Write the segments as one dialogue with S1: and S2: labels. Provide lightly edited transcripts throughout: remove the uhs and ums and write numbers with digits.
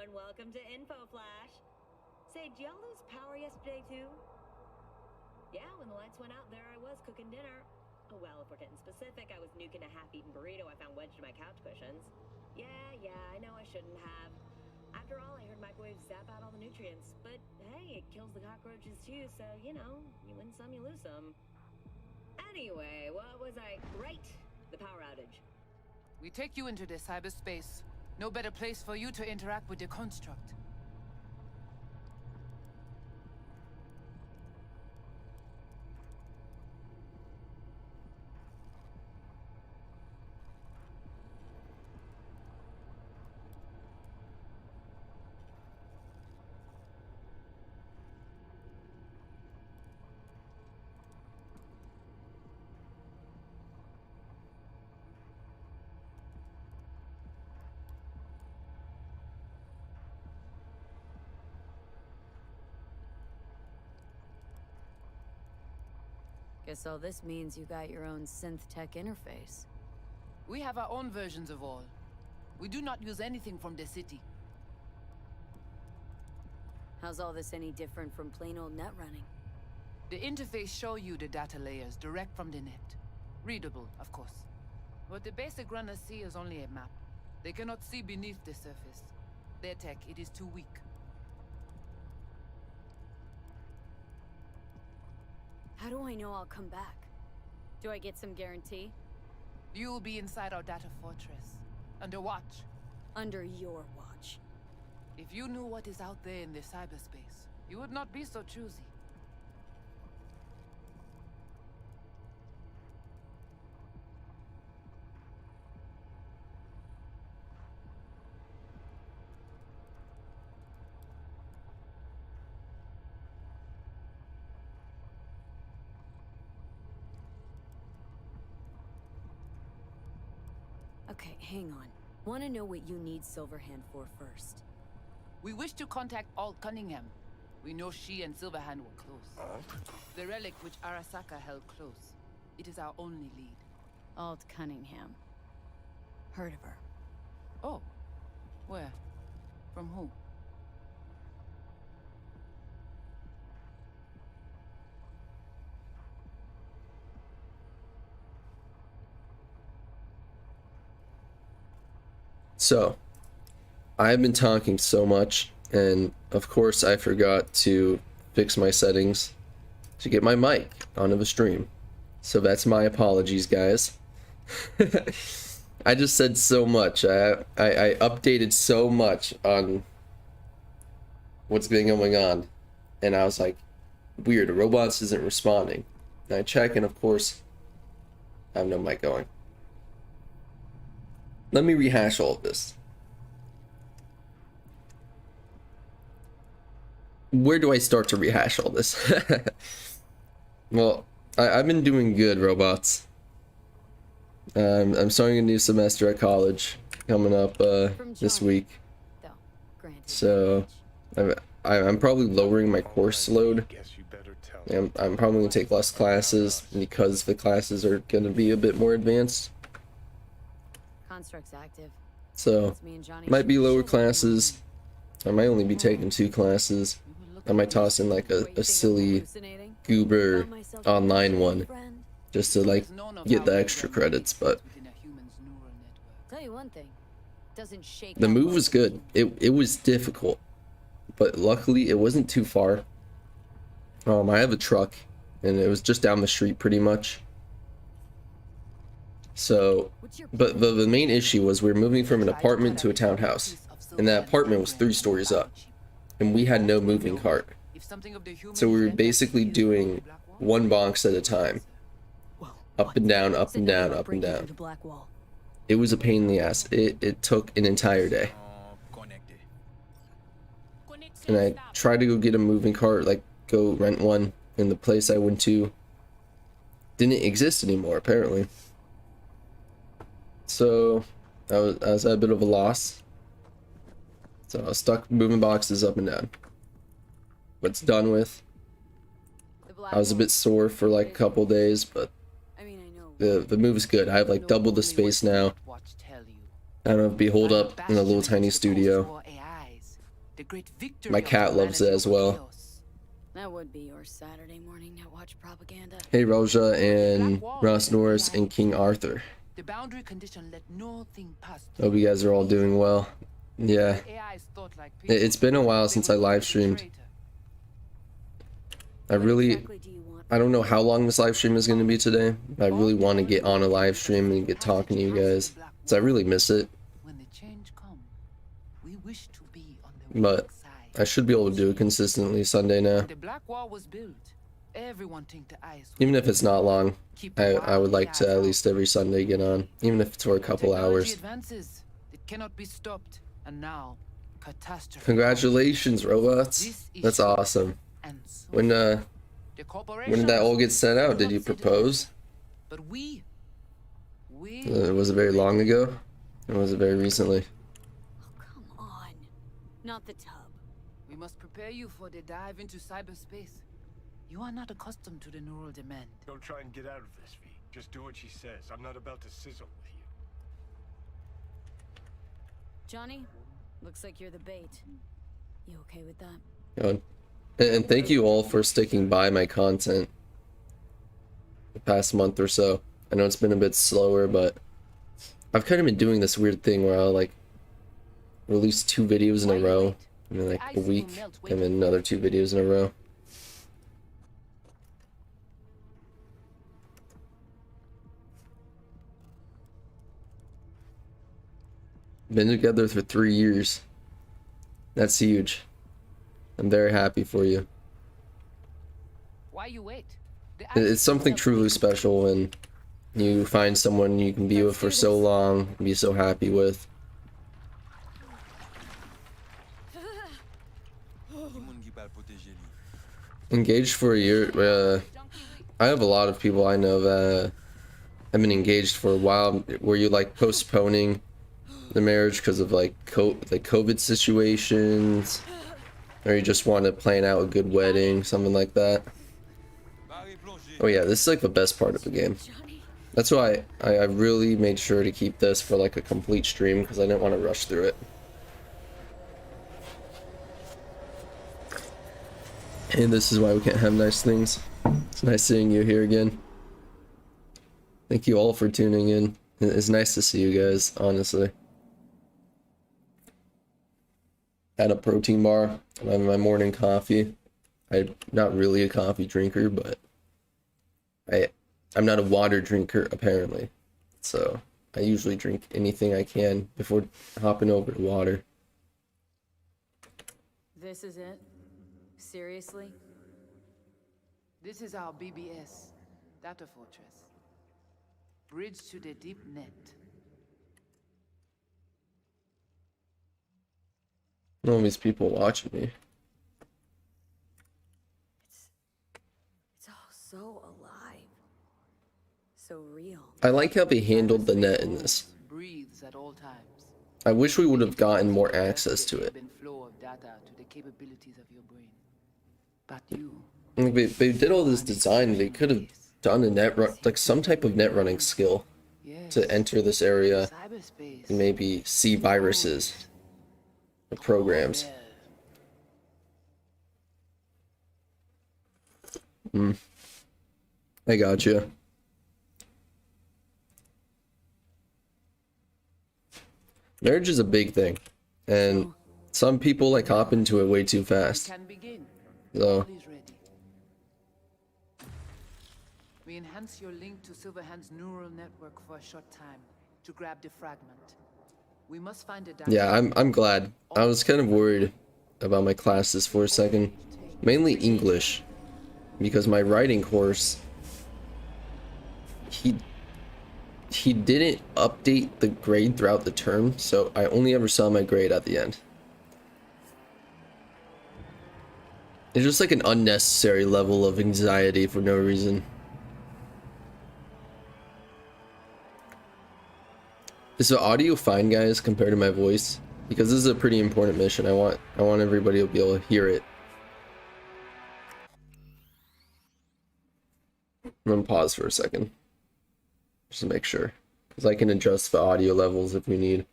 S1: and welcome to Info Flash. Say, did y'all lose power yesterday too? Yeah, when the lights went out, there I was cooking dinner. Oh well, if we're getting specific, I was nuking a half-eaten burrito I found wedged in my couch cushions. Yeah, I know I shouldn't have. After all, I heard microwaves zap out all the nutrients. But hey, it kills the cockroaches too, so, you know, you win some, you lose some. Anyway, what was I... Right, the power outage.
S2: We take you into the cyberspace. No better place for you to interact with the construct.
S3: Guess all this means you got your own synth tech interface.
S2: We have our own versions of all. We do not use anything from the city.
S3: How's all this any different from plain old net running?
S2: The interface show you the data layers direct from the net. Readable, of course. What the basic runners see is only a map. They cannot see beneath the surface. Their tech, it is too weak.
S3: How do I know I'll come back? Do I get some guarantee?
S2: You will be inside our data fortress, under watch.
S3: Under your watch.
S2: If you knew what is out there in the cyberspace, you would not be so choosy.
S3: Okay, hang on. Want to know what you need Silverhand for first.
S2: We wish to contact Alt Cunningham. We know she and Silverhand were close. The relic which Arasaka held close. It is our only lead.
S3: Alt Cunningham. Heard of her.
S2: Oh. Where? From who?
S4: So, I've been talking so much, and of course I forgot to fix my settings to get my mic onto the stream. So that's my apologies, guys. I just said so much. I updated so much on what's been going on, and I was like, weird, Robots isn't responding. And I check, and of course, I have no mic going. Let me rehash all of this. Where do I start to rehash all this? Well, I've been doing good, Robots. I'm starting a new semester at college coming up this week. So I'm probably lowering my course load. I'm probably going to take less classes because the classes are going to be a bit more advanced.
S3: Construct's active.
S4: So, might be lower classes. I might only be taking 2 classes. I might toss in like a silly goober online one just to like get the extra credits, but
S3: Tell you one thing. Doesn't shake.
S4: the move was good. It was difficult, but luckily it wasn't too far. I have a truck and it was just down the street pretty much. So, but the main issue was we were moving from an apartment to a townhouse, and that apartment was 3 stories up, and we had no moving cart. So we were basically doing 1 box at a time, up and down, up and down, up and down. It was a pain in the ass. It took an entire day. And I tried to go get a moving cart, like go rent one, and the place I went to didn't exist anymore, apparently. So I was at a bit of a loss. So I was stuck moving boxes up and down. But it's done with. I was a bit sore for like a couple days, but the move is good. I have like double the space now. I don't have to be holed up in a little tiny studio.
S2: The great victory
S4: My
S2: of
S4: cat loves it
S2: humanity
S4: as
S2: over
S4: well.
S2: chaos.
S3: That would be your Saturday morning Netwatch propaganda.
S4: Hey Roja and Ross Norris and King Arthur.
S2: The boundary condition let nothing pass.
S4: Hope you guys are all doing well. Yeah.
S2: The AIs thought like people.
S4: It's been a while
S2: They
S4: since I
S2: would
S4: live
S2: be
S4: streamed.
S2: traitor.
S3: Exactly do you want?
S4: I don't know how long this live stream is going to be today. But I really want to get on a live stream and get talking to you guys. So I really miss it.
S2: When the change come, we wish to be on the
S4: But
S2: winning side.
S4: I should be able to do it consistently Sunday now.
S2: The Black Wall was built. Everyone think the eyes.
S4: Even if it's not long, I would like to at least every Sunday get on. Even if it's for a couple hours.
S2: Advances. It cannot be stopped. And now, catastrophe.
S4: Congratulations, robots. That's awesome.
S2: And so
S4: When
S2: the
S4: did that all get sent out? Did you propose?
S2: But we
S4: Was it very long ago? Or was it very recently?
S3: Oh, come on. Not the tub.
S2: we must prepare you for the dive into cyberspace. You are not accustomed to the neural demand.
S5: Don't try and get out of this, V. Just do what she says. I'm not about to sizzle with you.
S3: Johnny, looks like you're the bait. You okay with that?
S4: Good. And thank you all for sticking by my content the past month or so. I know it's been a bit slower, but I've kind of been doing this weird thing where I'll like release 2 videos in a row, and then like a week, and then another 2 videos in a row. Been together for 3 years. That's huge. I'm very happy for you.
S2: Why you wait?
S4: It's something truly special when you find someone you can be with for so long, and be so happy with. Engaged for a year. I have a lot of people I know that have been engaged for a while. Were you like postponing the marriage because of like COVID situations, or you just want to plan out a good wedding, something like that? Oh yeah, this is like the best part of the game. That's why I really made sure to keep this for like a complete stream, because I didn't want to rush through it. And this is why we can't have nice things. It's nice seeing you here again. Thank you all for tuning in. It's nice to see you guys, honestly. Had a protein bar. I'm having my morning coffee. I'm not really a coffee drinker, but I'm not a water drinker, apparently. So I usually drink anything I can before hopping over to water.
S3: This is it? Seriously?
S2: This is our BBS, Data Fortress. Bridge to the deep net.
S4: All these people watching me.
S3: It's all so alive. So real.
S4: I like how they handled the net in this.
S2: Breathes at all times.
S4: I wish we would have gotten more access to it.
S2: Flow of data to the capabilities of your brain. But you.
S4: Like, they did all this design. They could have done a net run, like some type of net running skill to enter this area
S2: Cyberspace.
S4: and maybe see viruses or programs. I got you. Marriage is a big thing, and some people like hop into it way too fast.
S2: Can begin.
S4: So
S2: All is ready. We enhance your link to Silverhand's neural network for a short time to grab the fragment. We must find a
S4: yeah, I'm glad. I was kind of worried about my classes for a second, mainly English, because my writing course, he didn't update the grade throughout the term, so I only ever saw my grade at the end. It's just like an unnecessary level of anxiety for no reason. Is the audio fine, guys, compared to my voice? Because this is a pretty important mission. I want everybody to be able to hear it. I'm gonna pause for a second, just to make sure, because I can adjust the audio levels if we need.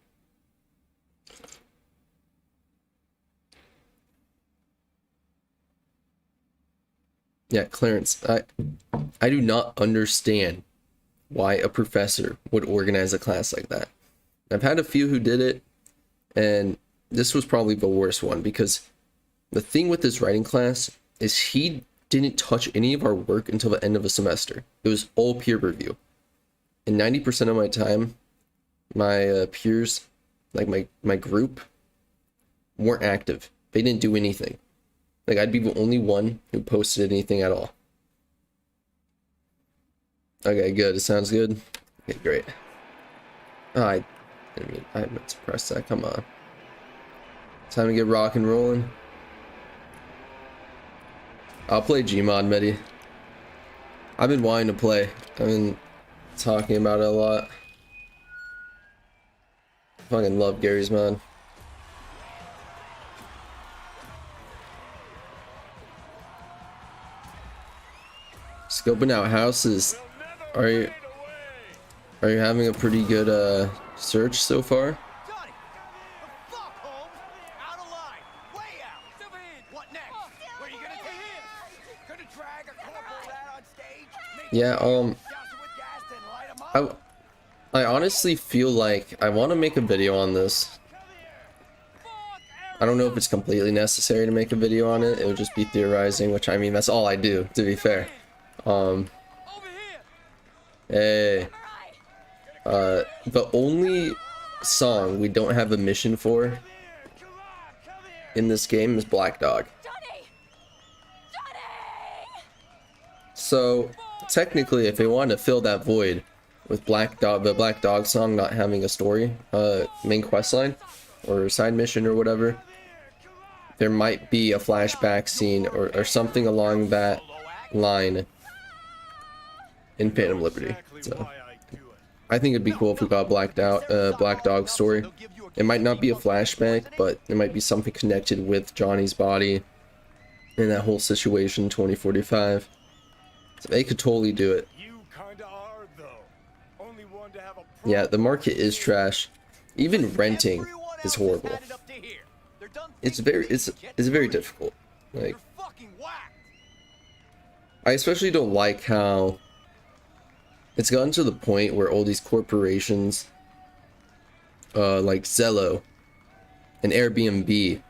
S4: Yeah, Clarence, I do not understand why a professor would organize a class like that. I've had a few who did it, and this was probably the worst one, because the thing with this writing class is he didn't touch any of our work until the end of a semester. It was all peer review. And 90% of my time, my peers, like my group, weren't active. They didn't do anything. Like, I'd be the only one who posted anything at all. Okay, good. It sounds good. Okay, great. Oh, I meant to press that. Come on. Time to get rock and rolling. I'll play Gmod, Medi. I've been wanting to play. I've been talking about it a lot. Fucking love Gary's mod. Scoping out houses. Are you having a pretty good search so far? Yeah, I honestly feel like I want to make a video on this. I don't know if it's completely necessary to make a video on it. It would just be theorizing, which, I mean, that's all I do, to be fair. Hey. The only song we don't have a mission for in this game is Black Dog. So, technically, if they want to fill that void with Black Dog, the Black Dog song not having a story, main quest line, or side mission or whatever, there might be a flashback scene or something along that line in Phantom Liberty. So, I think it'd be cool if we got Black Dog story. It might not be a flashback, but it might be something connected with Johnny's body and that whole situation, 2045. So they could totally do it. Yeah, the market is trash. Even renting is horrible. It's very difficult. Like, I especially don't like how it's gotten to the point where all these corporations, like Zello and Airbnb,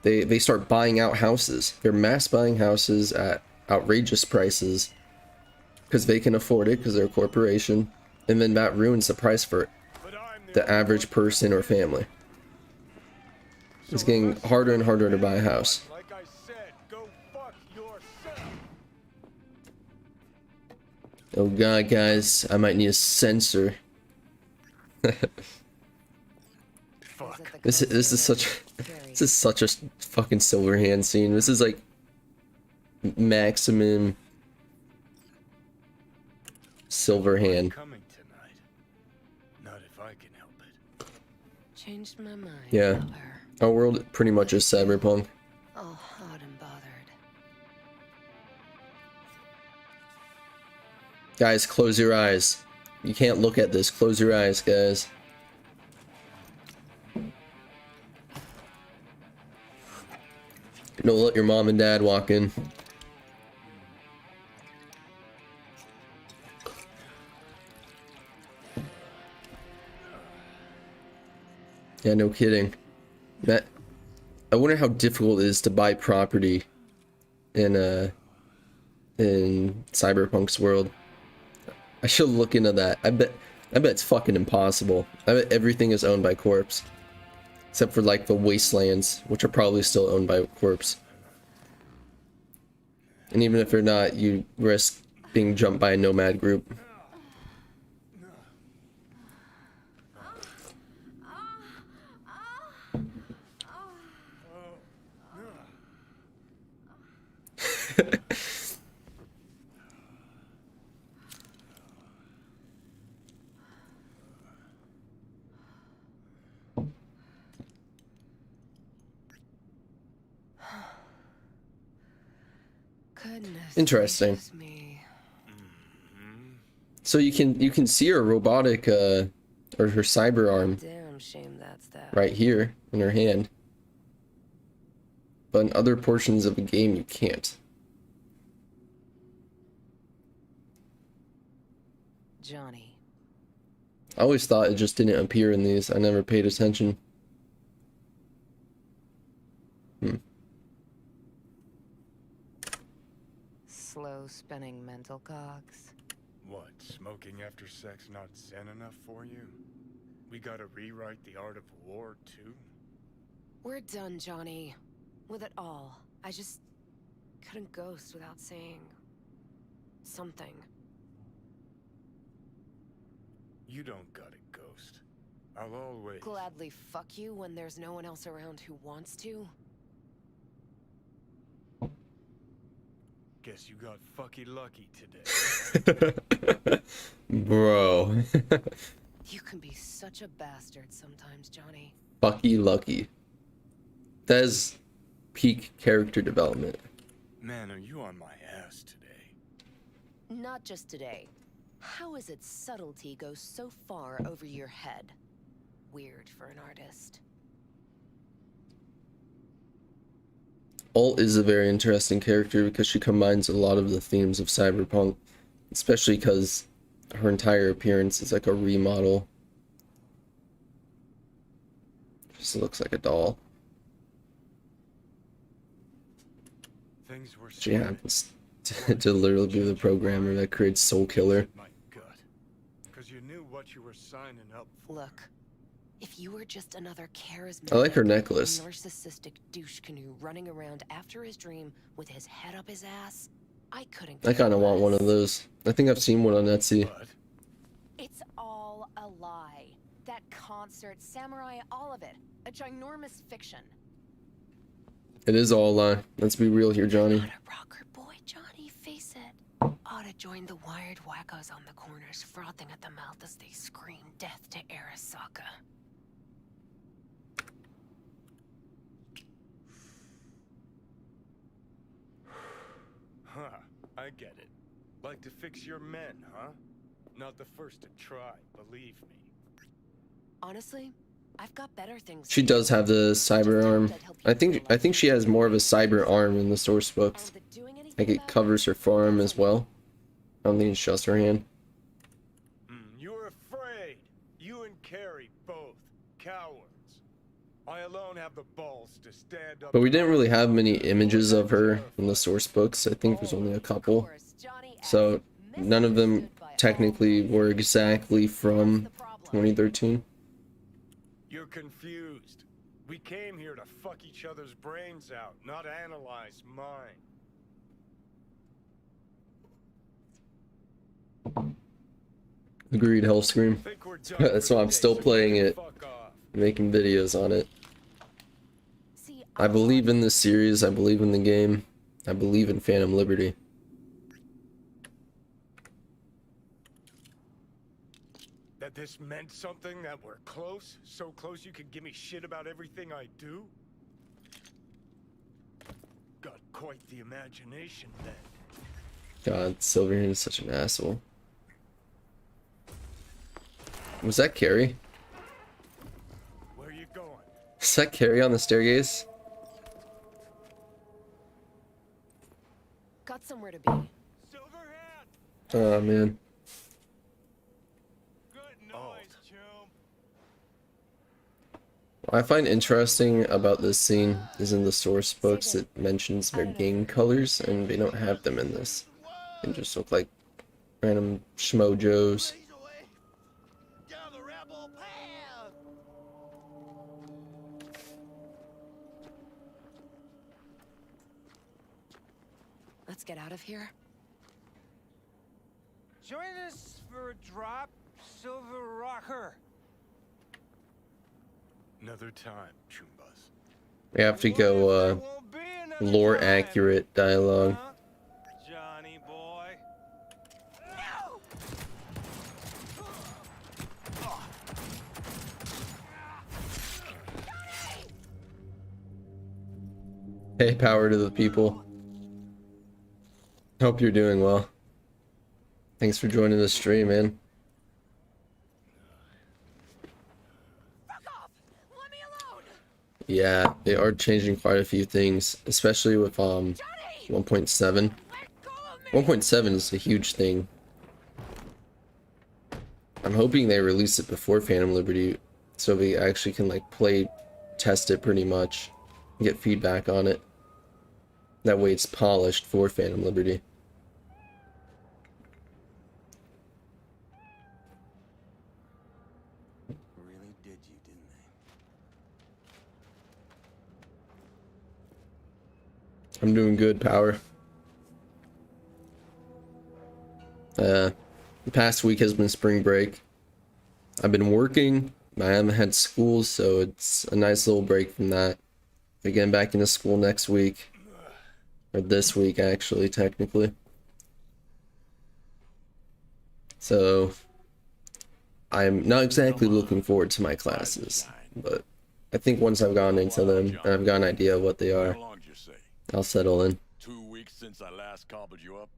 S4: they start buying out houses. They're mass buying houses at outrageous prices because they can afford it because they're a corporation, and then that ruins the price for the average person or family. It's getting harder and harder to buy a house. Oh god, guys, I might need a sensor. This is such a fucking Silverhand scene. This is like maximum Silverhand.
S6: Changed my mind.
S4: Yeah, our world pretty much is Cyberpunk.
S6: All hot and bothered.
S4: Guys, close your eyes. You can't look at this. Close your eyes, guys. Don't let your mom and dad walk in. Yeah, no kidding. That, I wonder how difficult it is to buy property in Cyberpunk's world. I should look into that. I bet it's fucking impossible. I bet everything is owned by Corps. Except for like the wastelands, which are probably still owned by Corps. And even if they're not, you risk being jumped by a nomad group. Interesting. So you can see her robotic or her cyber arm right here in her hand, but in other portions of the game you can't.
S6: Johnny.
S4: I always thought it just didn't appear in these. I never paid attention.
S6: Slow spinning mental cogs.
S5: What, smoking after sex not zen enough for you? We gotta rewrite the art of war, too?
S6: We're done, Johnny. With it all. I just couldn't ghost without saying something.
S5: You don't gotta ghost. I'll always...
S6: Gladly fuck you when there's no one else around who wants to.
S5: Guess you got fucky lucky today.
S4: Bro.
S6: You can be such a bastard sometimes, Johnny.
S4: Fucky lucky. That is peak character development.
S5: Man, are you on my ass today?
S6: Not just today. How is it subtlety goes so far over your head? Weird for an artist.
S4: Alt is a very interesting character because she combines a lot of the themes of Cyberpunk, especially because her entire appearance is like a remodel. Just looks like a doll.
S5: Things were
S4: She happens to literally be the programmer that creates Soul Killer.
S5: My gut. Because you knew what you were signing up for.
S6: Look, if you were just another charismatic,
S4: I like her necklace.
S6: narcissistic douche canoe running around after his dream with his head up his ass, I couldn't.
S4: I kind of
S6: care
S4: want one of
S6: less.
S4: those. I think I've seen one on Etsy.
S5: But
S6: It's all a lie. That concert, Samurai, all of it. A ginormous fiction.
S4: It is all a lie. Let's be real here, Johnny.
S6: Not a rocker boy, Johnny, face it. Ought to join the wired wackos on the corners, frothing at the mouth as they scream death to Arasaka.
S5: Huh, I get it. Like to fix your men, huh? Not the first to try, believe me.
S6: Honestly, I've got better things.
S4: She
S6: to do.
S4: does have the cyber arm. I think she has more of a cyber arm in the source books.
S6: And the doing anything
S4: Like it
S6: about
S4: covers her forearm as well. I don't think it's just her hand.
S5: You were afraid. You and Carrie both. Cowards. I alone have the balls to stand up.
S4: But we didn't really have many images of her in the source books. I think there's only a
S6: Of
S4: couple.
S6: course, Johnny S.
S4: So none of them
S6: misunderstood by all.
S4: technically were exactly from
S6: That's the problem.
S4: 2013.
S5: You're confused. We came here to fuck each other's brains out, not analyze mine.
S4: Agreed, Hellscream.
S5: Think we're done
S4: That's
S5: for
S4: why
S5: the
S4: I'm
S5: day,
S4: still
S5: so you
S4: playing
S5: can
S4: it.
S5: fuck off.
S4: Making videos on it.
S6: See,
S4: I believe in this series. I believe in the game. I believe in Phantom Liberty.
S5: That this meant something, that we're close? So close you can give me shit about everything I do? Got quite the imagination then.
S4: God, Silverhand is such an asshole. Was that Carrie?
S5: Where you going?
S4: Is that Carrie on the staircase?
S6: got somewhere to be.
S5: Silverhand!
S4: Oh man.
S5: Good noise, chum.
S4: What I find interesting about this scene is in the source books it mentions their gang colors and they don't have them in this. They just look like random schmojos.
S6: Let's get out of here.
S7: Join us for a drop, Silver Rocker.
S5: Another time, Chumbas.
S4: We have to go
S7: Won't be another
S4: lore
S7: time,
S4: accurate dialogue.
S7: huh? Johnny boy. No!
S4: Hey, power to the people. Hope you're doing well. Thanks for joining the stream, man.
S6: Fuck off! Let me alone!
S4: Yeah, they are changing quite a few things, especially with 1.7.
S6: Let go of me!
S4: 1.7 is a huge thing. I'm hoping they release it before Phantom Liberty, so we actually can like test it pretty much, get feedback on it. That way it's polished for Phantom Liberty.
S8: Really did you, didn't they?
S4: I'm doing good, Power. The past week has been spring break. I've been working. I haven't had school, so it's a nice little break from that. We're getting back into school next week. Or this week, actually, technically. So, I'm not exactly looking forward to my classes, but I think once I've gone into them and I've got an idea of what they are,
S5: How long did you say?
S4: I'll settle in.
S5: 2 weeks since I last cobbled you up?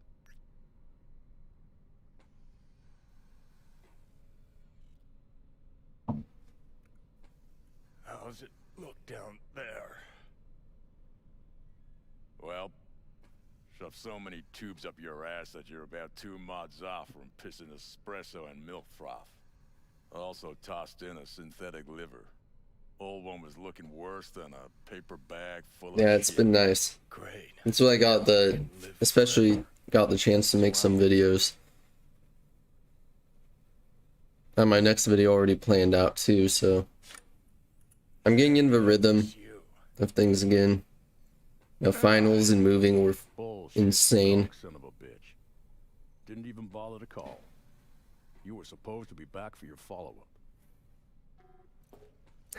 S5: How's it look down there? Well, shove so many tubes up your ass that you're about 2 mods off from pissing espresso and milk froth. Also tossed in a synthetic liver. Old one was looking worse than a paper bag full of
S4: Yeah, it's
S5: shit.
S4: been nice.
S5: Great.
S4: That's what I got especially got the chance to make some videos. And my next video already planned out too, so I'm getting into the rhythm of things again. You know, finals and moving were
S5: Bullshit.
S4: insane.
S5: Son of a bitch. Didn't even bother to call. You were supposed to be back for your follow-up.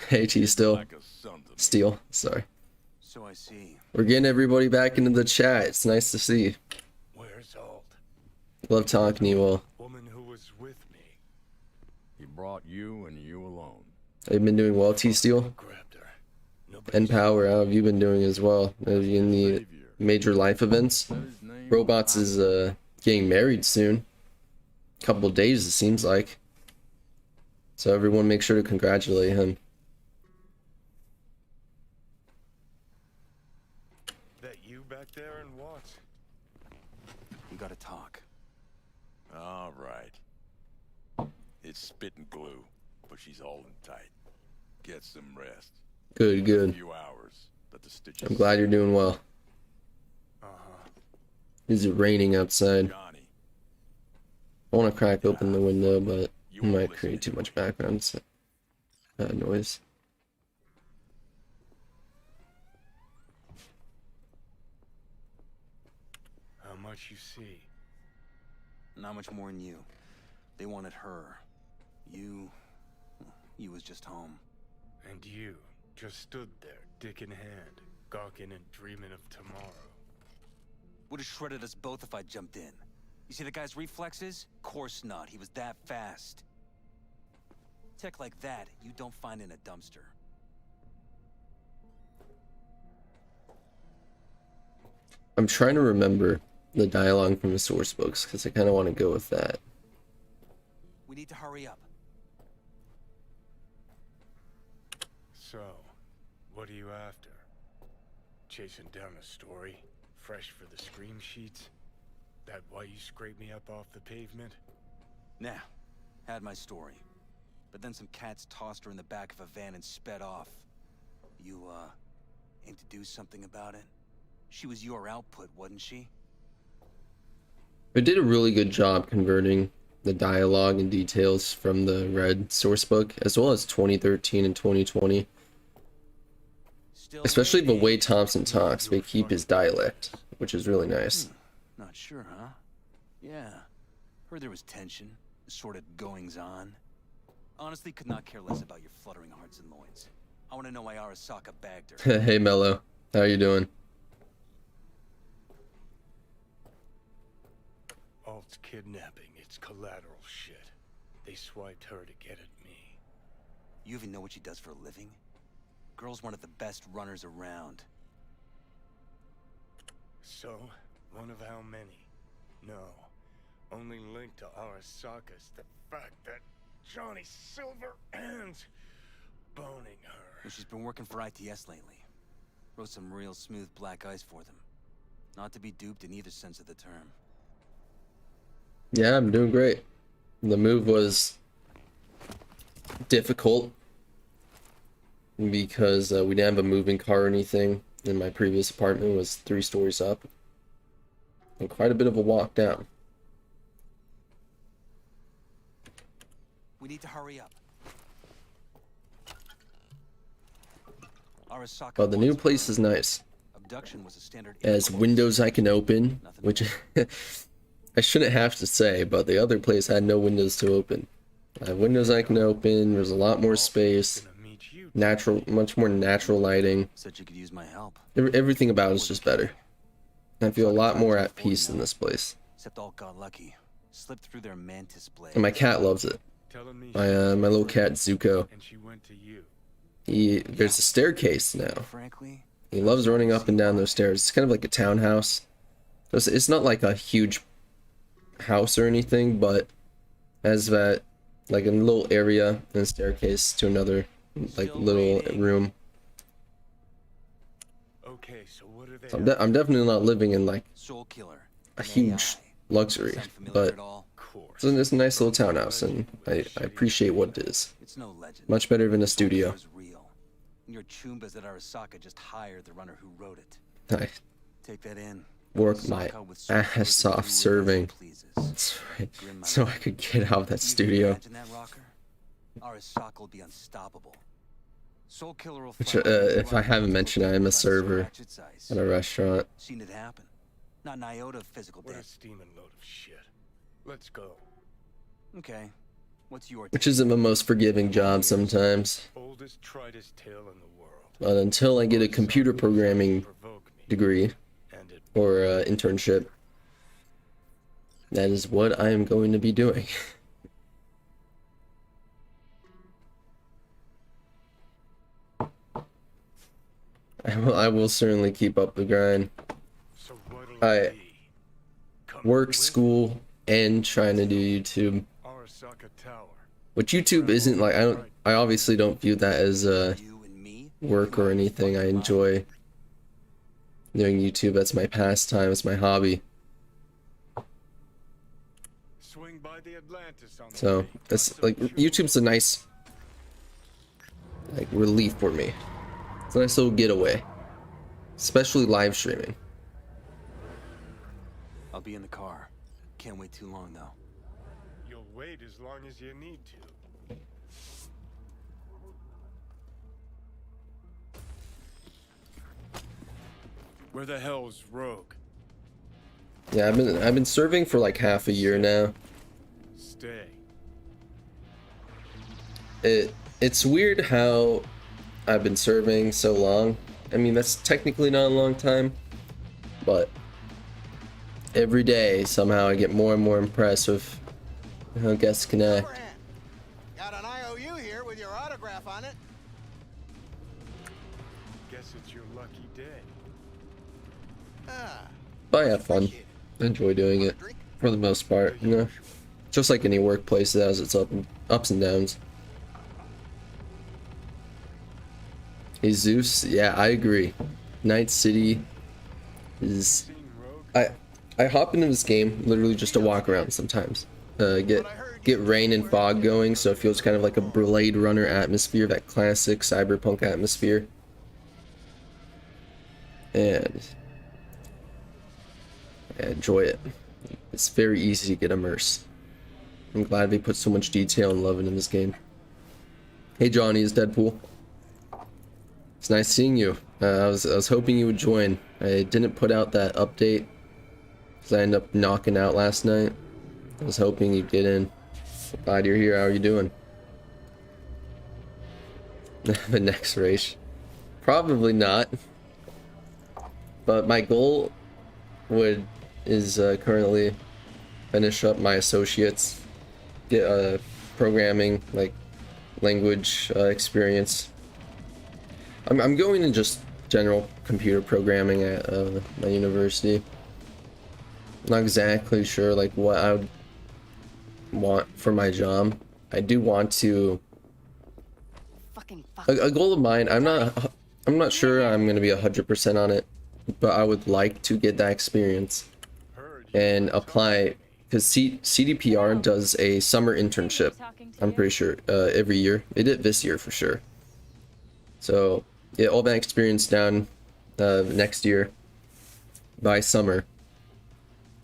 S4: Hey, T still.
S5: Like a son to me.
S4: Steel, sorry.
S8: So I see.
S4: We're getting everybody back into the chat. It's nice to see.
S5: Where's Alt?
S4: Love talking to you all.
S5: Woman who was with me. He brought you and you alone.
S4: Have you been doing well, T Steel?
S5: Grabbed her.
S4: And Power, how have you been doing as well? Are you in the major life events? Robots is getting married soon. Couple days, it seems like. So everyone make sure to congratulate him.
S5: That you back there and what?
S8: We gotta talk.
S5: All right. It's spit and glue, but she's holding tight. Get some rest.
S4: Good,
S5: A
S4: good.
S5: few hours, but the stitches.
S4: I'm glad you're doing well. Is it raining outside?
S5: Johnny,
S4: I want to crack open the window, but it
S5: you
S4: might
S5: won't
S4: create
S5: listen
S4: too much background noise.
S5: how much you see?
S8: Not much more than you. They wanted her. You was just home.
S5: And you just stood there, dick in hand, gawking and dreaming of tomorrow.
S8: Would have shredded us both if I jumped in. You see the guy's reflexes? Course not. He was that fast. Tech like that, you don't find in a dumpster.
S4: I'm trying to remember the dialogue from the source books because I kind of want to go with that.
S8: We need to hurry up.
S5: So, what are you after? Chasing down a story? Fresh for the scream sheets? That why you scraped me up off the pavement?
S8: Nah, had my story. But then some cats tossed her in the back of a van and sped off. You, aim to do something about it? She was your output, wasn't she?
S4: They did a really good job converting the dialogue and details from the red source book, as well as 2013 and 2020.
S8: Still
S4: Especially the
S8: waiting.
S4: way Thompson talks, they keep his dialect, which is really nice.
S8: Not sure, huh? Yeah. Heard there was tension, assorted goings-on. Honestly, could not care less about your fluttering hearts and loins. I want to know why Arasaka bagged her.
S4: Hey Mello, how you doing?
S5: Alt's kidnapping, it's collateral shit. They swiped her to get at me.
S8: You even know what she does for a living? Girl's one of the best runners around.
S5: So, one of how many? No. Only link to Arasaka's the fact that Johnny Silverhand's boning her.
S8: Well, she's been working for ITS lately. Wrote some real smooth black ice for them. Not to be duped in either sense of the term.
S4: Yeah, I'm doing great. The move was difficult because we didn't have a moving car or anything. And my previous apartment was 3 stories up. And quite a bit of a walk down.
S8: We need to hurry up. Arasaka
S4: But the new
S8: wants
S4: place is nice.
S8: abduction was a standard.
S4: It has windows I can open, which I shouldn't have to say, but the other place had no windows to open. I have windows I can open, there's a lot more space, much more natural lighting.
S8: Said you could use my help.
S4: Everything about it is just better. I feel a lot more at peace in this place.
S8: Except all got lucky. Slipped through their mantis blade.
S4: And my cat loves it. My little cat Zuko.
S7: And she went to you.
S4: There's a staircase now.
S8: Frankly,
S4: He loves running up and down those stairs. It's kind of like a townhouse. It's not like a huge house or anything, but has that like a little area and a staircase to another like little room.
S7: Okay, so what are they?
S4: So I'm definitely not living in like
S8: Soul Killer.
S4: a huge luxury,
S8: Sound familiar
S4: but
S8: at all?
S4: it's a nice little townhouse, and I appreciate what it is.
S8: It's no legend.
S4: Much better than a studio.
S8: It was real. And your chumbas at Arasaka just hired the runner who wrote it.
S4: I
S8: Take that in.
S4: work my
S8: Arasaka with Soul Killer
S4: ass
S8: to
S4: off
S8: do
S4: serving.
S8: as it pleases.
S4: That's right.
S8: Grim, my
S4: So
S8: man.
S4: I could get out of that
S8: You can
S4: studio.
S8: imagine that rocker? Arasaka will be unstoppable. Soul Killer will
S4: Which,
S8: fly over the
S4: if I
S8: rock
S4: haven't
S8: until
S4: mentioned,
S8: the
S4: I am a
S8: price
S4: server
S8: ratchet size.
S4: at a restaurant.
S8: Seen it happen. Not an iota of physical
S7: What a
S8: damage.
S7: steaming load of shit. Let's go.
S8: Okay. What's your
S4: Which isn't the most forgiving job sometimes.
S7: Oldest, tritest tale in the world.
S4: But until I get a computer programming
S7: Provoke me,
S4: degree
S7: and it
S4: or internship, that is what I am going to be doing. I will certainly keep up the grind.
S7: so what'll
S4: I
S7: it be? Come
S4: work,
S7: with
S4: school, and trying to do YouTube.
S7: Arasaka Tower.
S4: Which YouTube isn't like, I obviously don't view that as
S8: you and me?
S4: work or anything. I enjoy doing YouTube. That's my pastime. It's my hobby.
S7: Swing by the Atlantis on the
S4: So
S7: way.
S4: it's
S7: Got
S4: like
S7: some fuel.
S4: YouTube's a nice like relief for me. It's a nice little getaway, especially live streaming.
S8: I'll be in the car. Can't wait too long though.
S7: You'll wait as long as you need to. Where the hell's Rogue?
S4: Yeah, I've been serving for like half a year now.
S7: Stay.
S4: It's weird how I've been serving so long. I mean, that's technically not a long time, but every day somehow I get more and more impressed with how guests connect.
S9: Got an IOU here with your autograph on it.
S7: Guess it's your lucky day.
S9: Ah,
S4: But I have fun. I enjoy doing it for the most part, you know. Just like any workplace that has its ups and downs. Jesus, yeah, I agree. Night City is.
S7: Seen Rogue?
S4: I hop into this game literally just to walk around sometimes. Get rain and fog going, so it feels kind of like a Blade Runner atmosphere, that classic Cyberpunk atmosphere. And I enjoy it. It's very easy to get immersed. I'm glad they put so much detail and love into this game. Hey Johnny, it's Deadpool. It's nice seeing you. I was hoping you would join. I didn't put out that update because I ended up knocking out last night. I was hoping you'd get in. Glad you're here. How are you doing? The next race? Probably not. But my goal is currently finish up my associates, get programming like language experience. I'm going in just general computer programming at my university. Not exactly sure like what I would want for my job. I do want to a goal of mine. I'm not sure I'm gonna be 100% on it, but I would like to get that experience and apply because CDPR does a summer internship. I'm pretty sure every year. They did this year for sure. So yeah, all that experience down next year by summer,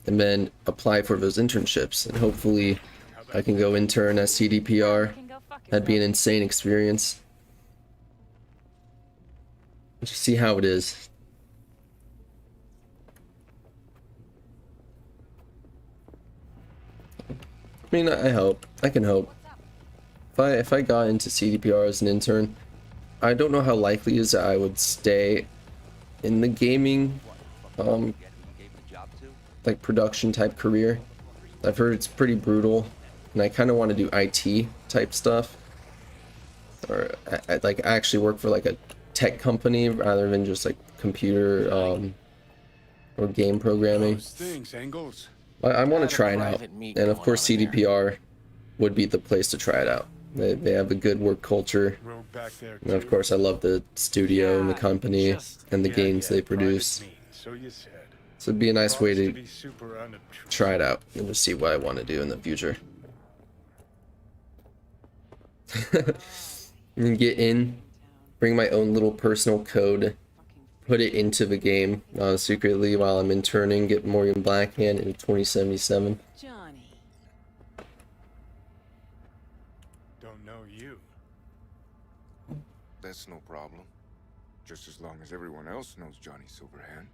S4: and then apply for those internships, and hopefully I can go intern at CDPR. That'd be an insane experience. Just see how it is. I mean, I hope. I can hope. If I got into CDPR as an intern, I don't know how likely it is that I would stay in the gaming, like production type career. I've heard it's pretty brutal, and I kind of want to do IT type stuff, or I like actually work for like a tech company rather than just like computer or game programming. I want to try it out, and of course CDPR would be the place to try it out. They have a good work culture, and of course I love the studio and the company and the games they produce. So it'd be a nice way to try it out and just see what I want to do in the future. And get in, bring my own little personal code, put it into the game secretly while I'm interning, get Morgan Blackhand in 2077.
S2: Johnny.
S10: Don't know you. That's no problem. Just as long as everyone else knows Johnny Silverhand.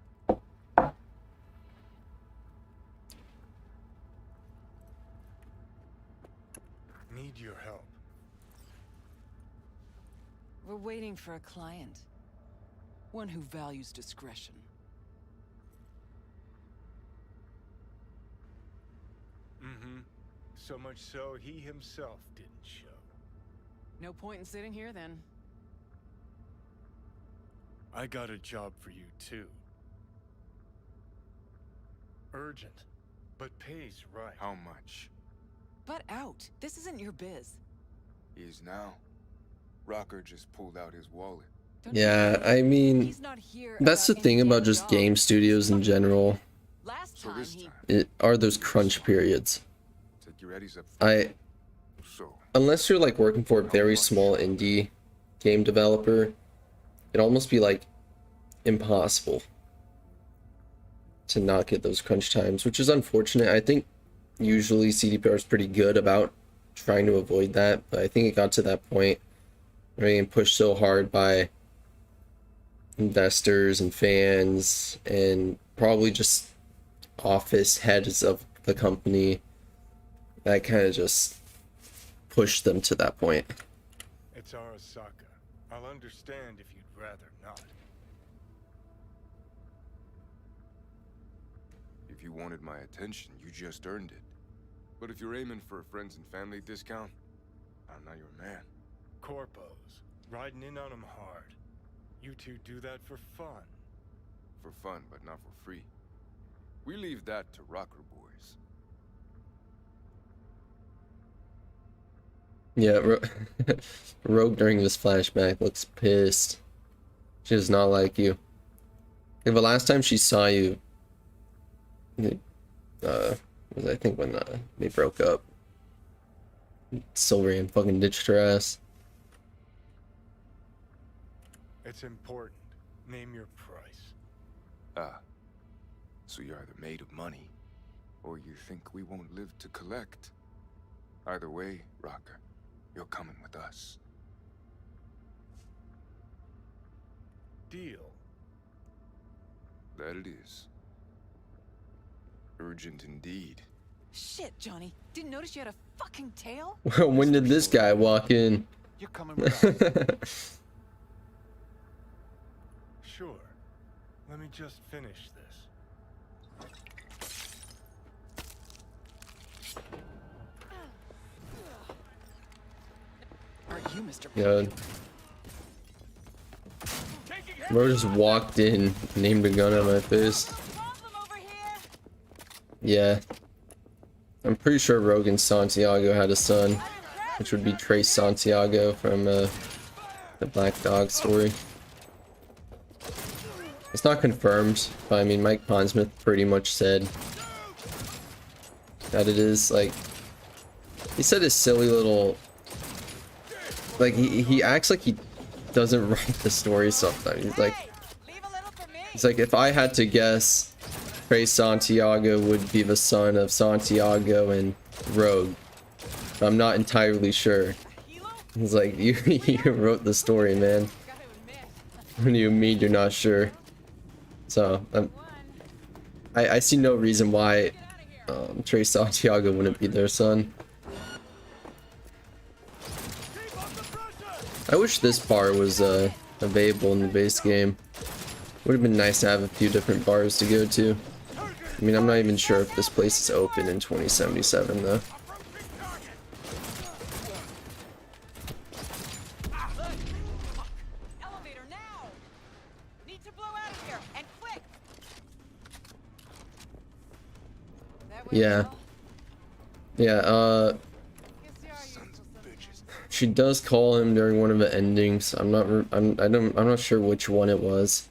S10: Need your help.
S2: We're waiting for a client. One who values discretion.
S10: Mm-hmm. So much so, he himself didn't show.
S2: No point in sitting here then.
S10: I got a job for you, too. Urgent, but pays right. How much?
S2: Butt out. This isn't your biz.
S10: He is now. Rocker just pulled out his wallet.
S4: Yeah, I mean, that's the thing about just game studios in general.
S10: So this time,
S4: Are those crunch periods. Unless you're like working for a very small indie game developer, it'd almost be like impossible to not get those crunch times, which is unfortunate. I think usually CDPR is pretty good about trying to avoid that, but I think it got to that point where getting pushed so hard by investors and fans and probably just office heads of the company that kind of just pushed them to that point.
S10: It's Arasaka. I'll understand if you'd rather not. If you wanted my attention, you just earned it. But if you're aiming for a friends and family discount, I'm not your man. Corpos, riding in on them hard. You two do that for fun. For fun, but not for free. We leave that to rocker boys.
S4: Yeah, Rogue during this flashback looks pissed. She does not like you. Yeah, the last time she saw you, was I think when they broke up. Silverhand fucking ditched her ass.
S10: It's important. Name your price. Ah. So you're either made of money, or you think we won't live to collect. Either way, Rocker, you're coming with us. Deal. That it is. Urgent indeed.
S2: Shit, Johnny. Didn't notice you had a fucking tail?
S4: When did this guy walk in?
S10: You're coming with us. Sure. Let me just finish this.
S2: Aren't you, Mr.
S4: God. Bro just walked in, aimed a gun at my face. Yeah. I'm pretty sure Rogan Santiago had a son, which would be Trace Santiago from the Black Dog story. It's not confirmed, but I mean Mike Pondsmith pretty much said that it is. Like, he said his silly little, like, he acts like he doesn't write the story sometimes. He's like, if I had to guess, Trey Santiago would be the son of Santiago and Rogue. But I'm not entirely sure. He's like, you wrote the story, man. What do you mean you're not sure? So, I see no reason why Trey Santiago wouldn't be their son. I wish this bar was available in the base game. Would have been nice to have a few different bars to go to. I mean, I'm not even sure if this place is open in 2077 though. Yeah. Yeah, she does call him during one of the endings. I'm not sure which one it was.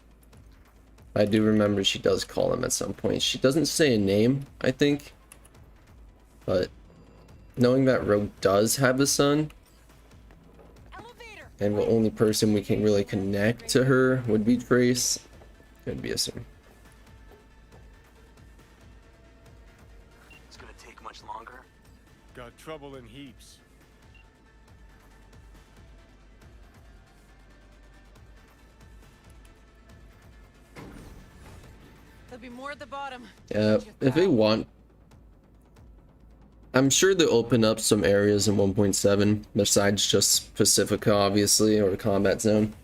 S4: I do remember she does call him at some point. She doesn't say a name, I think. But knowing that Rogue does have a son, and the only person we can really connect to her would be Trace, could be a son.
S8: It's gonna take much longer.
S10: Got trouble in heaps.
S2: There'll be more at the bottom.
S4: Yeah, if they want, I'm sure they'll open up some areas in 1.7 besides just Pacifica, obviously, or the combat zone.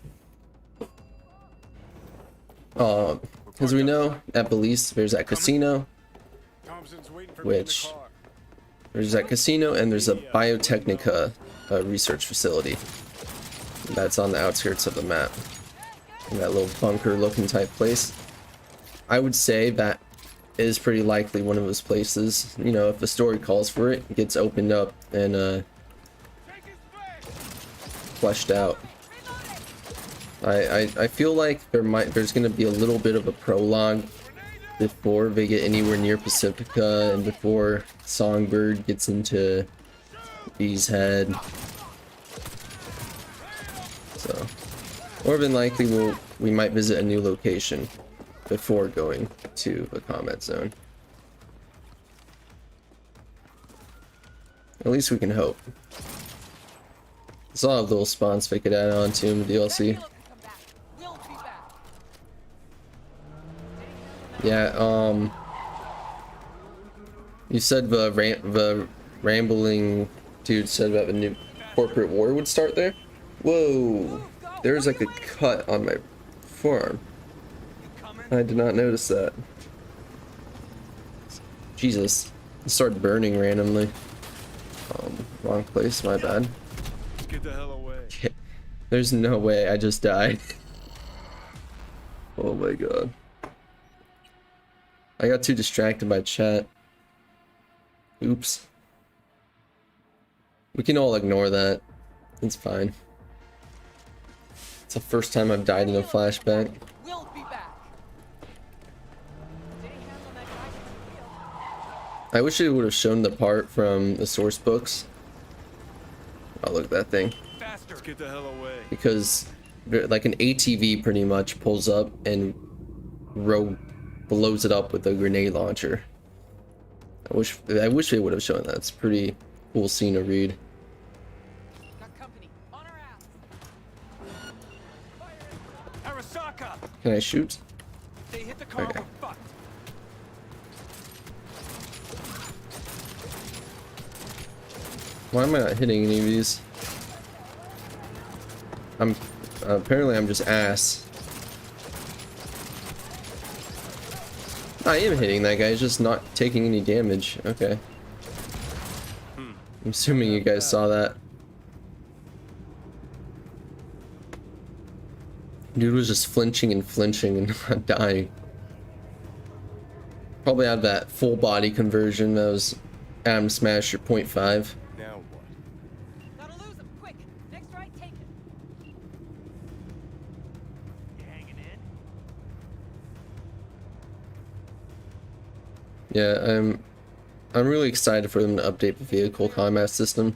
S4: As we know, at Belize, there's that casino, which there's that casino, and there's a Biotechnica research facility that's on the outskirts of the map. In that little bunker-looking type place. I would say that is pretty likely one of those places. You know, if the story calls for it, it gets opened up and fleshed out. I feel like there's gonna be a little bit of a prologue before they get anywhere near Pacifica and before Songbird gets into B's head. So, more than likely we might visit a new location before going to the combat zone. At least we can hope. There's a lot of little spawns they could add on to in the DLC. Yeah, you said the rambling dude said that the new corporate war would start there? Whoa, there's like a cut on my forearm. I did not notice that. Jesus, it started burning randomly. Wrong place, my bad.
S10: Get the hell away.
S4: There's no way I just died. Oh my god. I got too distracted by chat. Oops. We can all ignore that. It's fine. It's the first time I've died in a flashback. I wish it would have shown the part from the source books. Oh, look at that thing.
S10: Faster. Get the hell away.
S4: Because like an ATV pretty much pulls up and Rogue blows it up with a grenade launcher. I wish they would have shown that. It's a pretty cool scene to read. Can I shoot? Okay. Why am I not hitting any of these? Apparently I'm just ass. I am hitting that guy, he's just not taking any damage. Okay. I'm assuming you guys saw that. Dude was just flinching and not dying. Probably had that full body conversion that was Adam Smasher 0.5.
S10: Now what?
S2: Gotta lose him, quick. Next right, take it. You hanging in?
S4: Yeah, I'm really excited for them to update the vehicle combat system.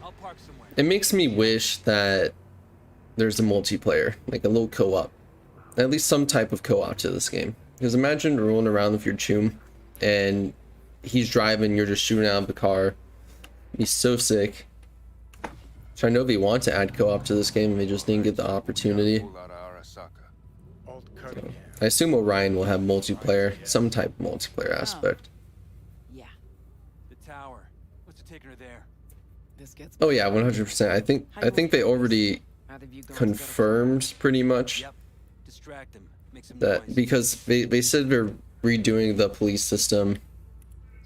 S8: I'll park somewhere.
S4: It makes me wish that there's a multiplayer, like a little co-op. At least some type of co-op to this game. Because imagine rolling around with your choom and he's driving, you're just shooting out of the car. He's so sick. So I know they want to add co-op to this game and they just didn't get the opportunity. So I assume Orion will have multiplayer, some type of multiplayer aspect.
S2: Yeah.
S8: The tower. What's it taking her there?
S2: This gets
S4: Oh yeah, 100%. I think they already confirmed pretty much
S8: Yep. Distract him. Make some
S4: that,
S8: noise.
S4: because they said they're redoing the police system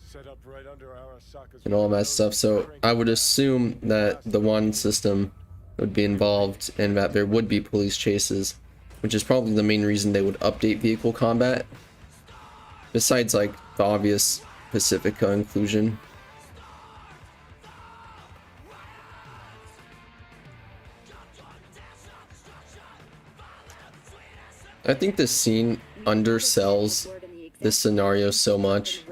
S10: Set up right under Arasaka's
S4: and all that stuff, so I would assume that the one system would be involved and that there would be police chases, which is probably the main reason they would update vehicle combat, besides like the obvious Pacifica inclusion. I think this scene undersells this scenario so much.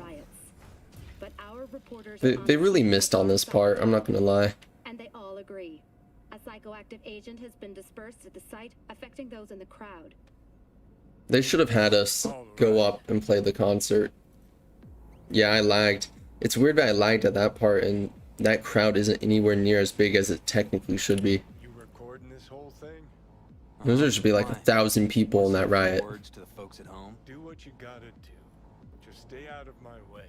S4: They really missed on this part, I'm not gonna lie.
S11: And they all agree. A psychoactive agent has been dispersed at the site, affecting those in the crowd.
S4: They should have had us go up and play the concert. Yeah, I lagged. It's weird that I lagged at that part and that crowd isn't anywhere near as big as it technically should be.
S10: You recording this whole thing?
S4: There should be like 1,000 people in that riot.
S8: Words to the folks at home.
S10: Do what you gotta do. Just stay out of my way.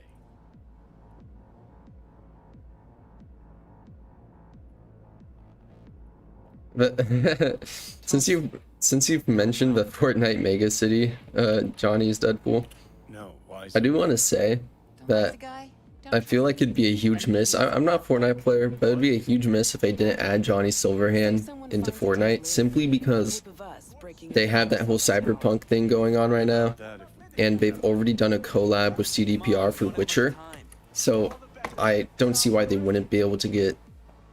S4: But since you've mentioned the Fortnite Mega City, Johnny's Deadpool,
S10: No, why?
S4: I do want to say that I feel like it'd be a huge miss. I'm not a Fortnite player, but it'd be a huge miss if they didn't add Johnny Silverhand into Fortnite, simply because they have that whole Cyberpunk thing going on right now, and they've already done a collab with CDPR for Witcher, so I don't see why they wouldn't be able to get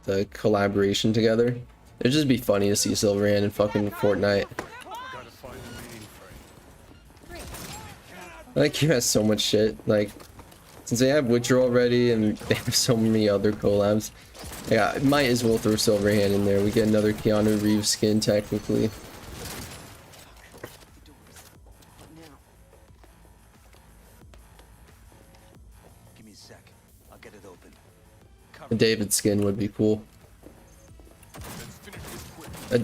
S4: the collaboration together. It'd just be funny to see Silverhand in fucking Fortnite.
S10: Gotta find a meeting frame.
S4: Like, he has so much shit. Like, since they have Witcher already and they have so many other collabs, yeah, might as well throw Silverhand in there. We get another Keanu Reeves skin, technically.
S8: Give me a sec. I'll get it open.
S4: A David skin would be cool.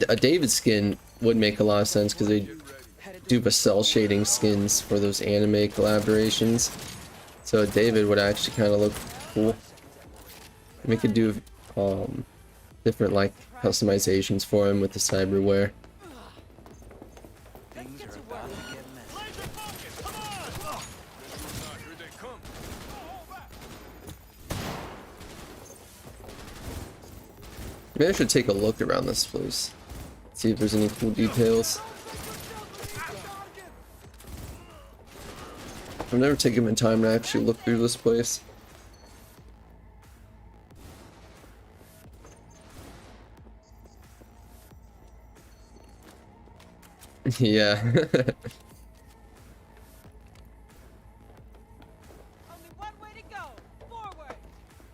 S4: A David skin would make a lot of sense because they do the cell shading skins for those anime collaborations. So David would actually kind of look cool. We could do different like customizations for him with the cyberware.
S8: Things are about to get messy.
S4: Maybe I should take a look around this place. See if there's any cool details. I've never taken my time to actually look through this place. Yeah.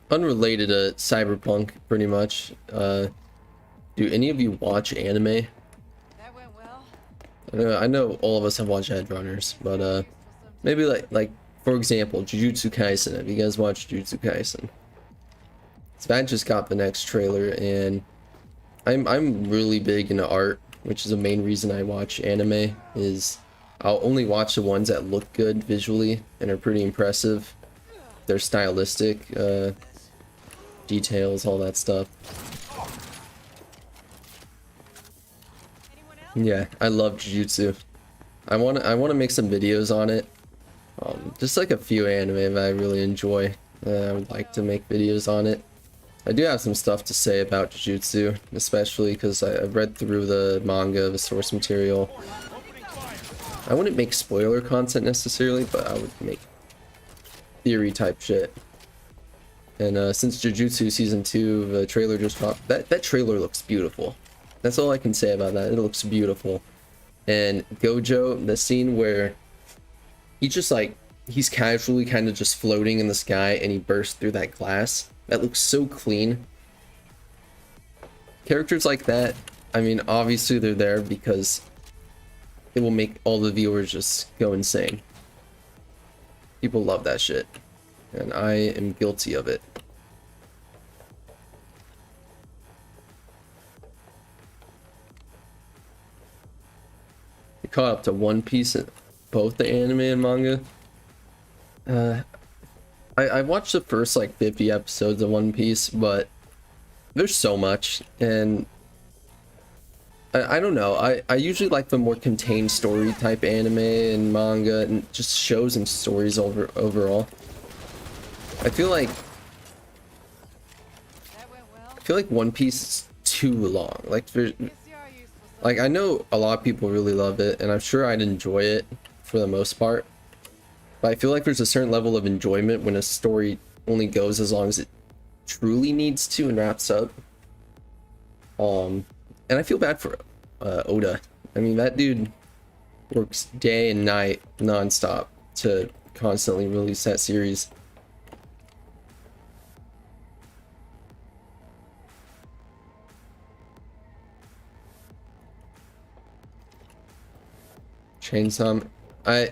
S4: Unrelated to Cyberpunk, pretty much. Do any of you watch anime?
S2: That went well.
S4: I know all of us have watched Headrunners, but maybe like for example, Jujutsu Kaisen. Have you guys watched Jujutsu Kaisen? So that just got the next trailer, and I'm really big into art, which is the main reason I watch anime. Is I'll only watch the ones that look good visually and are pretty impressive. They're stylistic, details, all that stuff. Yeah, I love Jujutsu. I wanna make some videos on it. Just like a few anime that I really enjoy. I would like to make videos on it. I do have some stuff to say about Jujutsu, especially because I've read through the manga, the source material. I wouldn't make spoiler content necessarily, but I would make theory type shit. And since Jujutsu season 2, the trailer just dropped. That trailer looks beautiful. That's all I can say about that. It looks beautiful. And Gojo, the scene where he just like he's casually kind of just floating in the sky and he bursts through that glass. That looks so clean. Characters like that, I mean, obviously they're there because it will make all the viewers just go insane. People love that shit, and I am guilty of it. I caught up to One Piece, both the anime and manga. I watched the first like 50 episodes of One Piece, but there's so much, and I don't know. I usually like the more contained story type anime and manga and just shows and stories overall. I feel like One Piece is too long. Like I know a lot of people really love it, and I'm sure I'd enjoy it for the most part. But I feel like there's a certain level of enjoyment when a story only goes as long as it truly needs to and wraps up. And I feel bad for Oda. I mean, that dude works day and night non-stop to constantly release that series. Chainsaw. I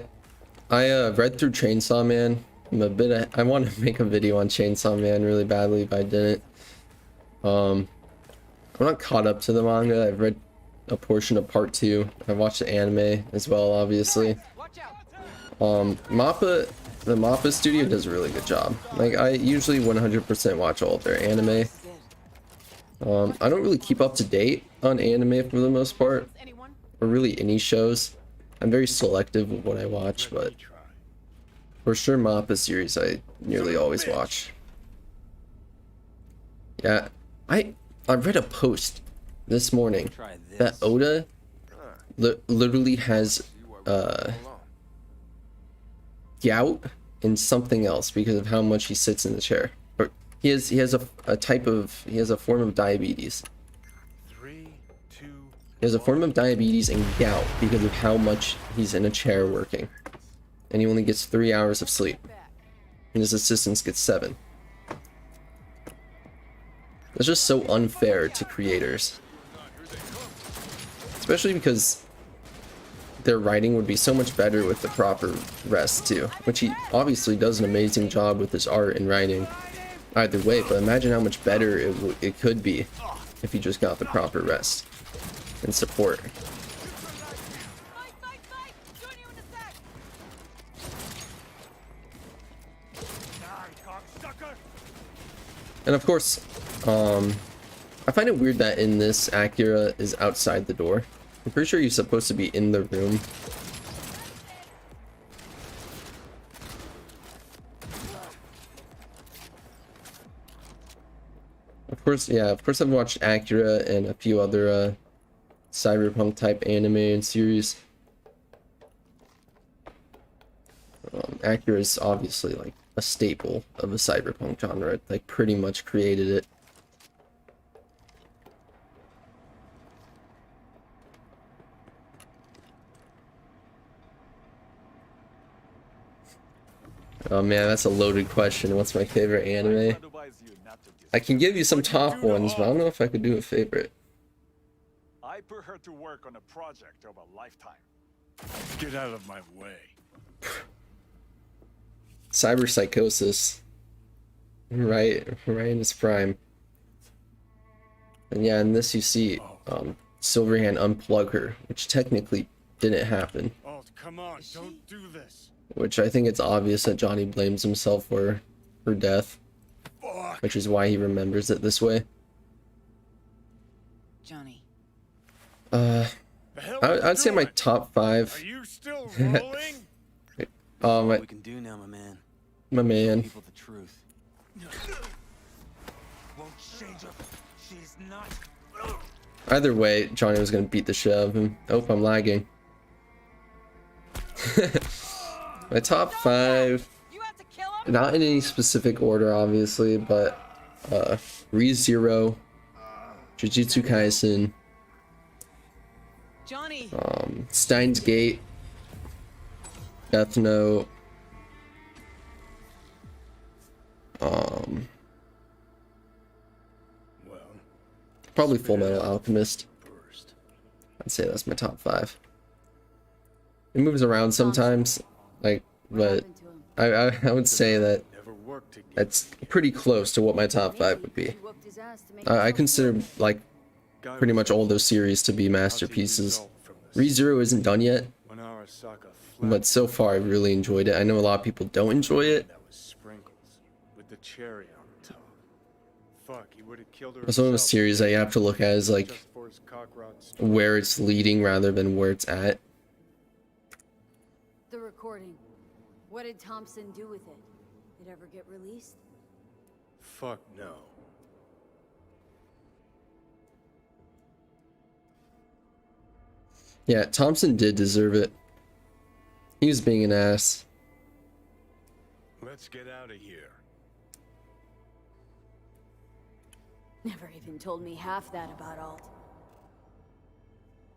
S4: read through Chainsaw Man. I want to make a video on Chainsaw Man really badly, but I didn't. I'm not caught up to the manga. I've read a portion of part 2. I watched the anime as well, obviously. The Mappa studio does a really good job. Like, I usually 100% watch all of their anime. I don't really keep up to date on anime for the most part, or really any shows. I'm very selective of what I watch, but for sure Mappa series I nearly always watch. Yeah, I read a post this morning that Oda literally has gout and something else because of how much he sits in the chair. Or he has a form of diabetes. He has a form of diabetes and gout because of how much he's in a chair working. And he only gets 3 hours of sleep. And his assistants get 7. That's just so unfair to creators. Especially because their writing would be so much better with the proper rest too. Which he obviously does an amazing job with his art and writing. Either way, but imagine how much better it could be if he just got the proper rest and support. And of course, I find it weird that in this Acura is outside the door. I'm pretty sure you're supposed to be in the room. Of course, yeah, of course I've watched Acura and a few other Cyberpunk type anime and series. Acura is obviously like a staple of the Cyberpunk genre. It like pretty much created it. Oh man, that's a loaded question. What's my favorite anime? I can give you some top ones, but I don't know if I could do a favorite.
S5: I put her to work on a project of a lifetime. Get out of my way.
S4: Cyber Psychosis. Right in its prime. And yeah, in this you see Silverhand unplug her, which technically didn't happen.
S5: Oh, come on, don't do this.
S4: Which I think it's obvious that Johnny blames himself for her death.
S5: Fuck.
S4: Which is why he remembers it this way.
S2: Johnny.
S4: I'd say my top 5.
S5: Are you still rolling?
S8: What we can do now, my man.
S4: My man.
S8: People the truth. Won't change her. She's not.
S4: Either way, Johnny was gonna beat the shit out of him. Oh, I'm lagging. My top 5, not in any specific order, obviously, but Re:Zero, Jujutsu Kaisen, Steins Gate, Death Note, Probably Full Metal Alchemist. I'd say that's my top 5. It moves around sometimes, like, but I would say that that's pretty close to what my top 5 would be. I consider like pretty much all those series to be masterpieces. ReZero isn't done yet, but so far I've really enjoyed it. I know a lot of people don't enjoy it. Some of the series that you have to look at is like where it's leading rather than where it's at.
S3: The recording. What did Thompson do with it? It ever get released?
S10: Fuck no.
S4: Yeah, Thompson did deserve it. He was being an ass.
S10: Let's get out of here.
S3: Never even told me half that about Alt.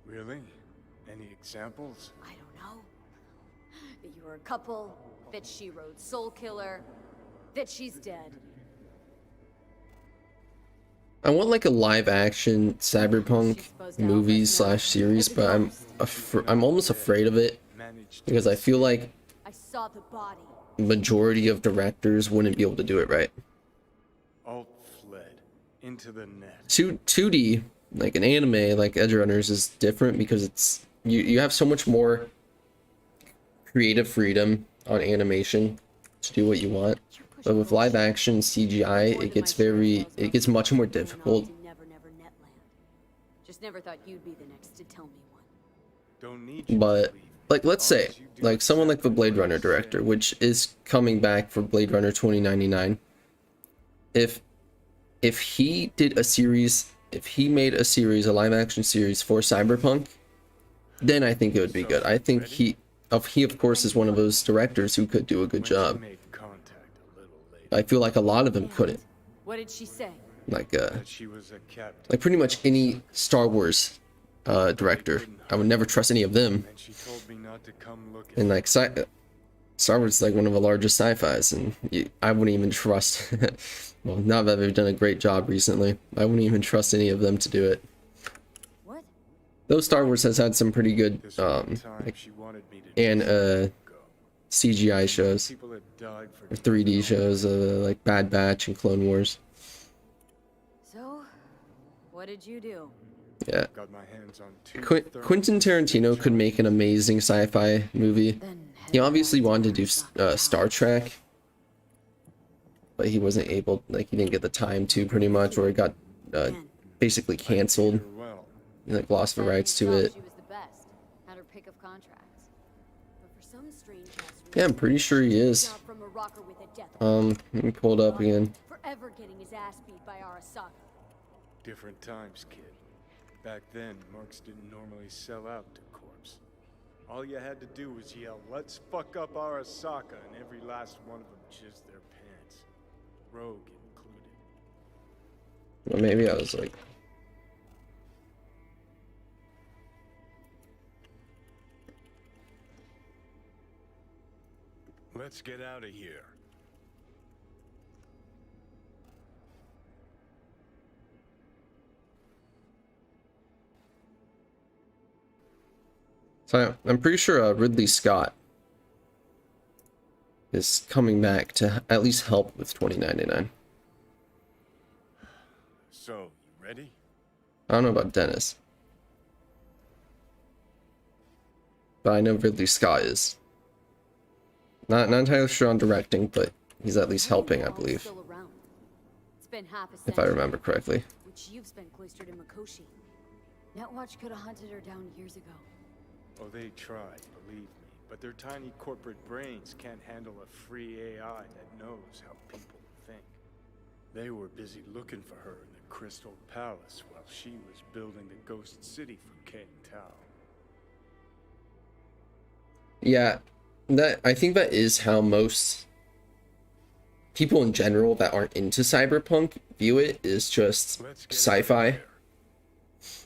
S10: Really? Any examples?
S3: I don't know. That you were a couple, that she rode Soul Killer, that she's dead.
S4: I want like a live action Cyberpunk movie / series, but I'm almost afraid of it because I feel like
S3: I saw the body.
S4: majority of directors wouldn't be able to do it right.
S10: Alt fled into the net.
S4: 2D, like an anime like Edge Runners, is different because it's you have so much more creative freedom on animation to do what you want. But with live action CGI, it gets much more difficult.
S3: Just never thought you'd be the next to tell me one.
S4: But like, let's say like someone like the Blade Runner director, which is coming back for Blade Runner 2099. If he did a series, if he made a series, a live action series for Cyberpunk, then I think it would be good. I think he of course is one of those directors who could do a good job. I feel like a lot of them couldn't.
S3: What did she say?
S4: Like pretty much any Star Wars director, I would never trust any of them. And like Star Wars is like one of the largest sci-fis, and I wouldn't even trust. Well, now that they've done a great job recently, I wouldn't even trust any of them to do it.
S3: What?
S4: Though Star Wars has had some pretty good CGI shows, or 3D shows, like Bad Batch and Clone Wars.
S3: So, what did you do?
S4: Yeah. Quentin Tarantino could make an amazing sci-fi movie. He obviously wanted to do Star Trek, but he wasn't able, like he didn't get the time to, pretty much, or it got basically canceled. He like lost the rights to it. Yeah, I'm pretty sure he is. Let me pull it up again.
S3: Forever getting his ass beat by Arasaka.
S10: Different times, kid. Back then, mercs didn't normally sell out to corpse. All you had to do was yell, "Let's fuck up Arasaka," and every last one of them jizzed their pants. Rogue included.
S4: Well, maybe I was like...
S10: Let's get out of here.
S4: So I'm pretty sure Ridley Scott is coming back to at least help with 2099.
S10: So, you ready?
S4: I don't know about Dennis, but I know Ridley Scott is. Not entirely sure on directing, but he's at least helping, I believe.
S3: It's been half a
S4: If I remember correctly.
S3: Which you've spent cloistered in Mikoshi. Netwatch could have hunted her down years ago.
S10: Oh, they tried, believe me. But their tiny corporate brains can't handle a free AI that knows how people think. They were busy looking for her in the Crystal Palace while she was building the Ghost City for King Tao.
S4: Yeah, I think that is how most people in general that aren't into Cyberpunk view it, is just sci-fi.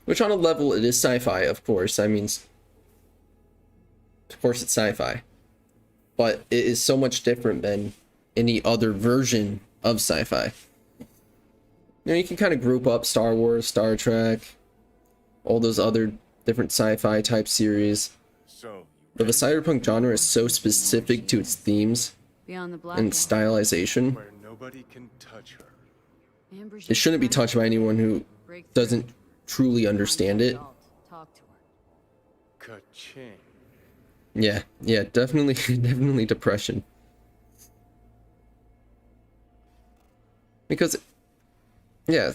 S4: Which on a level it is sci-fi, of course. I mean, of course it's sci-fi. But it is so much different than any other version of sci-fi. You know, you can kind of group up Star Wars, Star Trek, all those other different sci-fi type series. But the cyberpunk genre is so specific to its themes
S3: Beyond the black
S4: and stylization.
S10: Where nobody can touch her.
S4: It shouldn't be touched by anyone who doesn't truly understand it.
S3: Talk to her.
S10: Ka-ching.
S4: Yeah, definitely, definitely depression. Because, yeah,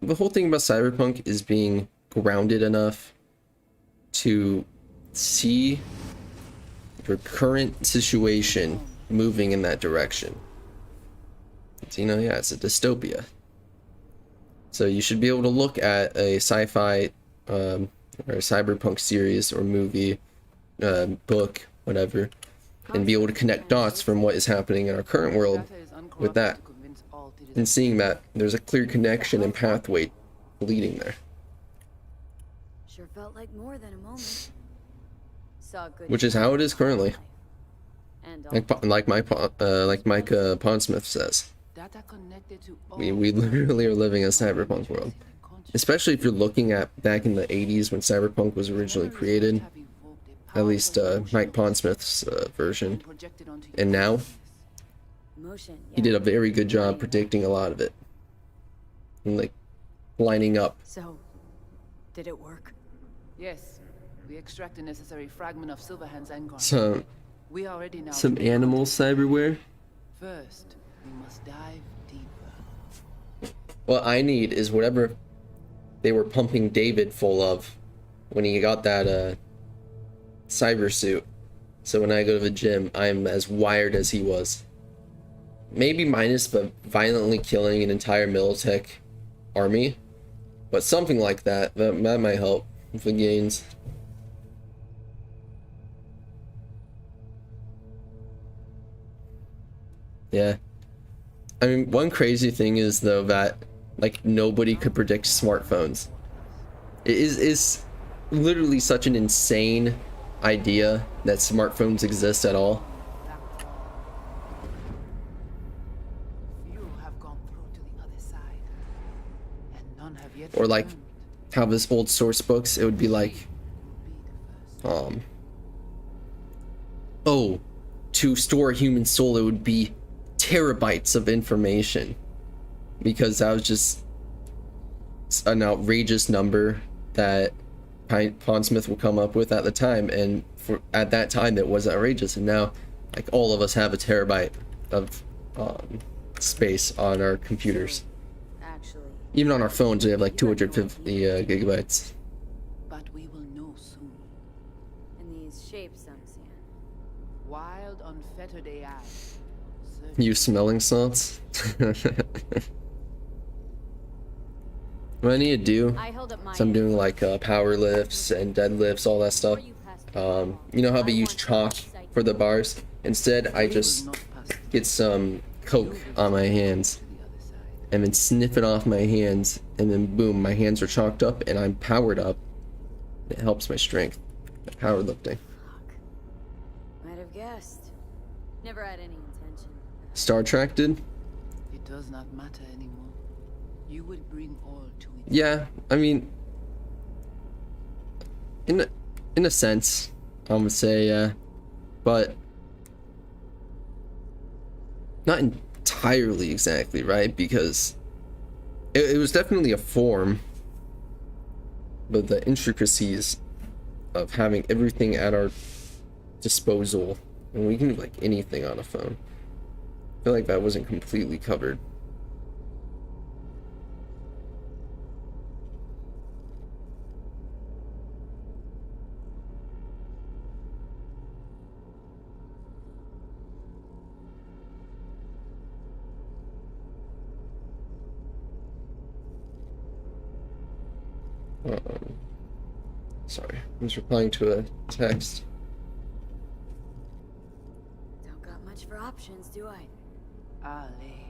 S4: the whole thing about Cyberpunk is being grounded enough to see your current situation moving in that direction. It's, you know, yeah, it's a dystopia. So you should be able to look at a sci-fi or a cyberpunk series or movie, book, whatever, and be able to connect dots from what is happening in our current world with that. And seeing that there's a clear connection and pathway leading there.
S3: Sure felt like more than a moment. Saw good
S4: Which is how it is currently.
S3: And
S4: Like Mike Pondsmith says. We literally are living in a cyberpunk world. Especially if you're looking at back in the 80s when cyberpunk was originally created. At least Mike Pondsmith's version. And now, he did a very good job predicting a lot of it. And like, lining up.
S3: So, did it work?
S2: Yes. We extract the necessary fragment of Silverhand's Engar.
S4: So,
S2: We already know
S4: some animal cyberware.
S2: First, we must dive deeper.
S4: What I need is whatever they were pumping David full of when he got that cyber suit. So when I go to the gym, I'm as wired as he was. Maybe minus the violently killing an entire Militech army, but something like that. That might help with the gains. Yeah. I mean, one crazy thing is though that like nobody could predict smartphones. It is literally such an insane idea that smartphones exist at all.
S2: Few have gone through to the other side, and none have yet
S4: Or like
S2: returned.
S4: how this old source books, it would be like oh, to store a human soul, it would be terabytes of information, because that was just an outrageous number that Pondsmith would come up with at the time, and at that time it was outrageous, and now like all of us have a terabyte of space on our computers.
S3: Actually,
S4: Even on our phones we have like 250 gigabytes.
S2: But we will know soon.
S3: in these shapes I'm seeing.
S2: Wild, unfettered AI.
S4: Use smelling salts. What I need to do,
S3: I held up my
S4: so I'm doing like power lifts and deadlifts, all that stuff. You know how they use chalk for the bars? Instead, I just get some Coke on my hands and then sniff it off my hands, and then boom, my hands are chalked up and I'm powered up. It helps my strength, my powerlifting.
S3: Might have guessed. Never had any intention.
S4: Star Trek did?
S2: It does not matter anymore. You would bring all to it.
S4: Yeah, I mean, in a sense, I would say, yeah, but not entirely exactly, right? Because it was definitely a form, but the intricacies of having everything at our disposal, and we can do like anything on a phone. I feel like that wasn't completely covered. Sorry, I was replying to a text.
S3: Don't got much for options, do I?
S2: Ali.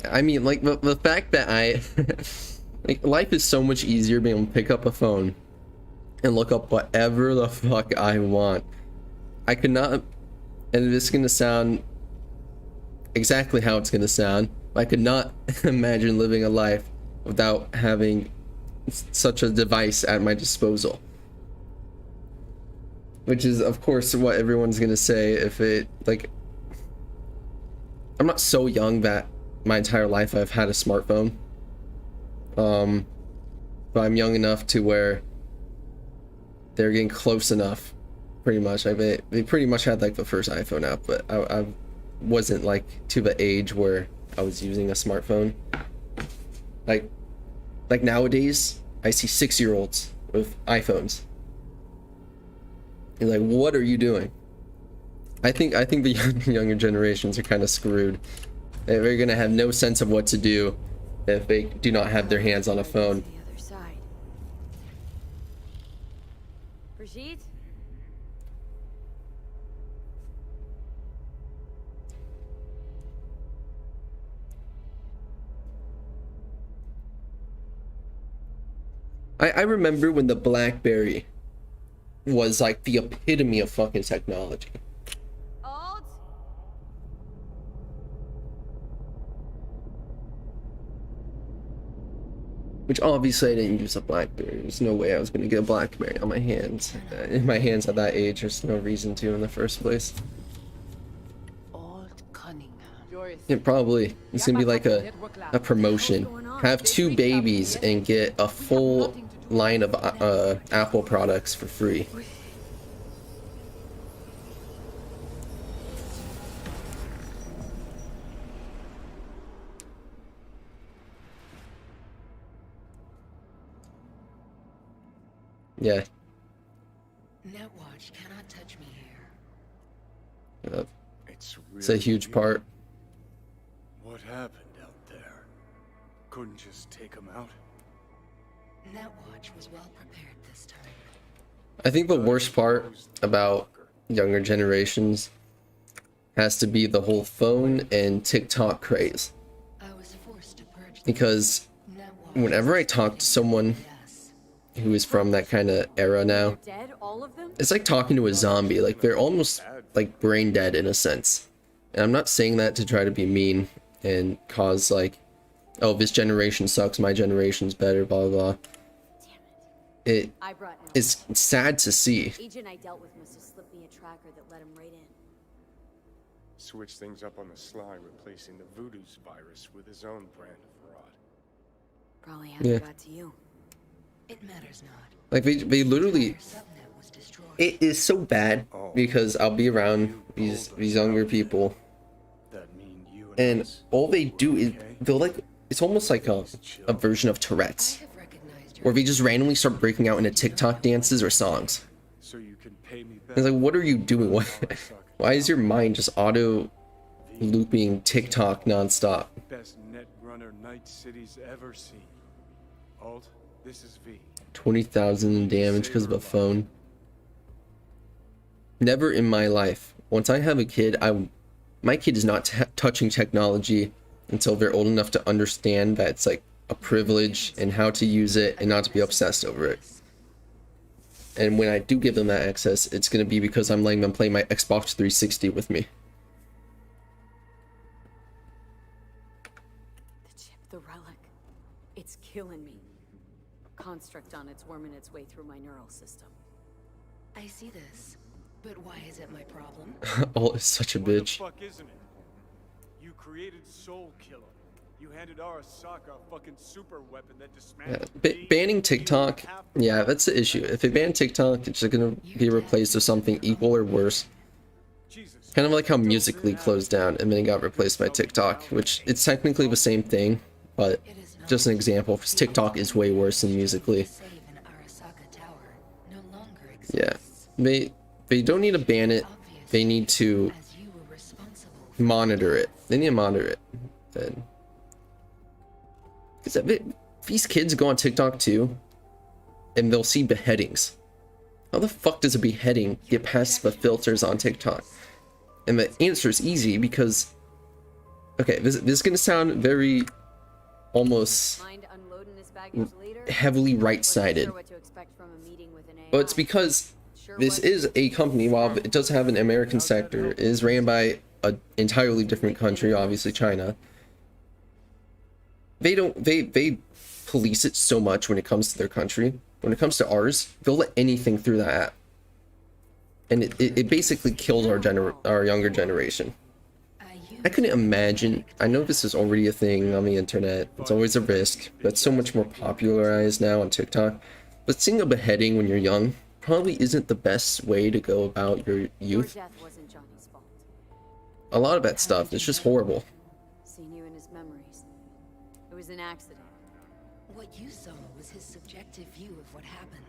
S4: I mean, like, the fact that like, life is so much easier being able to pick up a phone and look up whatever the fuck I want I could not, and this is gonna sound exactly how it's gonna sound. I could not imagine living a life without having such a device at my disposal. Which is, of course, what everyone's gonna say if it, like... I'm not so young that my entire life I've had a smartphone. But I'm young enough to where they're getting close enough, pretty much. They pretty much had, like, the first iPhone out, but I wasn't, like, to the age where I was using a smartphone. Like nowadays, I see 6-year-olds with iPhones. You're like, what are you doing? I think the younger generations are kind of screwed. They're gonna have no sense of what to do if they do not have their hands on a phone.
S3: The other side. Brigitte?
S4: I remember when the BlackBerry was like the epitome of fucking technology.
S3: Alt?
S4: Which obviously I didn't use a BlackBerry. There's no way I was gonna get a BlackBerry on my hands. In my hands at that age, there's no reason to in the first place. Yeah, probably. It's gonna be like a promotion. Have 2 babies and get a full line of Apple products for free. Yeah.
S6: Netwatch cannot touch me here.
S4: Yep. It's a huge part.
S10: What happened out there? Couldn't just take him out?
S6: Netwatch was well prepared this time.
S4: I think the worst part about younger generations has to be the whole phone and TikTok craze.
S6: I was forced to purge
S4: Because whenever I talk to someone who is from that kind of era now, it's like talking to a zombie. Like, they're almost like brain dead in a sense. And I'm not saying that to try to be mean and cause like, oh, this generation sucks, my generation's better, blah blah blah. It's sad to see.
S3: Agent I dealt with must have slipped me a tracker that let him right in.
S10: Switch things up on the sly, replacing the Voodoo's virus with his own brand of fraud.
S3: Probably haven't got to you.
S6: It matters not.
S4: Like, they literally... It is so bad because I'll be around these younger people, and all they do is they'll like, it's almost like a version of Tourette's, where they just randomly start breaking out into TikTok dances or songs. It's like, what are you doing? Why is your mind just auto looping TikTok nonstop?
S10: Best net runner Night City's ever seen. Alt, this is V.
S4: 20,000 in damage because of a phone. Never in my life. Once I have a kid, my kid is not touching technology until they're old enough to understand that it's like a privilege and how to use it and not to be obsessed over it. And when I do give them that access, it's going to be because I'm letting them play my Xbox 360 with me.
S3: The chip, the relic. It's killing me. A construct on it's worming its way through my neural system.
S6: I see this. But why is it my problem?
S4: Alt is such a bitch.
S10: What the fuck isn't it? You created Soul Killer. You handed Arasaka a fucking super weapon that dismantled
S4: Banning TikTok, yeah, that's the issue. If they ban TikTok, it's just gonna be replaced with something equal or worse. Kind of like how Musical.ly closed down and then it got replaced by TikTok, which it's technically the same thing, but just an example, because TikTok is way worse than Musical.ly. Yeah, they don't need to ban it. They need to monitor it. They need to monitor it. Then, because these kids go on TikTok too, and they'll see beheadings. How the fuck does a beheading get past the filters on TikTok? And the answer is easy because, okay, this is gonna sound very, almost heavily right-sided, but it's because this is a company, while it does have an American sector, it is ran by an entirely different country, obviously China. They police it so much when it comes to their country. When it comes to ours, they'll let anything through the app. And it basically kills our younger generation. I couldn't imagine, I know this is already a thing on the internet, it's always a risk, but it's so much more popularized now on TikTok. But seeing a beheading when you're young probably isn't the best way to go about your youth.
S3: Your death wasn't Johnny's fault.
S4: A lot of that stuff is just horrible.
S3: Seen you in his memories. It was an accident.
S6: What you saw was his subjective view of what happened.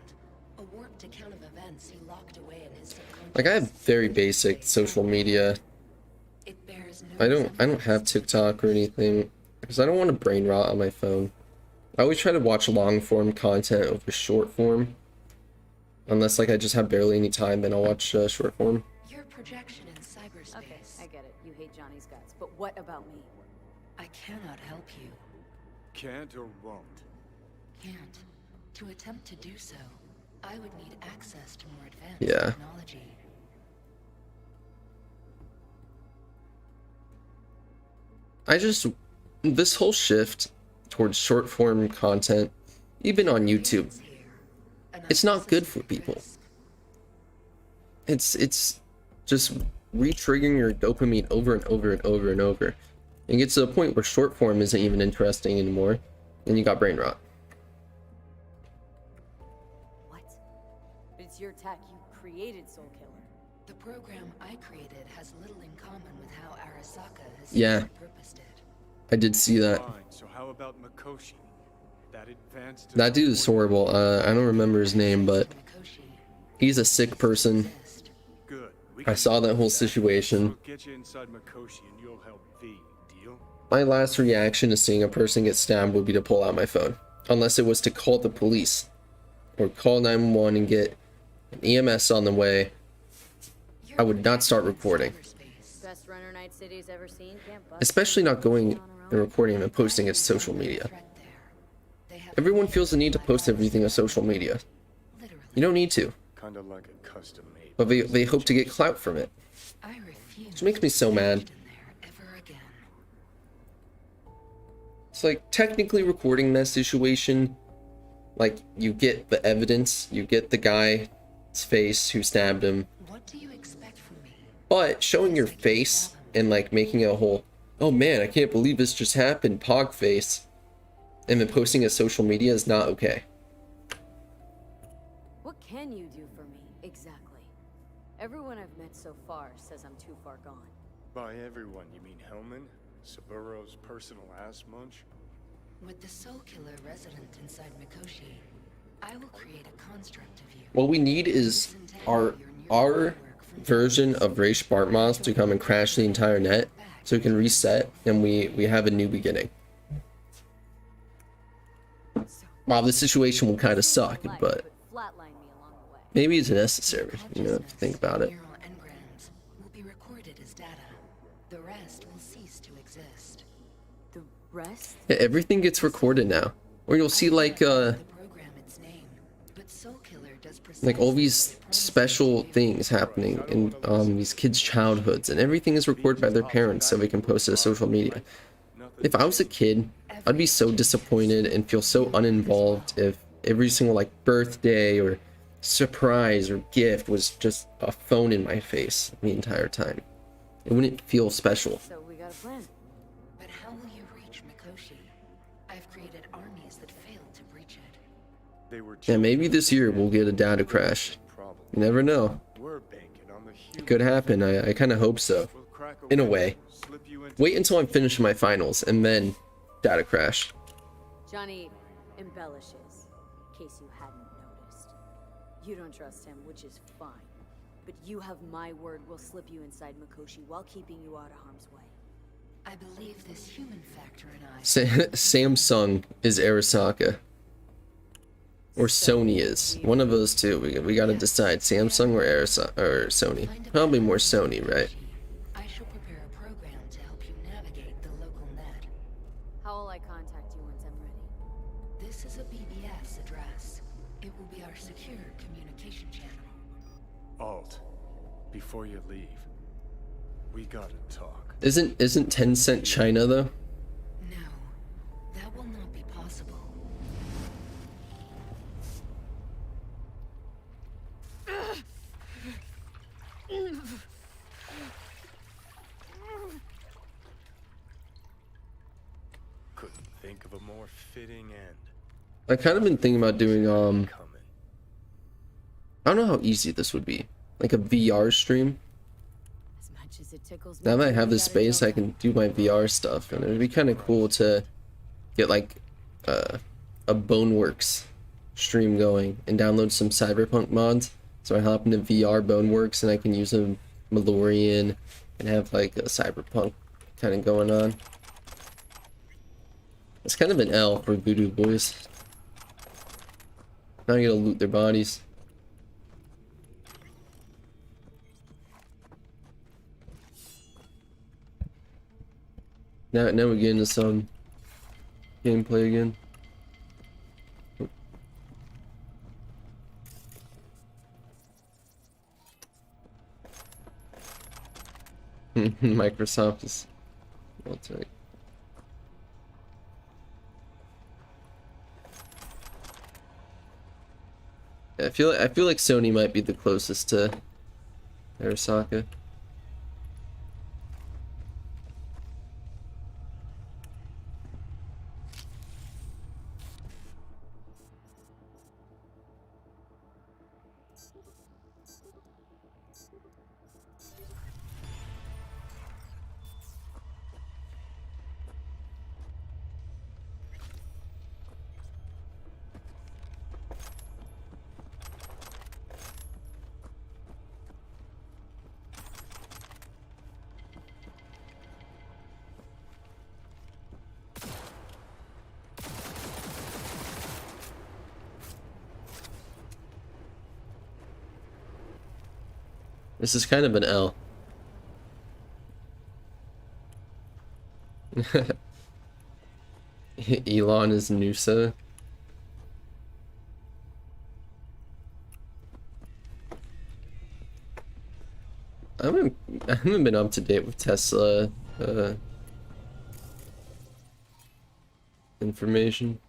S6: A warped account of events he locked away in his subconscious.
S4: Like, I have very basic social media.
S6: It bears no
S4: I don't have TikTok or anything because I don't want to brain rot on my phone. I always try to watch long form content over short form. Unless like I just have barely any time, then I'll watch short form.
S6: Your projection in cyberspace.
S3: Okay, I get it. You hate Johnny's guts, but what about me?
S6: I cannot help you.
S10: Can't or won't?
S6: Can't. To attempt to do so, I would need access to more advanced
S4: Yeah.
S6: technology.
S4: This whole shift towards short form content, even on YouTube, it's not good for people. It's just re-triggering your dopamine over and over and over and over. It gets to the point where short form isn't even interesting anymore, and you got brain rot.
S3: What? But it's your tech. You created Soul Killer.
S6: The program I created has little in common with how Arasaka has
S4: Yeah.
S6: purposed it.
S4: I did see that.
S10: Fine, so how about Mikoshi? That advanced...
S4: That dude is horrible. I don't remember his name, but he's a sick person.
S10: Good.
S4: I saw that whole situation.
S10: We'll get you inside Mikoshi and you'll help V. Deal?
S4: My last reaction to seeing a person get stabbed would be to pull out my phone. Unless it was to call the police. Or call 911 and get an EMS on the way. I would not start recording.
S3: Best runner Night City's ever seen. Can't bust.
S4: Especially not going and recording and posting it to social media. Everyone feels the need to post everything on social media. You don't need to.
S10: Kinda like a custom made.
S4: But they hope to get clout from it. Which makes me so mad. It's like technically recording that situation, like you get the evidence, you get the guy's face who stabbed him.
S6: What do you expect from me?
S4: But showing your face and like making a whole, oh man, I can't believe this just happened, pog face, and then posting it to social media is not okay.
S3: What can you do for me, exactly? Everyone I've met so far says I'm too far gone.
S10: By everyone, you mean Hellman? Saburo's personal ass munch?
S6: With the Soul Killer resident inside Mikoshi, I will create a construct of you.
S4: What we need is our version of Ray Spartmoss to come and crash the entire net so we can reset and we have a new beginning. Wow, this situation will kind of suck, but maybe it's necessary, you know, to think about it.
S6: Neural engrams will be recorded as data. The rest will cease to exist.
S3: The rest?
S4: Yeah, everything gets recorded now. Or you'll see like all these special things happening in these kids' childhoods, and everything is recorded by their parents so they can post it to social media. If I was a kid, I'd be so disappointed and feel so uninvolved if every single like birthday or surprise or gift was just a phone in my face the entire time. It wouldn't feel special.
S3: So we got a plan.
S6: But how will you reach Mikoshi? I've created armies that failed to breach it.
S10: They were
S4: Yeah, maybe this year we'll get a data crash. You never know.
S10: We're banking on the
S4: It could happen. I kind of hope so. In a way. Wait until I'm finished my finals and then data crash.
S3: Johnny embellishes, in case you hadn't noticed. You don't trust him, which is fine. But you have my word we'll slip you inside Mikoshi while keeping you out of harm's way.
S6: I believe this human factor and I...
S4: Samsung is Arasaka. Or Sony is. One of those two. We gotta decide. Samsung or Sony. Probably more Sony, right?
S6: I shall prepare a program to help you navigate the local net.
S3: How will I contact you once I'm ready?
S6: This is a BBS address. It will be our secure communication channel.
S10: Alt, before you leave, we gotta talk.
S4: Isn't Tencent China though?
S6: No, that will not be possible.
S10: Couldn't think of a more fitting end.
S4: I kind of been thinking about doing I don't know how easy this would be. Like a VR stream.
S3: As much as it tickles me,
S4: Now that I have
S3: we
S4: this
S3: gotta
S4: space,
S3: do
S4: I can do my VR stuff, and it'd be kind of cool to get like a Boneworks stream going and download some Cyberpunk mods. So I hop into VR Boneworks and I can use a Malorian and have like a Cyberpunk kind of going on. It's kind of an L for Voodoo Boys. Now I gotta loot their bodies. Now we get into some gameplay again. Microsoft is. I'll take. Yeah, I feel like Sony might be the closest to Arasaka. This is kind of an L. Elon is Noosa. I haven't been up to date with Tesla information.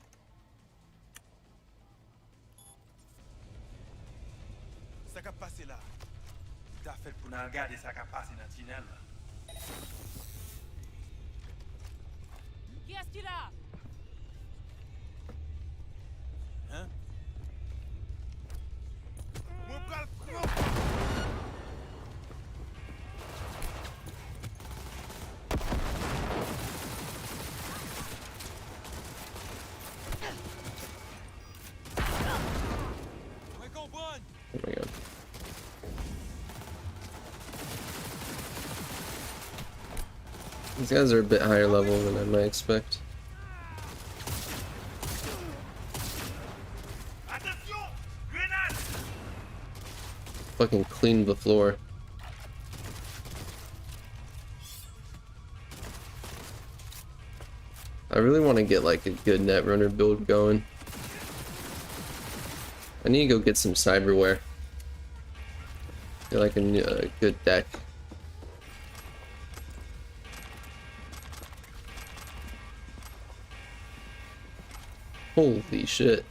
S4: Oh my god. These guys are a bit higher level than I might expect. Fucking clean the floor. I really want to get like a good Netrunner build going. I need to go get some cyberware. Get like a good deck. Holy shit.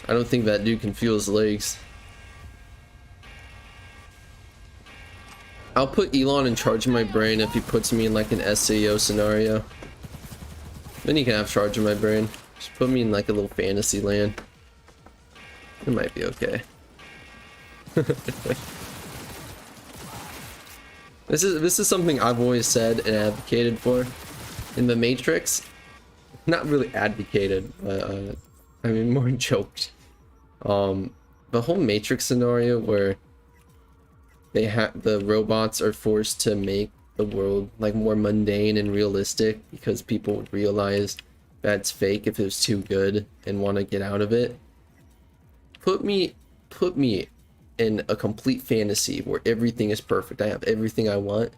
S4: I don't think that dude can feel his legs. I'll put Elon in charge of my brain if he puts me in like an SAO scenario. Then he can have charge of my brain. Just put me in like a little fantasy land. It might be okay. This is something I've always said and advocated for. In the Matrix, not really advocated, but I mean more joked. The whole Matrix scenario where the robots are forced to make the world like more mundane and realistic because people would realize that's fake if it was too good and want to get out of it. Put me in a complete fantasy where everything is perfect. I have everything I want.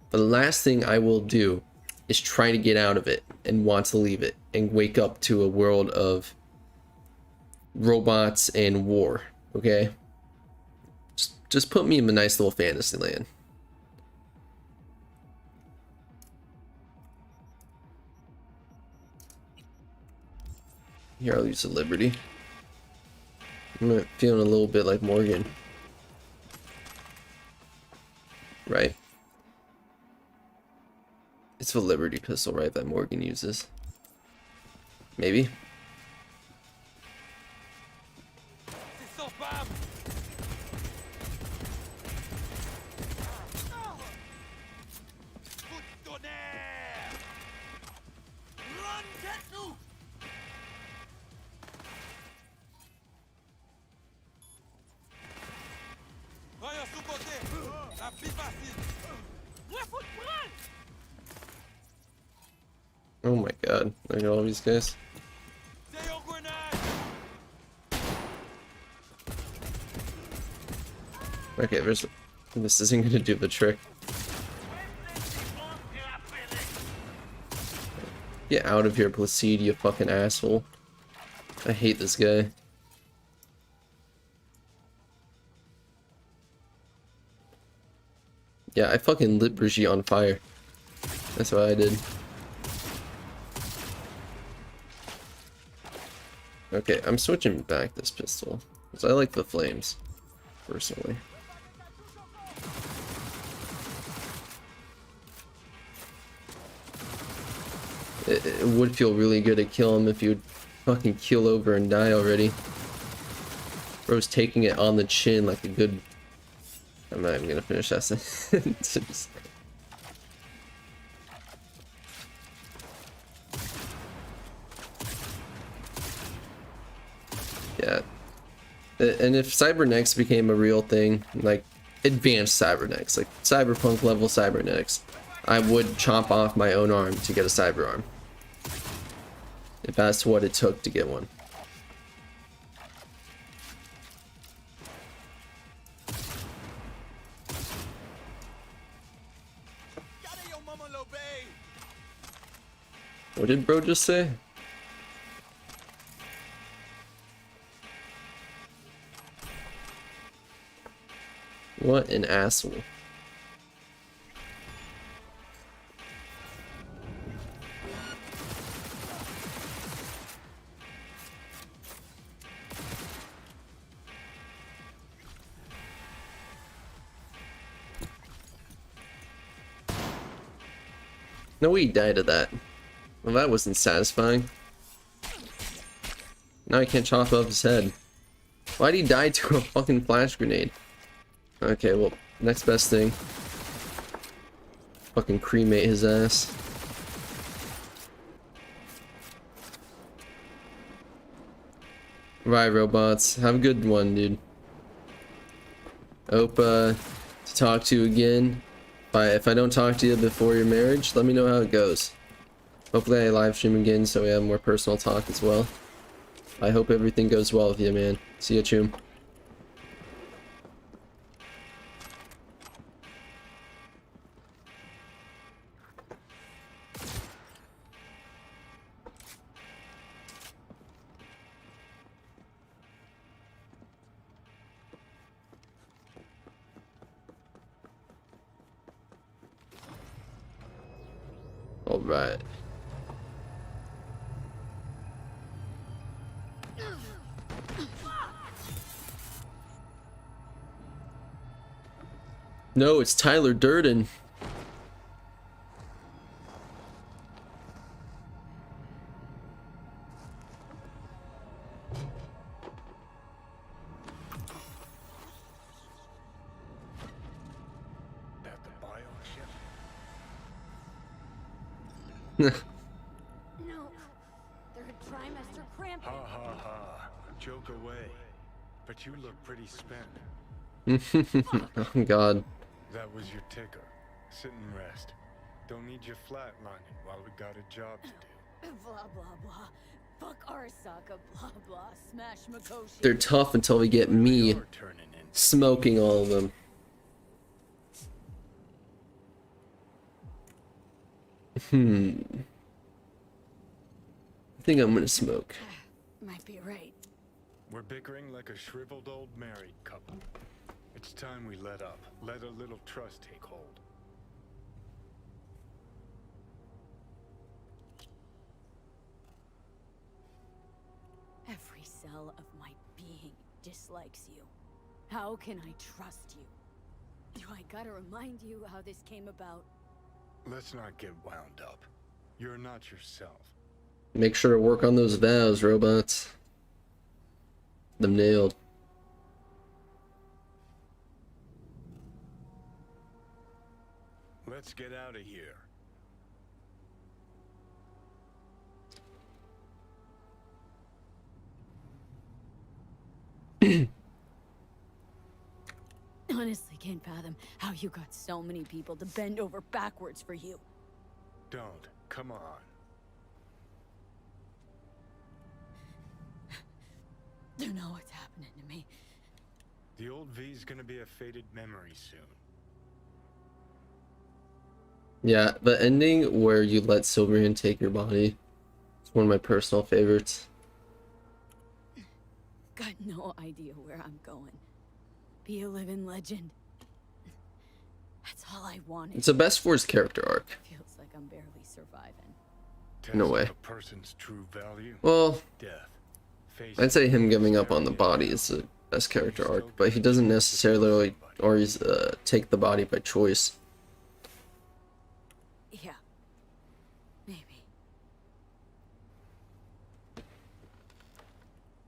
S4: The last thing I will do is try to get out of it and want to leave it and wake up to a world of robots and war. Okay? Just put me in a nice little fantasy land. Here, I'll use the Liberty. I'm feeling a little bit like Morgan. Right? It's the Liberty pistol, right, that Morgan uses. Maybe? Oh my god, look at all these guys. Okay, this isn't gonna do the trick. Get out of here, Placide, you fucking asshole. I hate this guy. Yeah, I fucking lit Brigitte on fire. That's what I did. Okay, I'm switching back this pistol, because I like the flames, personally. It would feel really good to kill him if you'd fucking keel over and die already. Bro's taking it on the chin like a good... I'm not even gonna finish that sentence. Yeah. And if cybernetics became a real thing, like advanced cybernetics, like cyberpunk level cybernetics, I would chop off my own arm to get a cyber arm. If that's what it took to get one. What did bro just say? What an asshole. No, he died of that. Well, that wasn't satisfying. Now I can't chop off his head. Why'd he die to a fucking flash grenade? Okay, well, next best thing. Fucking cremate his ass. Right, robots. Have a good one, dude. Hope to talk to you again. If I don't talk to you before your marriage, let me know how it goes. Hopefully I live stream again so we have more personal talk as well. I hope everything goes well with you, man. See ya, Choom. All right. No, it's Tyler Durden.
S7: No. Third trimester cramp.
S10: Ha ha ha. Joke away. But you look pretty spent.
S4: Oh god.
S10: That was your ticker. Sit and rest. Don't need you flatlining while we got a job to do.
S3: Blah blah blah. Fuck Arasaka, blah blah. Smash Mikoshi.
S4: They're tough until we get me smoking all of them. I think I'm gonna smoke.
S3: Might be right.
S10: We're bickering like a shriveled old married couple. It's time we let up. Let a little trust take hold.
S3: Every cell of my being dislikes you. How can I trust you? Do I gotta remind you how this came about?
S10: Let's not get wound up. You're not yourself.
S4: Make sure to work on those vows, robots. Them nailed.
S10: Let's get out of here.
S3: Honestly, can't fathom how you got so many people to bend over backwards for you.
S10: Don't. Come on.
S3: You know what's happening to me.
S10: The old V's gonna be a faded memory soon.
S4: Yeah, the ending where you let Silverhand take your body is one of my personal favorites.
S3: Got no idea where I'm going. Be a living legend. That's all I wanted.
S4: It's the best for his character arc.
S3: Feels like I'm barely surviving.
S4: No way.
S10: A person's true value.
S4: Well,
S10: Death.
S4: I'd say him giving up on the body is the best character arc, but he doesn't necessarily always take the body by choice.
S3: Yeah. Maybe.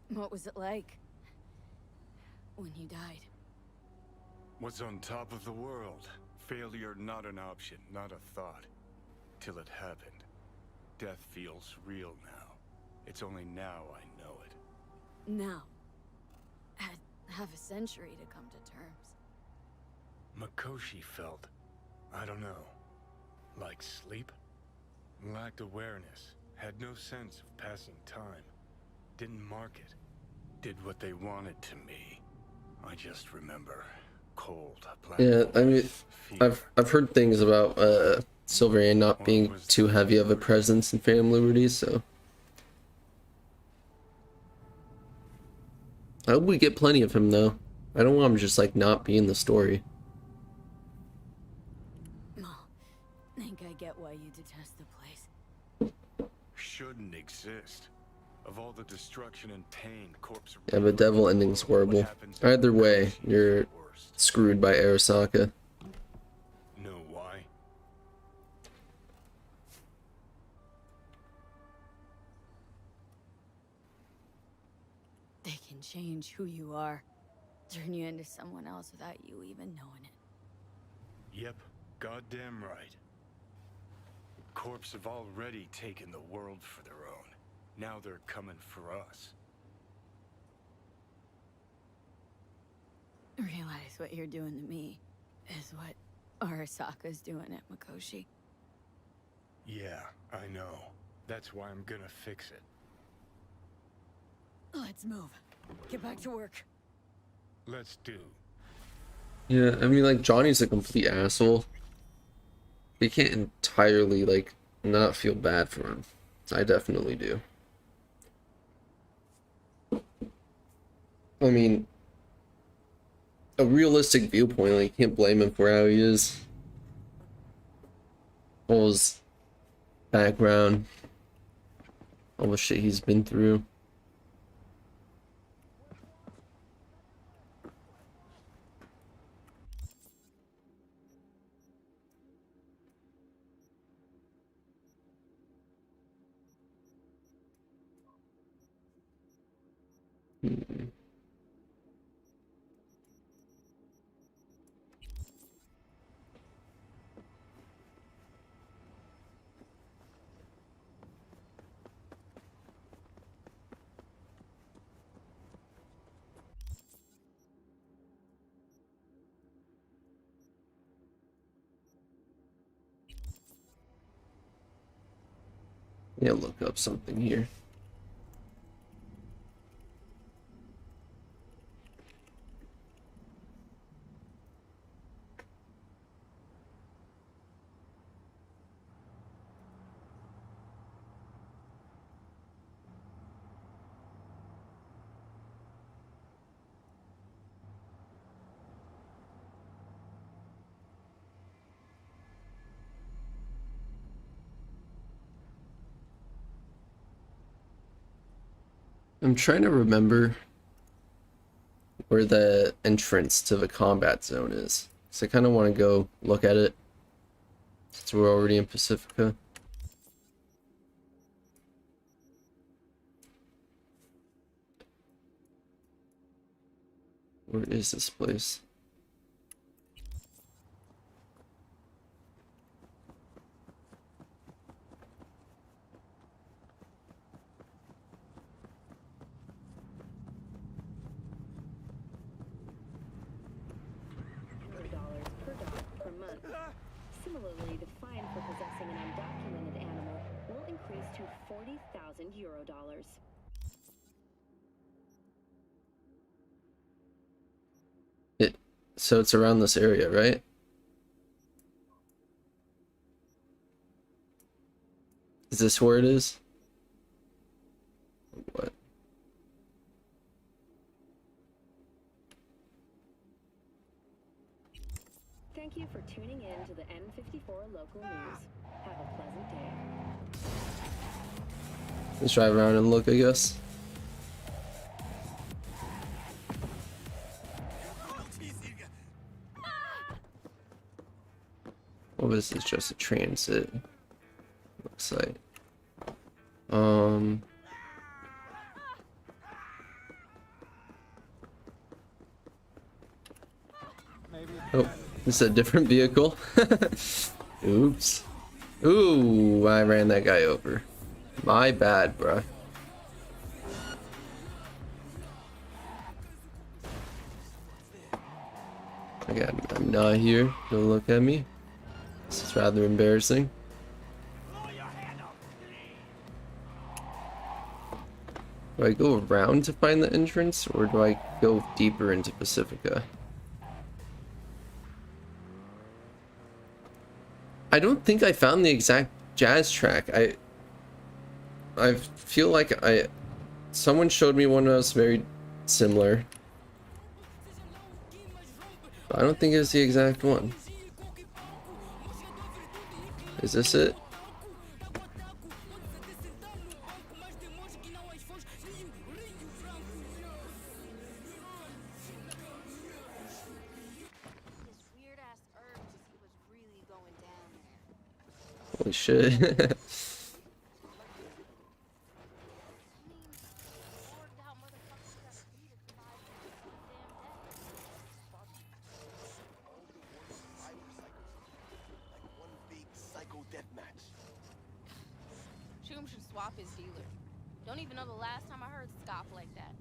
S3: What was it like when you died?
S10: What's on top of the world? Failure not an option, not a thought. Till it happened. Death feels real now. It's only now I know it.
S3: Now. Had half a century to come to terms.
S10: Mikoshi felt, I don't know, like sleep? Lacked awareness, had no sense of passing time. Didn't mark it. Did what they wanted to me. I just remember cold.
S4: Yeah, I mean, I've heard things about Silverhand not being too heavy of a presence in Phantom Liberty, so I hope we get plenty of him though. I don't want him just like not be in the story.
S3: Think I get why you detest the place.
S10: Shouldn't exist. Of all the destruction and pain, corpse.
S4: Yeah, but devil ending's horrible. Either way, you're screwed by Arasaka.
S10: Know why?
S3: They can change who you are. Turn you into someone else without you even knowing it.
S10: Yep, goddamn right. Corps have already taken the world for their own. Now they're coming for us.
S3: Realize what you're doing to me is what Arasaka's doing at Mikoshi.
S10: Yeah, I know. That's why I'm gonna fix it.
S3: Let's move. Get back to work.
S10: Let's do.
S4: Yeah, I mean, like, Johnny's a complete asshole. You can't entirely, like, not feel bad for him. I definitely do. I mean, a realistic viewpoint, like, you can't blame him for how he is. All his background, all the shit he's been through. Yeah, look up something here. I'm trying to remember where the entrance to the combat zone is. So I kind of want to go look at it since we're already in Pacifica. Where is this place?
S11: Per month. Similarly, the fine for possessing an undocumented animal will increase to 40,000 euro dollars.
S4: So it's around this area, right? Is this where it is? What?
S11: Thank you for tuning in to the N54 local news. Have a pleasant day.
S4: Let's drive around and look, I guess. Well, this is just a transit. Looks like. Oh, this is a different vehicle. Oops. Ooh, I ran that guy over. My bad, bruh. I'm not here. Don't look at me. This is rather embarrassing. Do I go around to find the entrance, or do I go deeper into Pacifica? I don't think I found the exact jazz track. I feel like someone showed me one that was very similar. But I don't think it's the exact one. Is this it? Holy shit.
S12: Swap his dealer. Don't even know the last time I heard scoff like that.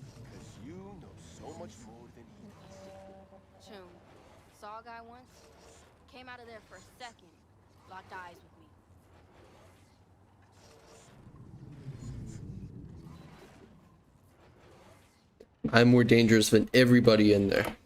S9: Because you know so much more than he does.
S12: Choom. Saw a guy once. Came out of there for a second. Locked eyes with me.
S4: I'm more dangerous than everybody in there.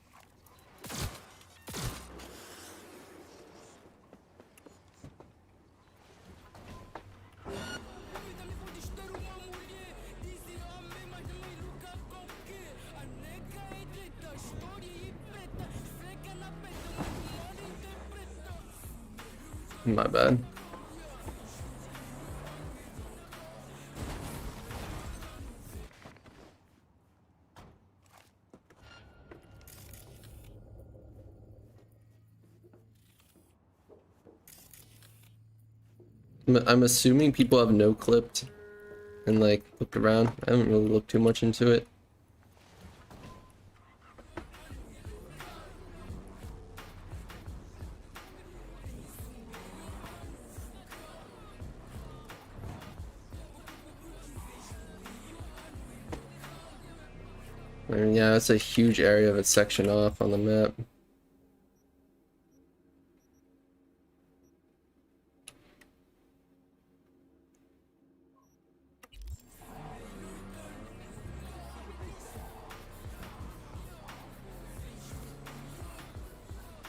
S4: My bad. I'm assuming people have no clipped and like looked around. I haven't really looked too much into it. I mean, yeah, it's a huge area of it sectioned off on the map.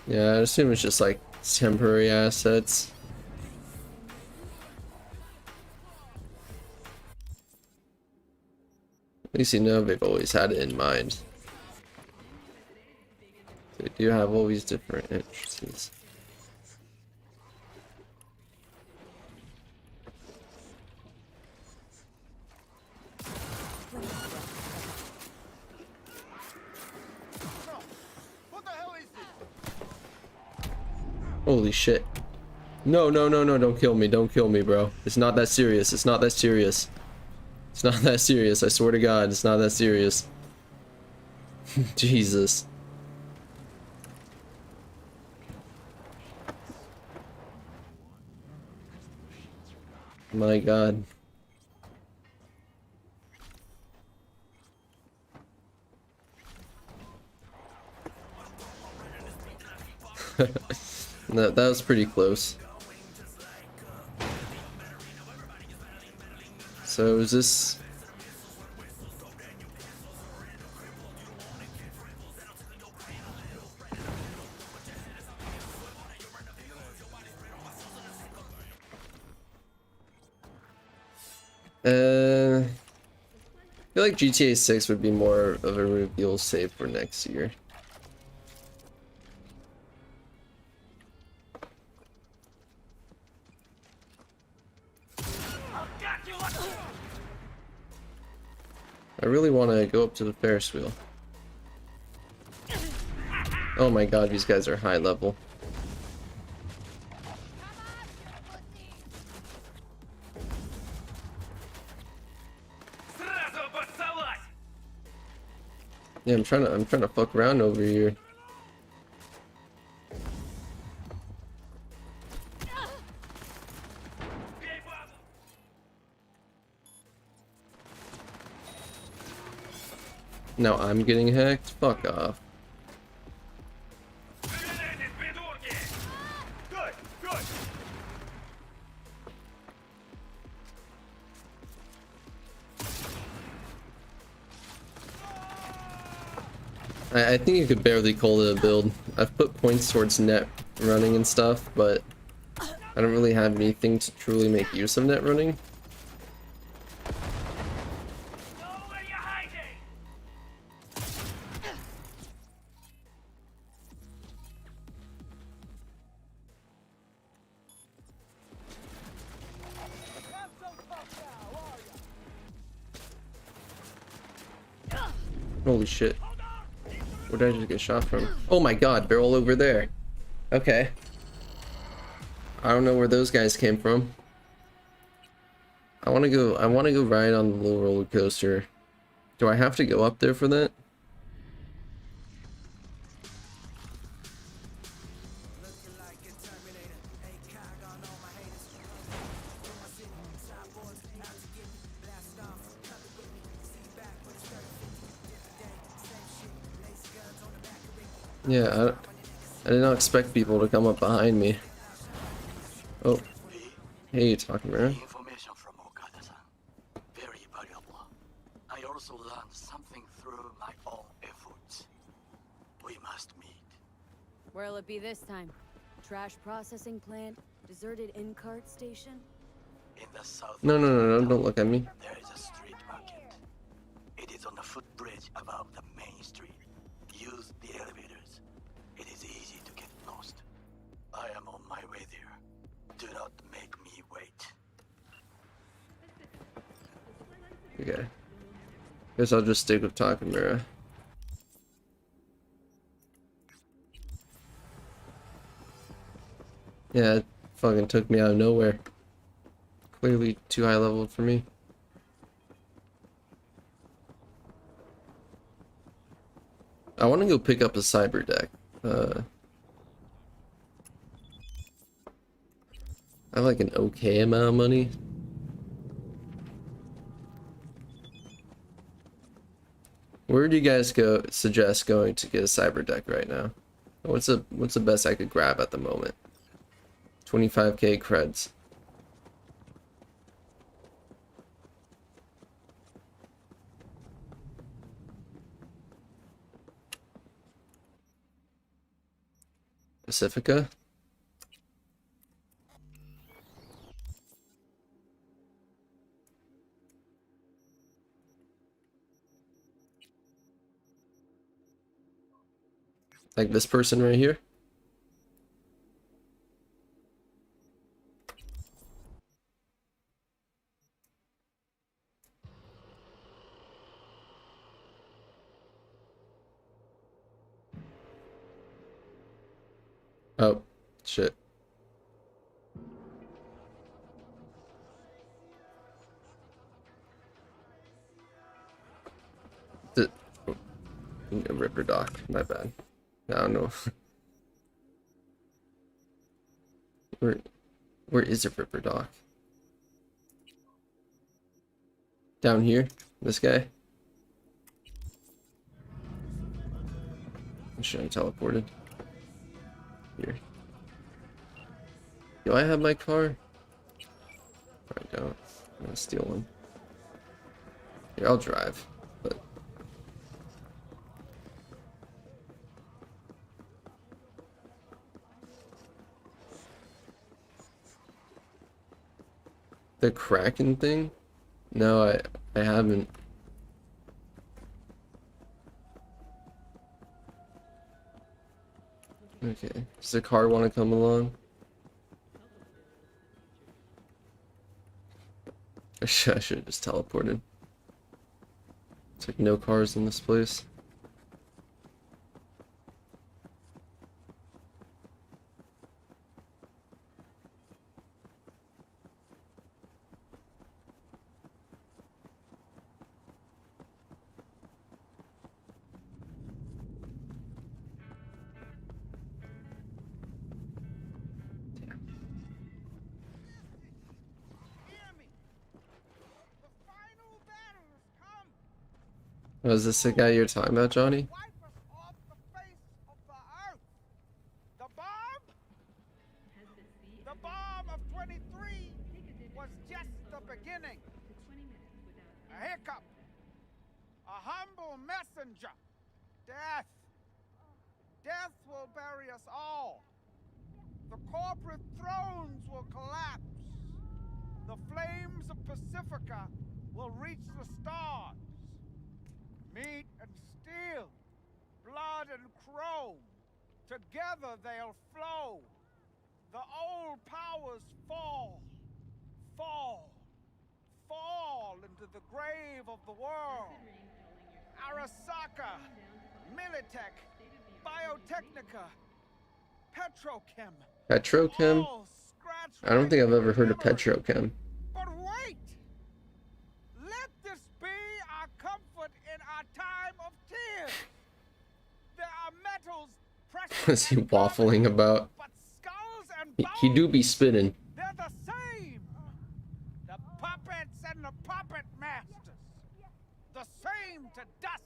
S4: Yeah, I assume it's just like temporary assets. At least you know they've always had it in mind. They do have all these different entrances. Holy shit. No, no, no, no, don't kill me. Don't kill me, bro. It's not that serious. It's not that serious. It's not that serious. I swear to God, it's not that serious. Jesus. My God. That was pretty close. So is this... I feel like GTA 6 would be more of a reveal save for next year. I really want to go up to the Ferris wheel. Oh my God, these guys are high level. Yeah, I'm trying to fuck around over here. Now I'm getting hacked? Fuck off. I think you could barely call it a build. I've put points towards net running and stuff, but I don't really have anything to truly make use of net running. Holy shit. Where did I just get shot from? Oh my God, they're all over there. Okay. I don't know where those guys came from. I wanna go ride on the little roller coaster. Do I have to go up there for that? Yeah, I did not expect people to come up behind me. Oh. Hey, talking about?
S13: Information from Okada-san. Very valuable. I also learned something through my own efforts. We must meet.
S3: Where'll it be this time? Trash processing plant? Deserted in-cart station?
S13: In the south.
S4: No, no, no, no, don't look at me.
S13: There is a street market. It is on the footbridge above the main street. Use the elevators. It is easy to get lost. I am on my way there. Do not make me wait.
S4: Okay. Guess I'll just stick with Takamura. Yeah, it fucking took me out of nowhere. Clearly too high level for me. I want to go pick up a cyber deck. I have like an okay amount of money. Where do you guys suggest going to get a cyber deck right now? What's the best I could grab at the moment? 25k creds. Pacifica? Like this person right here? Oh, Shit. The Ripper Doc, my bad. I don't know. Where is a Ripper Doc? Down here? This guy? Should I teleported? Here. Do I have my car? I don't. I'm gonna steal one. Here, I'll drive. But the Kraken thing? No, I haven't. Okay. Does the car want to come along? I should have just teleported. It's like no cars in this place. Oh, is this the guy you're talking about, Johnny?
S7: The bomb of 23 was just the beginning. A hiccup. A humble messenger. Death. Death will bury us all. The corporate thrones will collapse. The flames of Pacifica will reach the stars. Meat and steel, blood and chrome, together they'll flow. The old powers fall, fall, fall into the grave of the world. Arasaka, Militech, Biotechnica, Petrochem.
S4: Petrochem? I don't think I've ever heard of Petrochem.
S7: But wait! Let this be our comfort in our time of tears. There are metals precious.
S4: What's he waffling about?
S7: But skulls and
S4: He do be spinning.
S7: they're the same. The puppets and the puppet masters. The same to dust.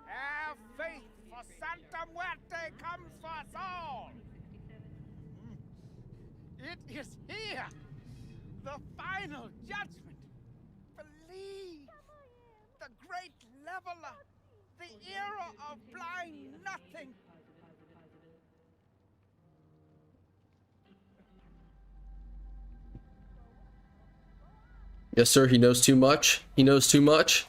S7: Have faith, for Santa Muerte comes for us all. It is here. The final judgment. Believe. The great leveler. The era of blind nothing.
S4: Yes, sir, he knows too much. He knows too much.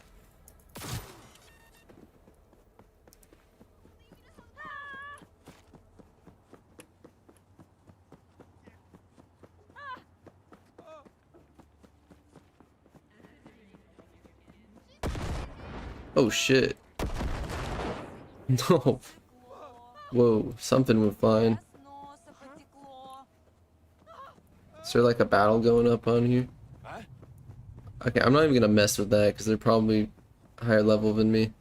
S4: Oh shit. No. Whoa, something went flying. Is there like a battle going up on here? Okay, I'm not even gonna mess with that because they're probably higher level than me.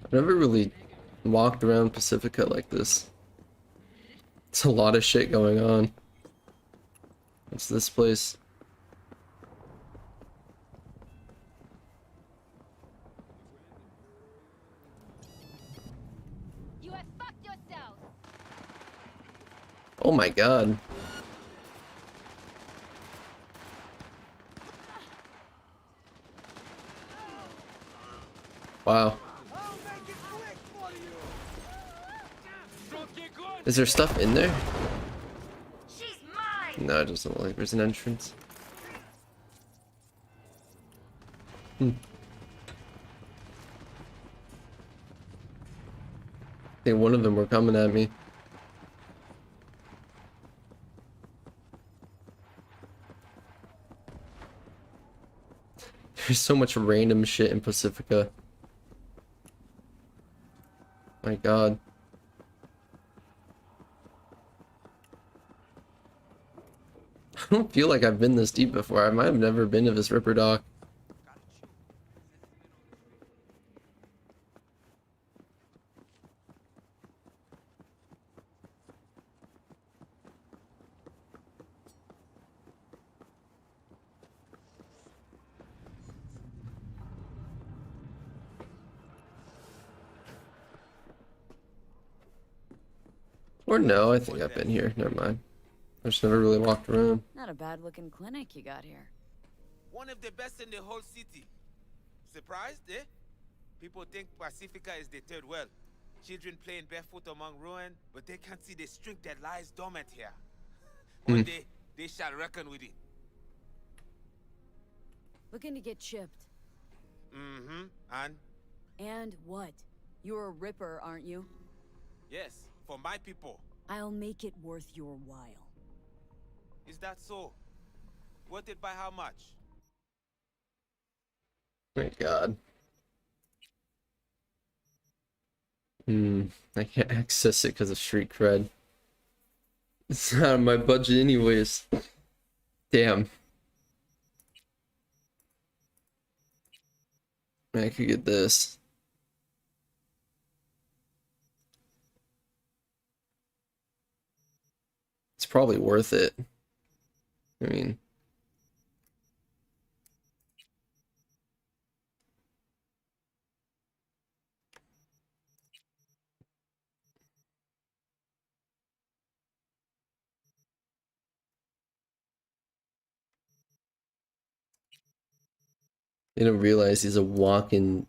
S4: I've never really walked around Pacifica like this. It's a lot of shit going on. What's this place?
S12: You have fucked yourself.
S4: Oh my god. Wow. Is there stuff in there? No, it doesn't look like there's an entrance. I think one of them were coming at me. There's so much random shit in Pacifica. My god. I don't feel like I've been this deep before. I might have never been to this Ripper Dock. Or no, I think I've been here. Never mind. I just never really walked around.
S3: Not a bad looking clinic you got here.
S14: One of the best in the whole city. Surprised, eh? People think Pacifica is the third world. Children playing barefoot among ruin, but they can't see the strength that lies dormant here. One day, they shall reckon with it.
S3: Looking to get chipped.
S14: Mm-hmm. And?
S3: And what? You're a Ripper, aren't you?
S14: Yes, for my people.
S3: I'll make it worth your while.
S14: Is that so? Worth it by how much?
S4: My god. I can't access it because of street cred. It's not on my budget anyways. Damn. I could get this. It's probably worth it. I mean, they don't realize he's a walking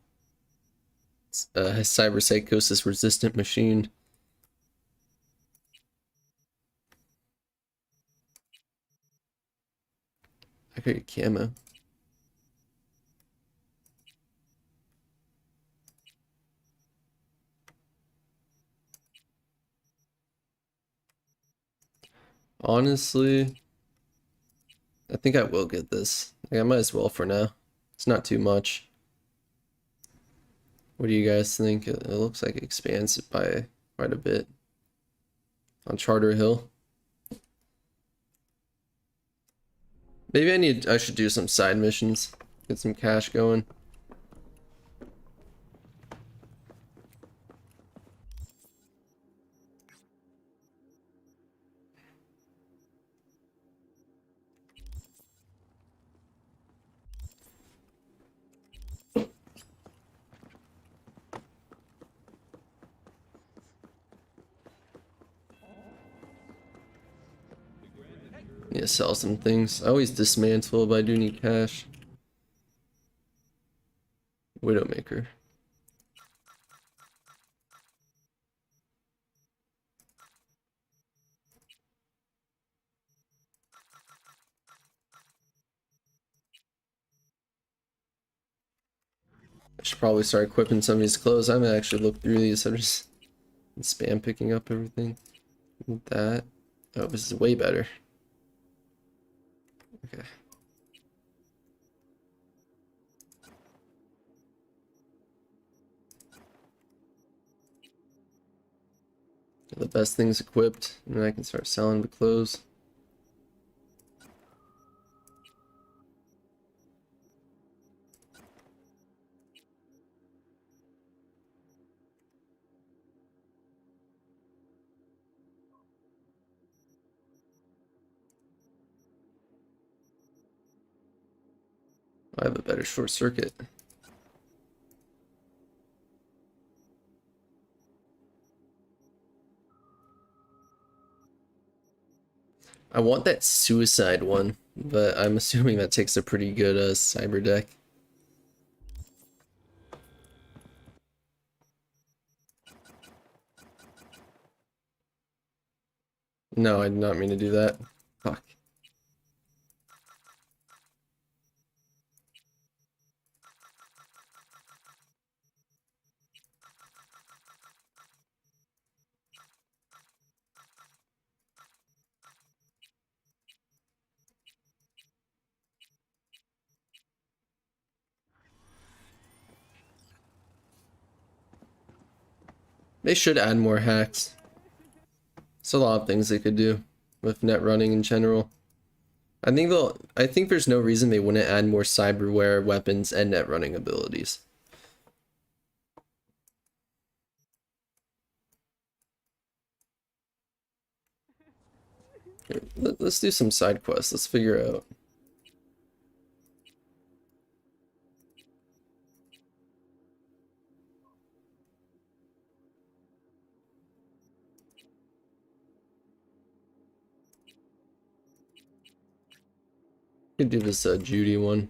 S4: cyberpsychosis resistant machine. I could get camo. Honestly, I think I will get this. Like, I might as well for now. It's not too much. What do you guys think? It looks like it expands it by quite a bit on Charter Hill. Maybe I should do some side missions, get some cash going. Yeah, sell some things. I always dismantle, but I do need cash. Widowmaker. I should probably start equipping some of these clothes. I haven't actually looked through these. I'm just spam picking up everything. That. Oh, this is way better. Okay. Get the best things equipped, and then I can start selling the clothes. I have a better short circuit. I want that suicide one, but I'm assuming that takes a pretty good cyber deck. No, I did not mean to do that. Fuck. They should add more hacks. There's a lot of things they could do with net running in general. I think there's no reason they wouldn't add more cyberware, weapons, and net running abilities. Here, let's do some side quests. Let's figure out. Could do this Judy one.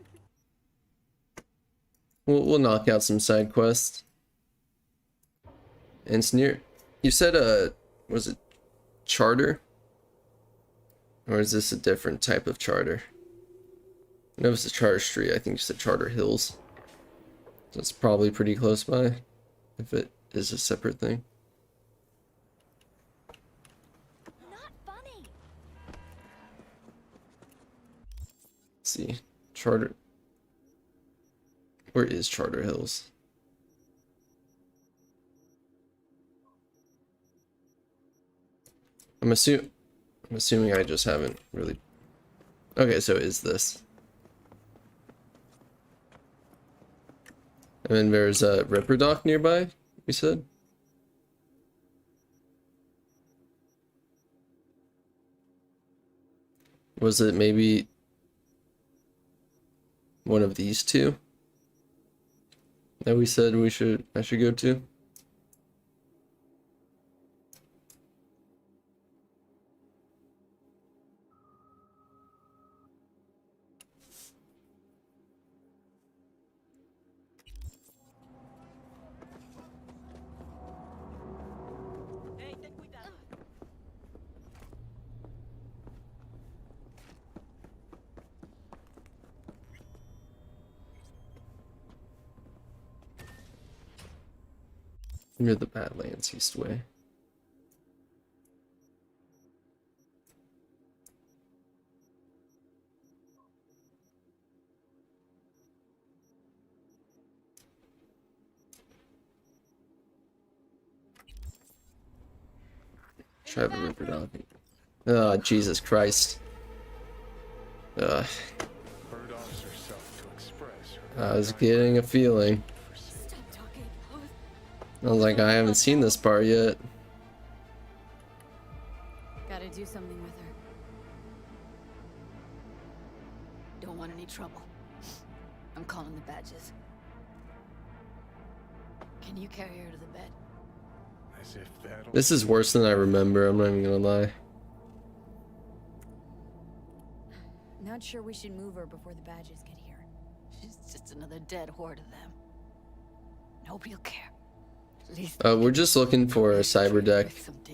S4: We'll knock out some side quests. And it's near. You said was it charter? Or is this a different type of charter? I know it's a Charter Street. I think you said Charter Hills. So it's probably pretty close by, if it is a separate thing.
S12: Not funny.
S4: Let's see. Charter. Where is Charter Hills? I'm assuming I just haven't really. Okay, so is this. And then there's a Ripper Dock nearby, you said? Was it maybe one of these two that we said I should go to? Near the Badlands East Way. Try the Ripper Dog. Oh, Jesus Christ. I was getting a feeling. I was like, I haven't seen this part yet.
S3: Gotta do something with her. Don't want any trouble. I'm calling the badges. Can you carry her to the bed?
S10: As if that'll...
S4: This is worse than I remember, I'm not even gonna lie.
S3: Not sure we should move her before the badges get here. She's just another dead whore to them. Nobody'll care.
S4: We're just looking for a cyber deck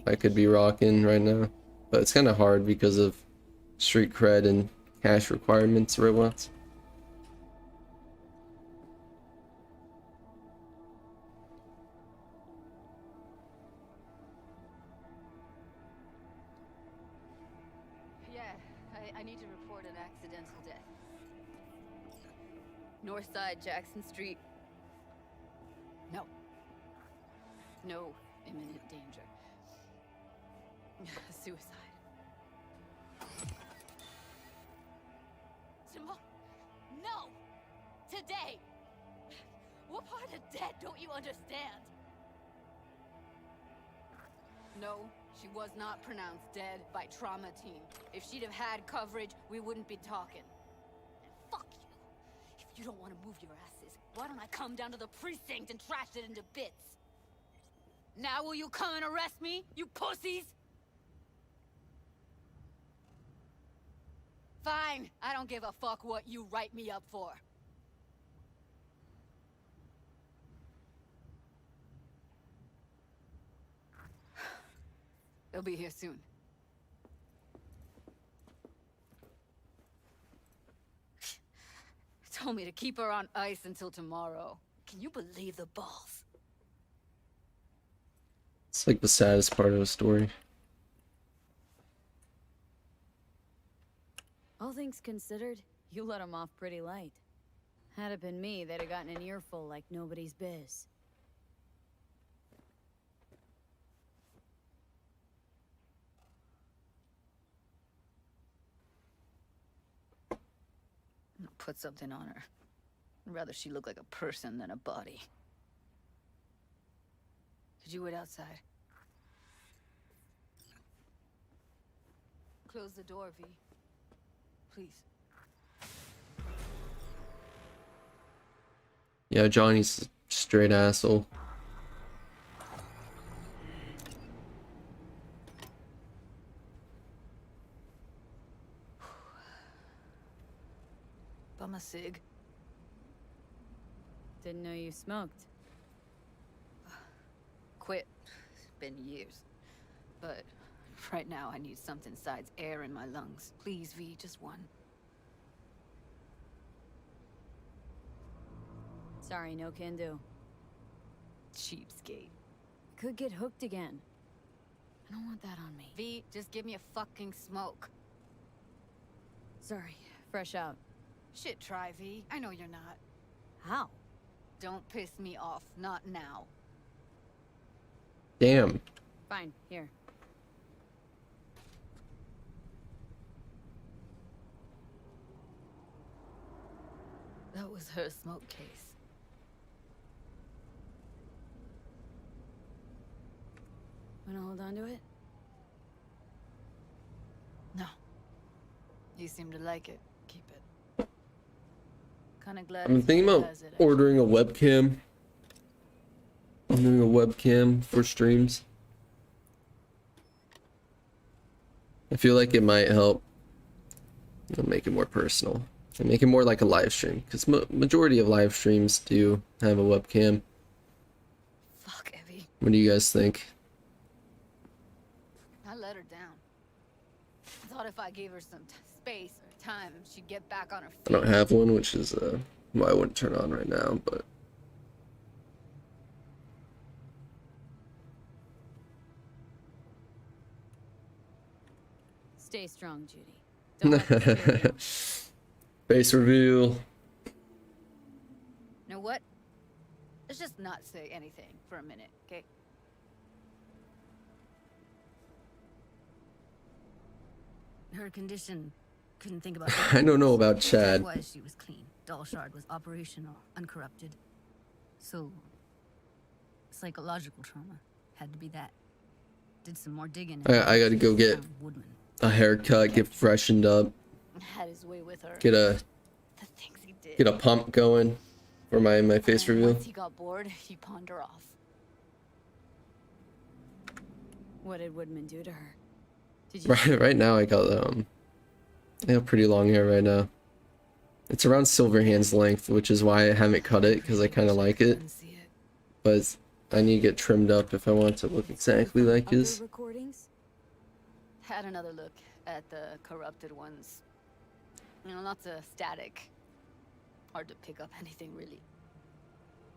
S4: I could be rocking right now. But it's kind of hard because of street cred and cash requirements or whatnot.
S3: Yeah, I need to report an accidental death. North side, Jackson Street. No imminent danger. Suicide.
S12: Simone, no! Today! What part of dead don't you understand?
S3: No, she was not pronounced dead by trauma team. If she'd have had coverage, we wouldn't be talking.
S12: And fuck you. If you don't want to move your asses, why don't I come down to the precinct and trash it into bits?
S3: Now will you come and arrest me, you pussies? Fine, I don't give a fuck what you write me up for. They'll be here soon. Told me to keep her on ice until tomorrow. Can you believe the balls?
S4: It's like the saddest part of the story.
S3: All things considered, you let him off pretty light. Had it been me, they'd have gotten an earful like nobody's biz.
S12: put something on her. I'd rather she look like a person than a body. Could you wait outside? Close the door, V. Please.
S4: Yeah, Johnny's a straight asshole.
S12: Bum a cig.
S3: Didn't know you smoked.
S12: Quit. It's been years. But right now I need something besides air in my lungs. Please, V, just one.
S3: Sorry, no can do.
S12: Cheapskate.
S3: Could get hooked again. I don't want that on me.
S12: V, just give me a fucking smoke.
S3: Sorry, fresh out.
S12: Shit, try, V. I know you're not.
S3: How?
S12: Don't piss me off. Not now.
S4: Damn.
S3: Fine, here.
S12: That was her smoke case.
S3: Wanna hold on to it?
S12: No. You seem to like it. Keep it. Kinda glad.
S4: I'm thinking about ordering a webcam. I'm doing a webcam for streams. I feel like it might help. It'll make it more personal and make it more like a live stream, because majority of live streams do have a webcam.
S12: Fuck, Evie.
S4: What do you guys think?
S12: I let her down. I thought if I gave her some space or time, she'd get back on her feet.
S4: I don't have one, which is why I wouldn't turn on right now, but
S3: Stay strong, Judy. Don't let this scare you.
S4: face reveal.
S12: You know what? Let's just not say anything for a minute, okay?
S15: Her condition, couldn't think about
S4: I don't know about Chad.
S15: Otherwise, she was clean. Doll shard was operational, uncorrupted. So, psychological trauma had to be that. Did some more digging.
S4: I gotta go get a haircut, get freshened up,
S12: Had his way with her.
S4: get
S12: The things he did.
S4: a pump going for my face
S12: And
S4: reveal.
S12: Once he got bored, he pawned her off.
S3: What did Woodman do to her? Did you
S4: Right now I got I have pretty long hair right now. It's around Silverhand's length, which is why I haven't cut it, because I kind of like it. But I need to get trimmed up if I want to look exactly like his.
S3: recordings?
S12: Had another look at the corrupted ones. You know, lots of static. Hard to pick up anything, really.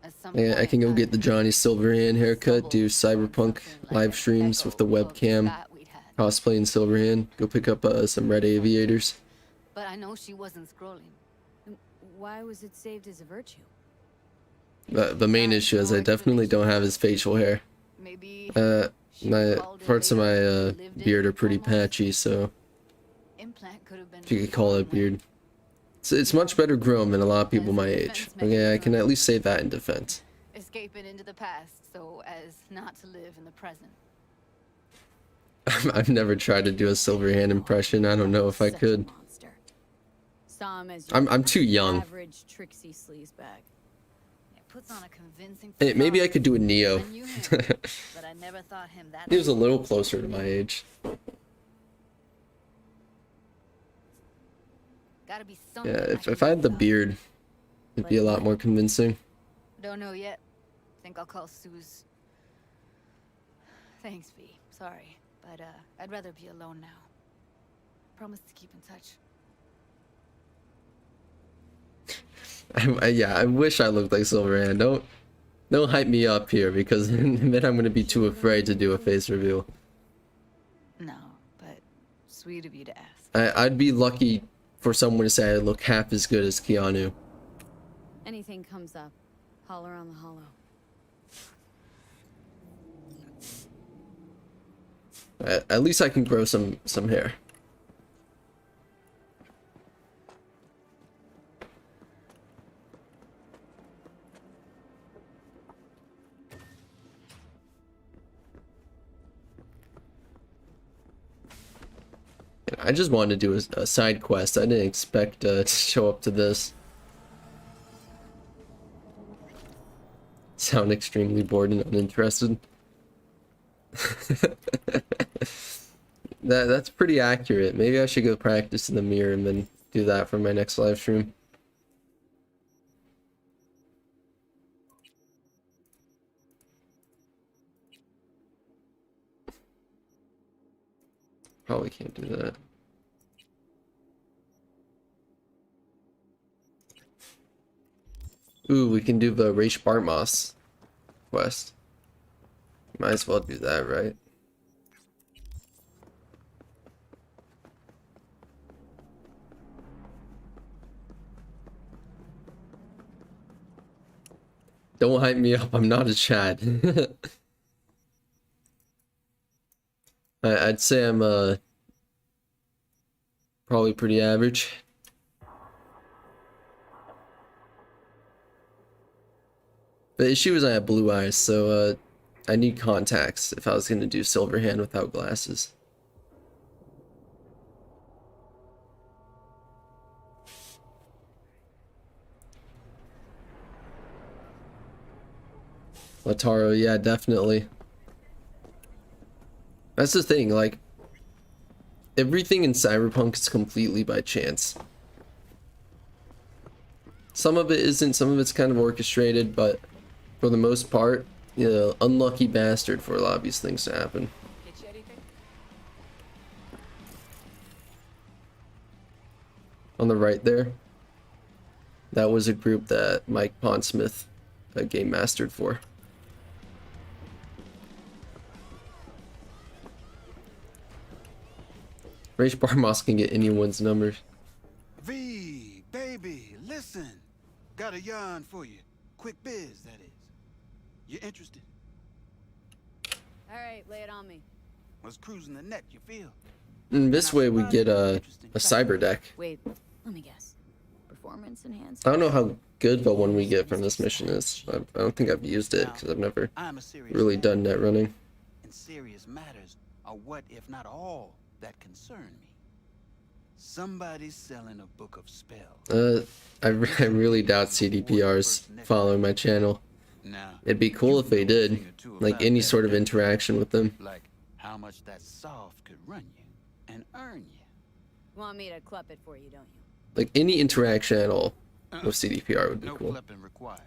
S12: At some
S4: Yeah, I
S12: point,
S4: can go get the Johnny Silverhand haircut, do Cyberpunk live streams with the webcam, cosplay in Silverhand, go pick up some red aviators.
S12: But I know she wasn't scrolling.
S3: Why was it saved as a virtue?
S4: The main issue is I definitely don't have his facial hair. My parts of my beard are pretty patchy, so if you could call it beard. It's much better grown than a lot of people my age. Okay, I can at least say that in defense.
S12: Escaping into the past so as not to live in the present.
S4: I've never tried to do a Silverhand impression. I don't know if I could.
S3: Saw him as
S4: I'm too young.
S3: Average tricksy sleazebag.
S12: Puts on a convincing
S4: Hey, maybe I could do a Neo.
S12: but I never thought him that.
S4: He was a little closer to my age.
S12: Gotta be
S4: Yeah,
S12: something.
S4: if I had the beard, it'd be a lot more convincing.
S12: Don't know yet. Think I'll call Suze. Thanks, V. Sorry, but I'd rather be alone now. Promise to keep in touch.
S4: Yeah, I wish I looked like Silverhand. Don't hype me up here, because then I'm gonna be too afraid to do a face reveal.
S12: No, but sweet of you to ask.
S4: I'd be lucky for someone to say I look half as good as Keanu.
S3: Anything comes up, holler on the hollow.
S4: At least I can grow some hair. I just wanted to do a side quest. I didn't expect to show up to this. Sound extremely bored and uninterested. That's pretty accurate. Maybe I should go practice in the mirror and then do that for my next live stream. Probably can't do that. Ooh, we can do the Raish Bartmoss quest. Might as well do that, right? Don't hype me up, I'm not a Chad. I'd say I'm probably pretty average. The issue is I have blue eyes, so I need contacts if I was gonna do Silverhand without glasses. Lataro, yeah, definitely. That's the thing, like, everything in Cyberpunk is completely by chance. Some of it isn't, some of it's kind of orchestrated, but for the most part, you know, unlucky bastard for a lot of these things to happen. On the right there, that was a group that Mike Pondsmith game mastered for. Raish Bartmoss can get anyone's numbers.
S16: V, baby, listen. Got a yarn for you. Quick biz, that is. You interested?
S3: Alright, lay it on me.
S16: Was cruising the net, you feel?
S4: And this way we get a cyber deck.
S3: Wait, let me guess. Performance enhanced?
S4: I don't know how good the one we get from this mission is. I don't think I've used it because I've never really done net running.
S16: And serious matters are what, if not all, that concern me. Somebody's selling a book of spells.
S4: I really doubt CDPR's following my channel. It'd be cool if they did, like any sort of interaction with them.
S16: Like how much that soft could run you and earn you.
S3: Want me to club it for you, don't you?
S4: Like any interaction at all with CDPR would be cool.
S16: No clipping required.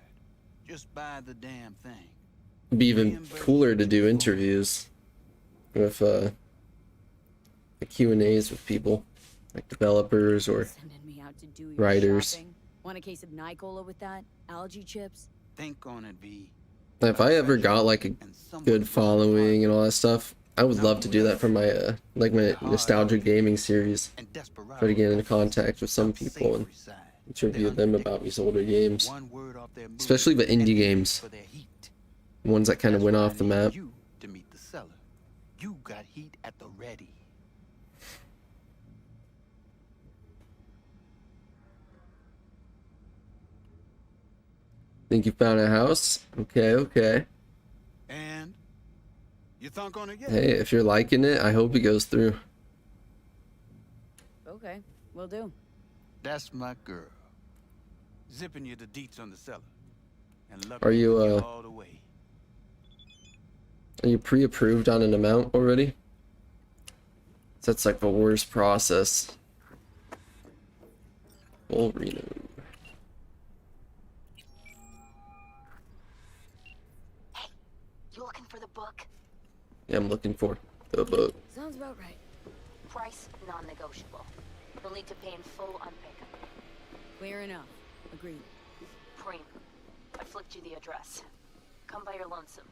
S16: Just buy the damn thing.
S4: It'd be even cooler to do interviews with the Q&As with people, like developers or
S3: Sending me out to do your
S4: writers.
S3: shopping? Want a case of Nicola with that? Algae chips?
S16: Think on it, V.
S4: If I ever got like a good following and all that stuff, I would love to do that for my like my nostalgia gaming series. Try to get into contact with some people and interview them about these older games, especially the indie games, ones that kind of went off the map.
S16: To meet the seller. You got heat at the ready.
S4: Think you found a house? Okay, okay.
S16: And you thunk on it yet?
S4: Hey, if you're liking it, I hope it goes through.
S3: Okay, will do.
S16: That's my girl. Zipping you the deets on the cellar. And
S4: Are you
S16: all the way.
S4: Are you pre-approved on an amount already? That's like the worst process. Full renew.
S6: You looking for the book?
S4: Yeah, I'm looking for the book.
S3: Sounds about right.
S6: Price non-negotiable. You'll need to pay in full on pickup.
S3: Clear enough. Agreed.
S6: Preem, I flicked you the address. Come by your lonesome.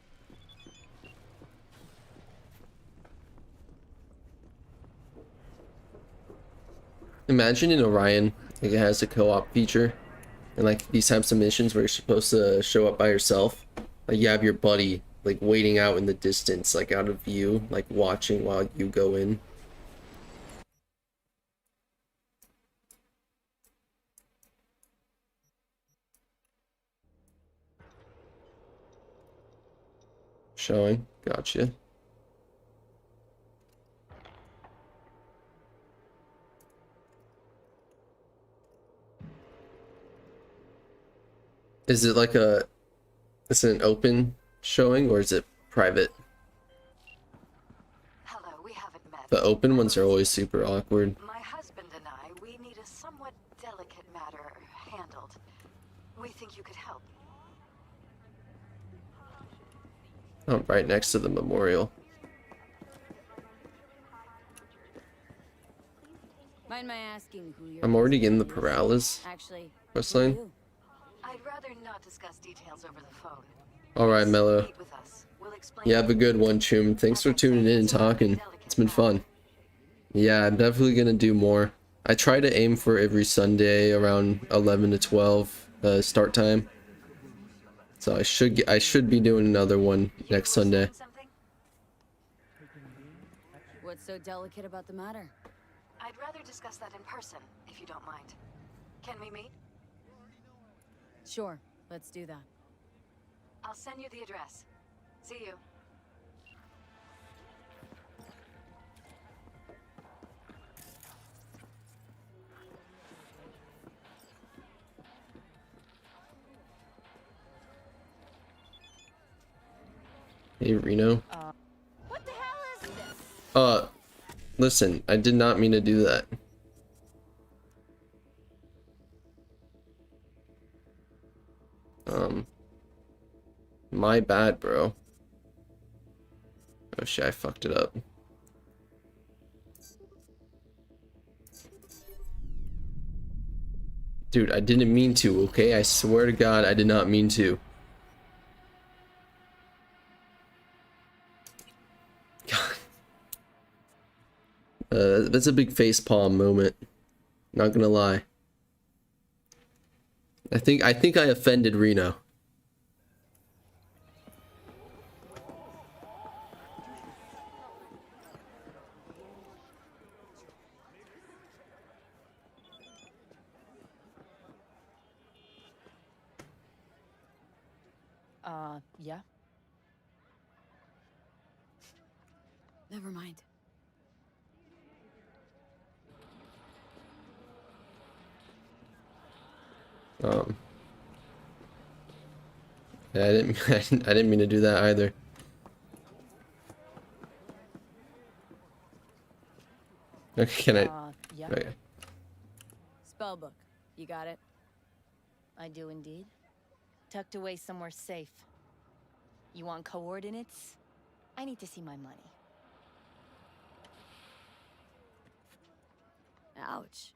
S4: Imagine in Orion, like it has a co-op feature, and like these types of missions where you're supposed to show up by yourself. Like you have your buddy like waiting out in the distance, like out of view, like watching while you go in. Showing, gotcha. Is it like a... Is it an open showing or is it private?
S6: Hello, we haven't met.
S4: The open ones are always super awkward.
S6: My husband and I, we need a somewhat delicate matter handled. We think you could help.
S4: Oh, right next to the memorial.
S3: Mind my asking who you're...
S4: I'm already getting the paralysis.
S3: Actually,
S4: Quest line.
S6: I'd rather not discuss details over the phone.
S4: Alright, Mello. You have a good one, Choom. Thanks for tuning in and talking. It's been fun. Yeah, I'm definitely gonna do more. I try to aim for every Sunday around 11 to 12 start time. So I should be doing another one next Sunday.
S3: What's so delicate about the matter?
S6: I'd rather discuss that in person, if you don't mind. Can we meet?
S3: Sure, let's do that.
S6: I'll send you the address. See you.
S4: Hey, Reno.
S3: What the hell is this?
S4: Listen, I did not mean to do that. My bad, bro. Oh shit, I fucked it up. Dude, I didn't mean to, okay? I swear to God, I did not mean to. That's a big facepalm moment. Not gonna lie. I think I offended Reno.
S12: Yeah?
S3: Never mind.
S4: Yeah, I didn't mean to do that either. Okay, can I?
S12: Yeah.
S4: Okay.
S3: Spellbook, you got it?
S12: I do indeed. Tucked away somewhere safe. You want coordinates? I need to see my money.
S3: Ouch.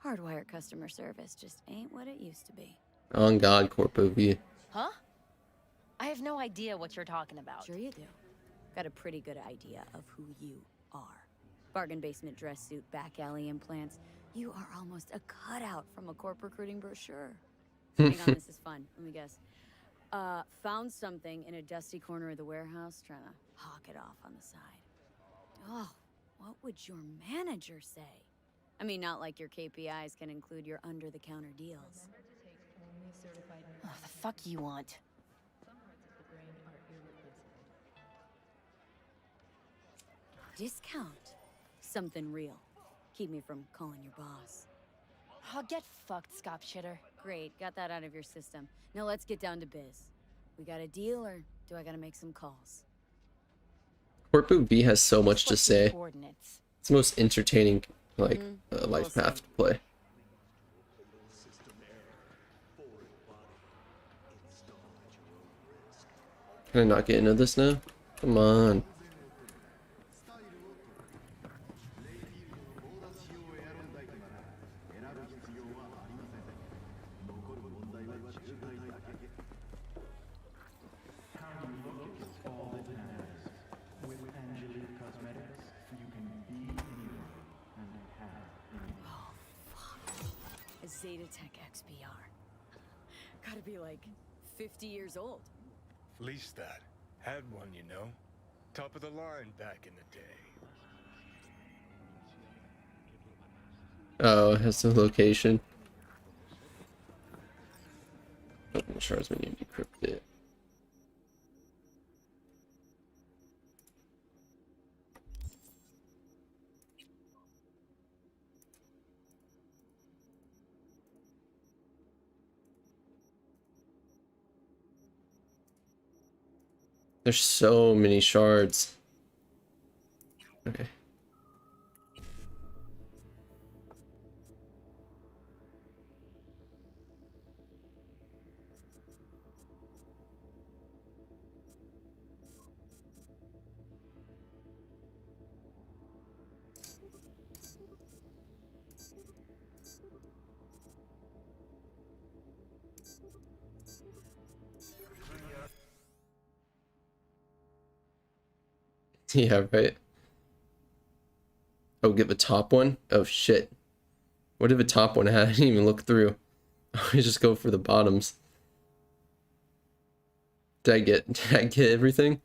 S3: Hardwire customer service just ain't what it used to be.
S4: On God, Corpo V.
S12: Huh? I have no idea what you're talking about.
S3: Sure you do. Got a pretty good idea of who you are. Bargain basement dress suit, back alley implants. You are almost a cutout from a corp recruiting brochure. Hang on, this is fun. Let me guess. Found something in a dusty corner of the warehouse, trying to hawk it off on the side. Oh, what would your manager say? I mean, not like your KPIs can include your under-the-counter deals.
S12: Oh, the fuck you want?
S3: Discount. Something real. Keep me from calling your boss.
S12: Oh, get fucked, scop shitter.
S3: Great, got that out of your system. Now let's get down to biz. We got a deal, or do I gotta make some calls?
S4: Corpo V has so much to say. It's the most entertaining, like, life path to play. Can I not get into this now? Come on.
S3: Zetatech XBR. Gotta be like 50 years old.
S10: At least that. Had one, you know. Top of the line back in the day.
S4: Oh, it has the location. Open shards when you decrypt it. There's so many shards. Okay. Yeah, right. Oh, get the top one? Oh, shit. What did the top one have? I didn't even look through. I just go for the bottoms. Did I get everything?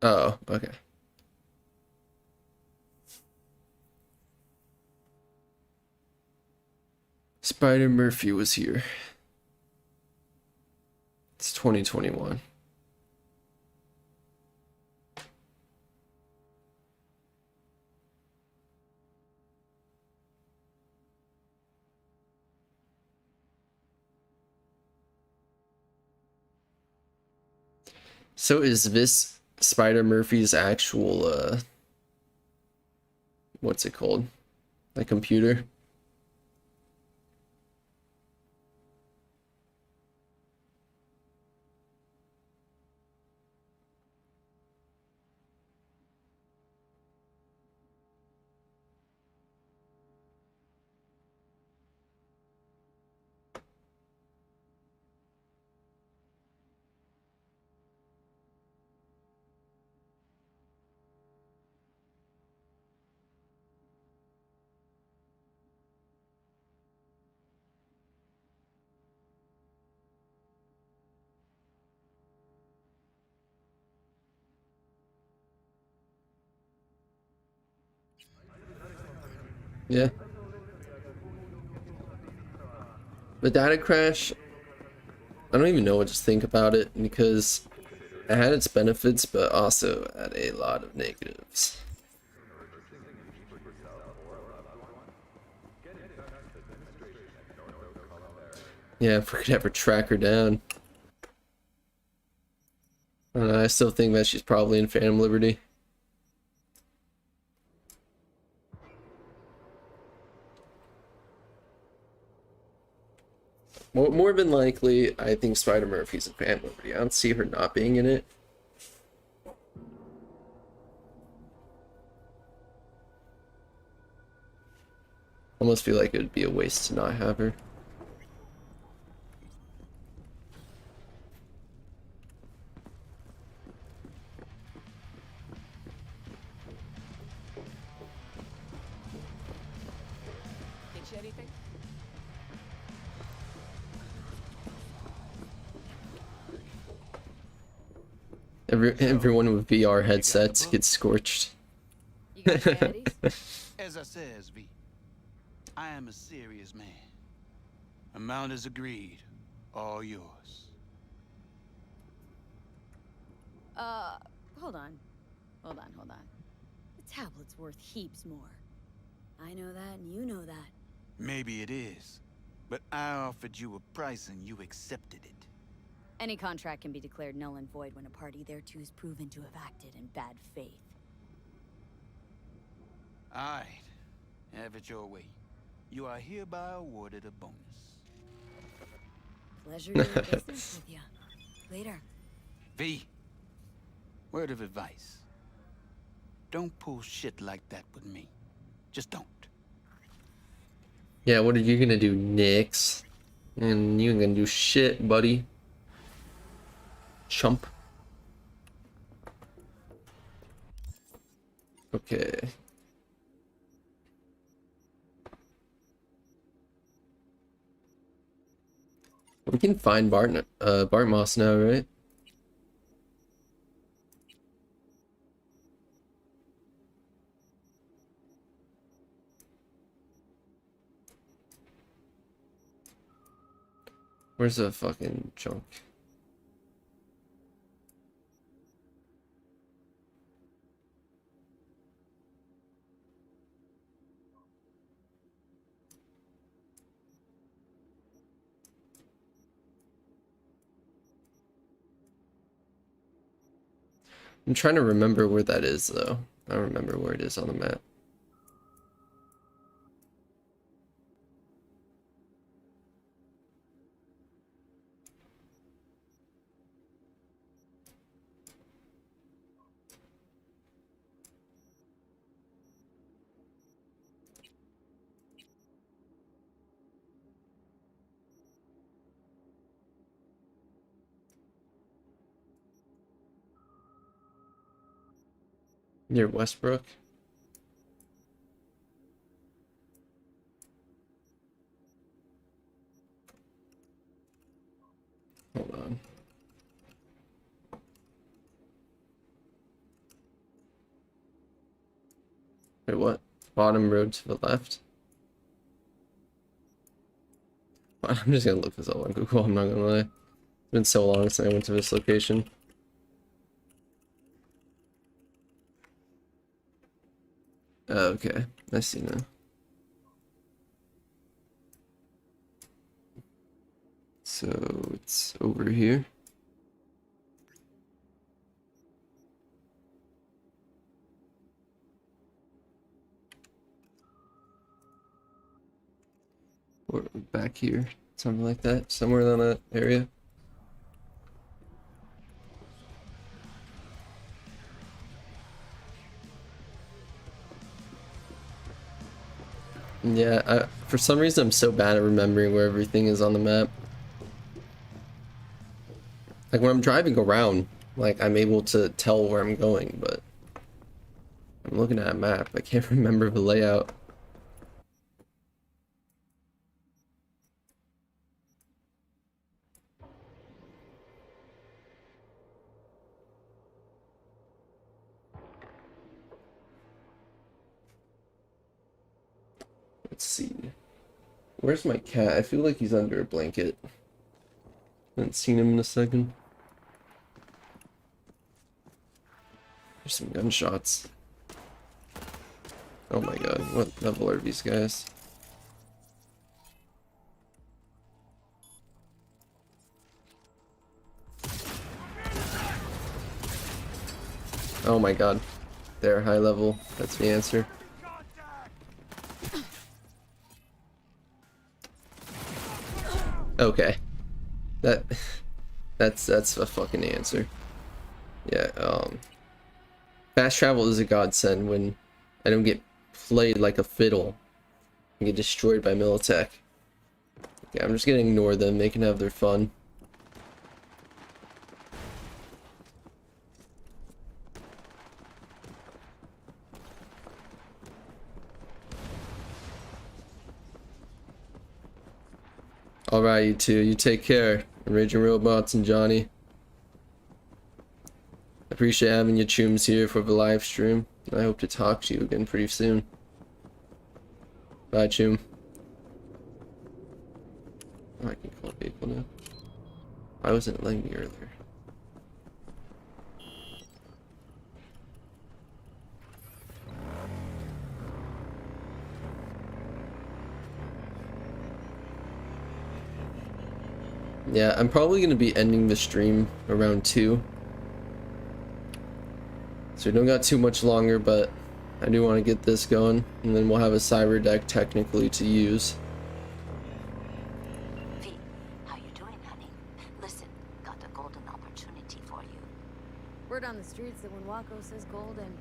S4: Oh, okay. Spider Murphy was here. It's 2021. So is this Spider Murphy's actual what's it called? A computer? Yeah. The data crash, I don't even know what to think about it because it had its benefits, but also had a lot of negatives. Yeah, if we could ever track her down. I still think that she's probably in Phantom Liberty. More than likely, I think Spider Murphy's in Phantom Liberty. I don't see her not being in it. Almost feel like it would be a waste to not have her. Everyone with VR headsets gets scorched.
S16: As I says, V, I am a serious man. Amount is agreed. All yours.
S3: Hold on. Hold on. The tablet's worth heaps more. I know that, and you know that.
S16: Maybe it is, but I offered you a price and you accepted it.
S3: Any contract can be declared null and void when a party thereto is proven to have acted in bad faith.
S16: Alright. Have it your way. You are hereby awarded a bonus.
S3: Pleasure doing business with you. Later.
S16: V, word of advice. Don't pull shit like that with me. Just don't.
S4: Yeah, what are you gonna do, Nix? And you ain't gonna do shit, buddy. Chump. Okay. We can find Bart Moss now, right? Where's the fucking junk? I'm trying to remember where that is, though. I don't remember where it is on the map. Near Westbrook? Hold on. Wait, what? Bottom road to the left? I'm just gonna look this up on Google, I'm not gonna lie. It's been so long since I went to this location. Okay, I see now. So it's over here. Or back here, something like that, somewhere in that area. Yeah, for some reason I'm so bad at remembering where everything is on the map. Like when I'm driving around, like I'm able to tell where I'm going, but I'm looking at a map, I can't remember the layout. Let's see. Where's my cat? I feel like he's under a blanket. Haven't seen him in a second. There's some gunshots. Oh my god, what level are these guys? Oh my god. They're high level. That's the answer. Okay. That's a fucking answer. Yeah, fast travel is a godsend when I don't get played like a fiddle and get destroyed by Militech. Okay, I'm just gonna ignore them, they can have their fun. Alright, you two, you take care. Raging Robots and Johnny. Appreciate having you chooms here for the live stream. I hope to talk to you again pretty soon. Bye, choom. Oh, I can call people now. Why wasn't it letting me earlier? Yeah, I'm probably going to be ending the stream around 2. So we don't got too much longer, but I do want to get this going, and then we'll have a cyber deck technically to use.
S17: V, how you doing, honey? Listen, got a golden opportunity for you.
S3: Word on the streets that when Waco says golden,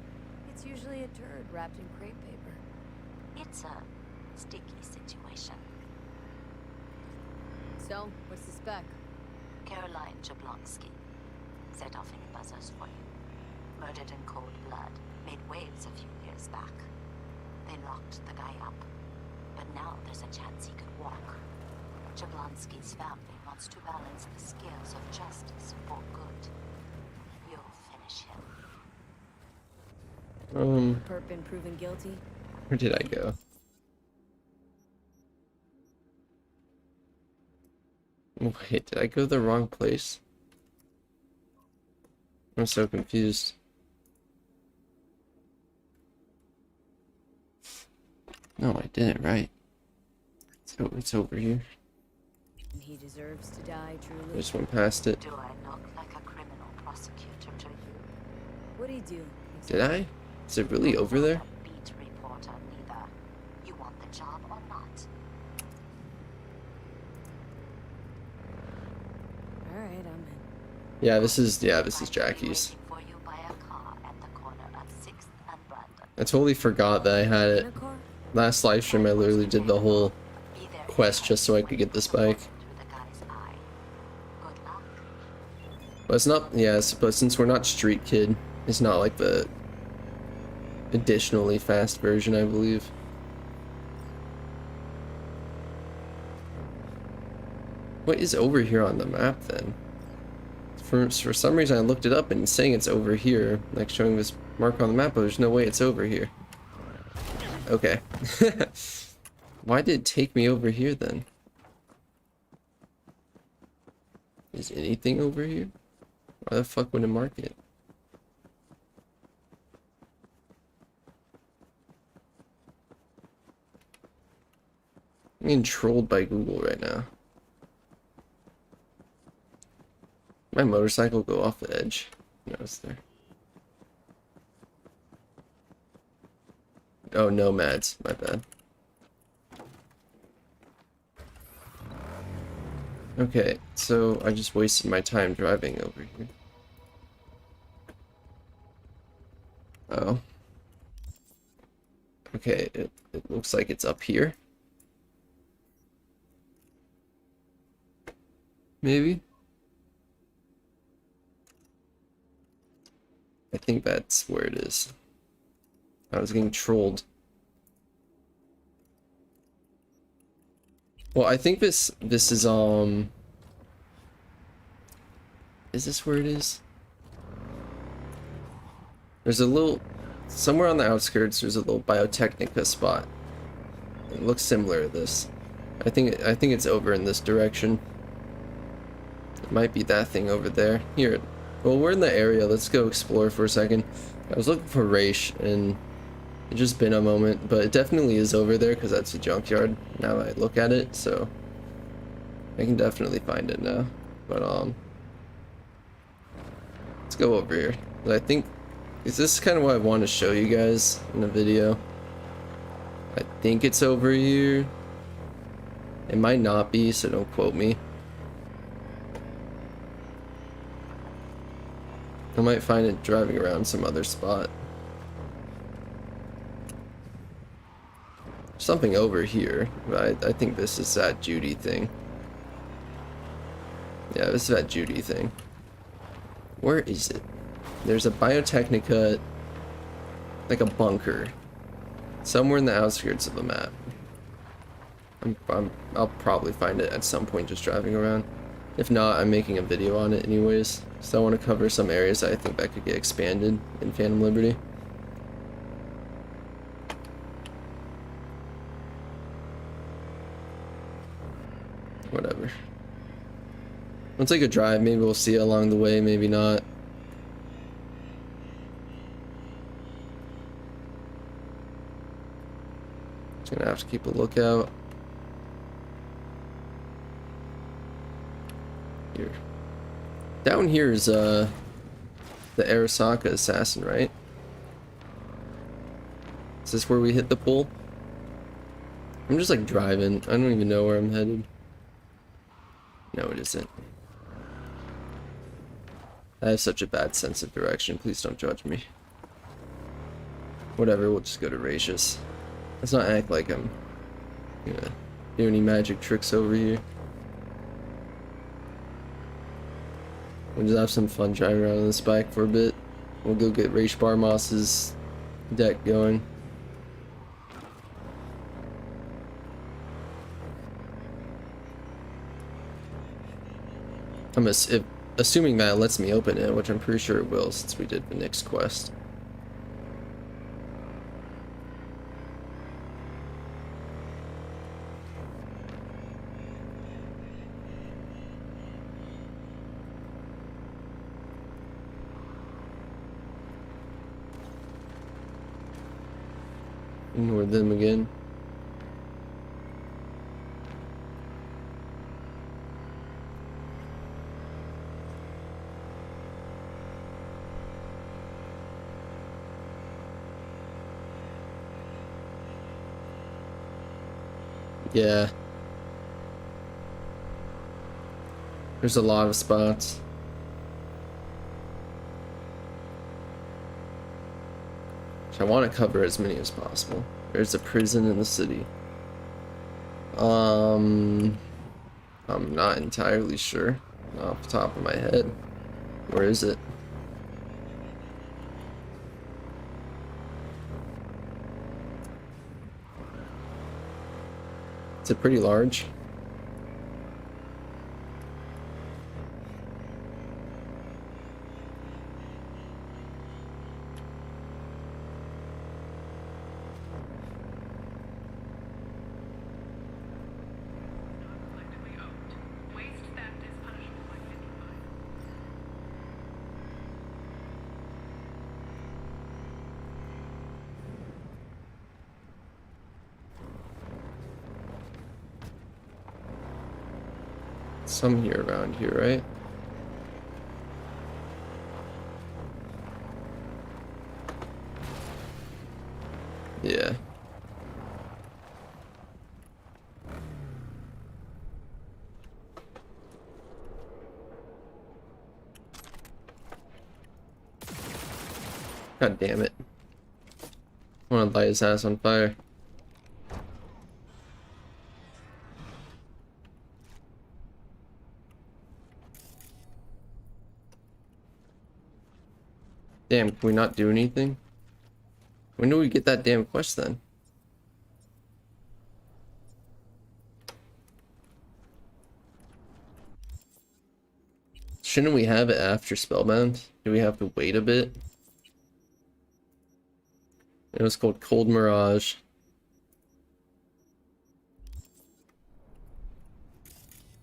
S3: it's usually a turd wrapped in crepe paper.
S17: It's a sticky situation.
S3: So, what's the spec?
S17: Caroline Jablonski. Set off any buzzers for you. Murdered in cold blood. Made waves a few years back. They locked the guy up. But now there's a chance he could walk. Jablonski's family wants to balance the scales of justice for good. You'll finish him.
S3: Perp been proven guilty?
S4: Where did I go? Wait, did I go the wrong place? I'm so confused. No, I didn't, right? So it's over here.
S3: He deserves to die, truly.
S4: I just went past it.
S17: Do I look like a criminal prosecutor to you?
S3: What do you do?
S4: Did I? Is it really over there?
S17: Beat reporter neither. You want the job or not?
S3: All right, I'm in.
S4: Yeah, this is Jackie's.
S17: For you by a car at the corner of 6th and Brandon.
S4: I totally forgot that I had it. Last live stream, I literally did the whole quest just so I could get this bike. But it's not, yes, but since we're not Street Kid, it's not like the additionally fast version, I believe. What is over here on the map then? For some reason I looked it up and it's saying it's over here, like showing this mark on the map, but there's no way it's over here. Okay. Why did it take me over here then? Is anything over here? Why the fuck would it mark it? I'm getting trolled by Google right now. My motorcycle go off the edge. No, it's there. Oh, nomads. My bad. Okay, so I just wasted my time driving over here. Oh. Okay, it looks like it's up here. Maybe? I think that's where it is. I was getting trolled. Well, I think this is this where it is? There's a little somewhere on the outskirts there's a little Biotechnica spot. It looks similar to this. I think it's over in this direction. It might be that thing over there. Here. Well, we're in the area. Let's go explore for a second. I was looking for Raish and it's just been a moment, but it definitely is over there because that's a junkyard now that I look at it, so I can definitely find it now. But let's go over here. But I think this is kind of what I want to show you guys in the video. I think it's over here. It might not be, so don't quote me. I might find it driving around some other spot. Something over here, but I think this is that Judy thing. Yeah, this is that Judy thing. Where is it? There's a Biotechnica, like a bunker, somewhere in the outskirts of the map. I'll probably find it at some point just driving around. If not, I'm making a video on it anyways. So I want to cover some areas that I think that could get expanded in Phantom Liberty. Whatever. We'll take a drive. Maybe we'll see it along the way. Maybe not. Just gonna have to keep a lookout. Here. Down here is the Arasaka assassin, right? Is this where we hit the pool? I'm just like driving. I don't even know where I'm headed. No, it isn't. I have such a bad sense of direction. Please don't judge me. Whatever, we'll just go to Racious. Let's not act like I'm gonna do any magic tricks over here. We'll just have some fun driving around on this bike for a bit. We'll go get Raish Barmos's deck going. I'm assuming that it lets me open it, which I'm pretty sure it will since we did the next quest. Ignore them again. Yeah. There's a lot of spots. I want to cover as many as possible. There's a prison in the city. I'm not entirely sure off the top of my head. Where is it? Is it pretty large? Some here around here, right? Yeah. God damn it. I want to light his ass on fire. Damn, can we not do anything? When do we get that damn quest then? Shouldn't we have it after Spellbound? Do we have to wait a bit? It was called Cold Mirage.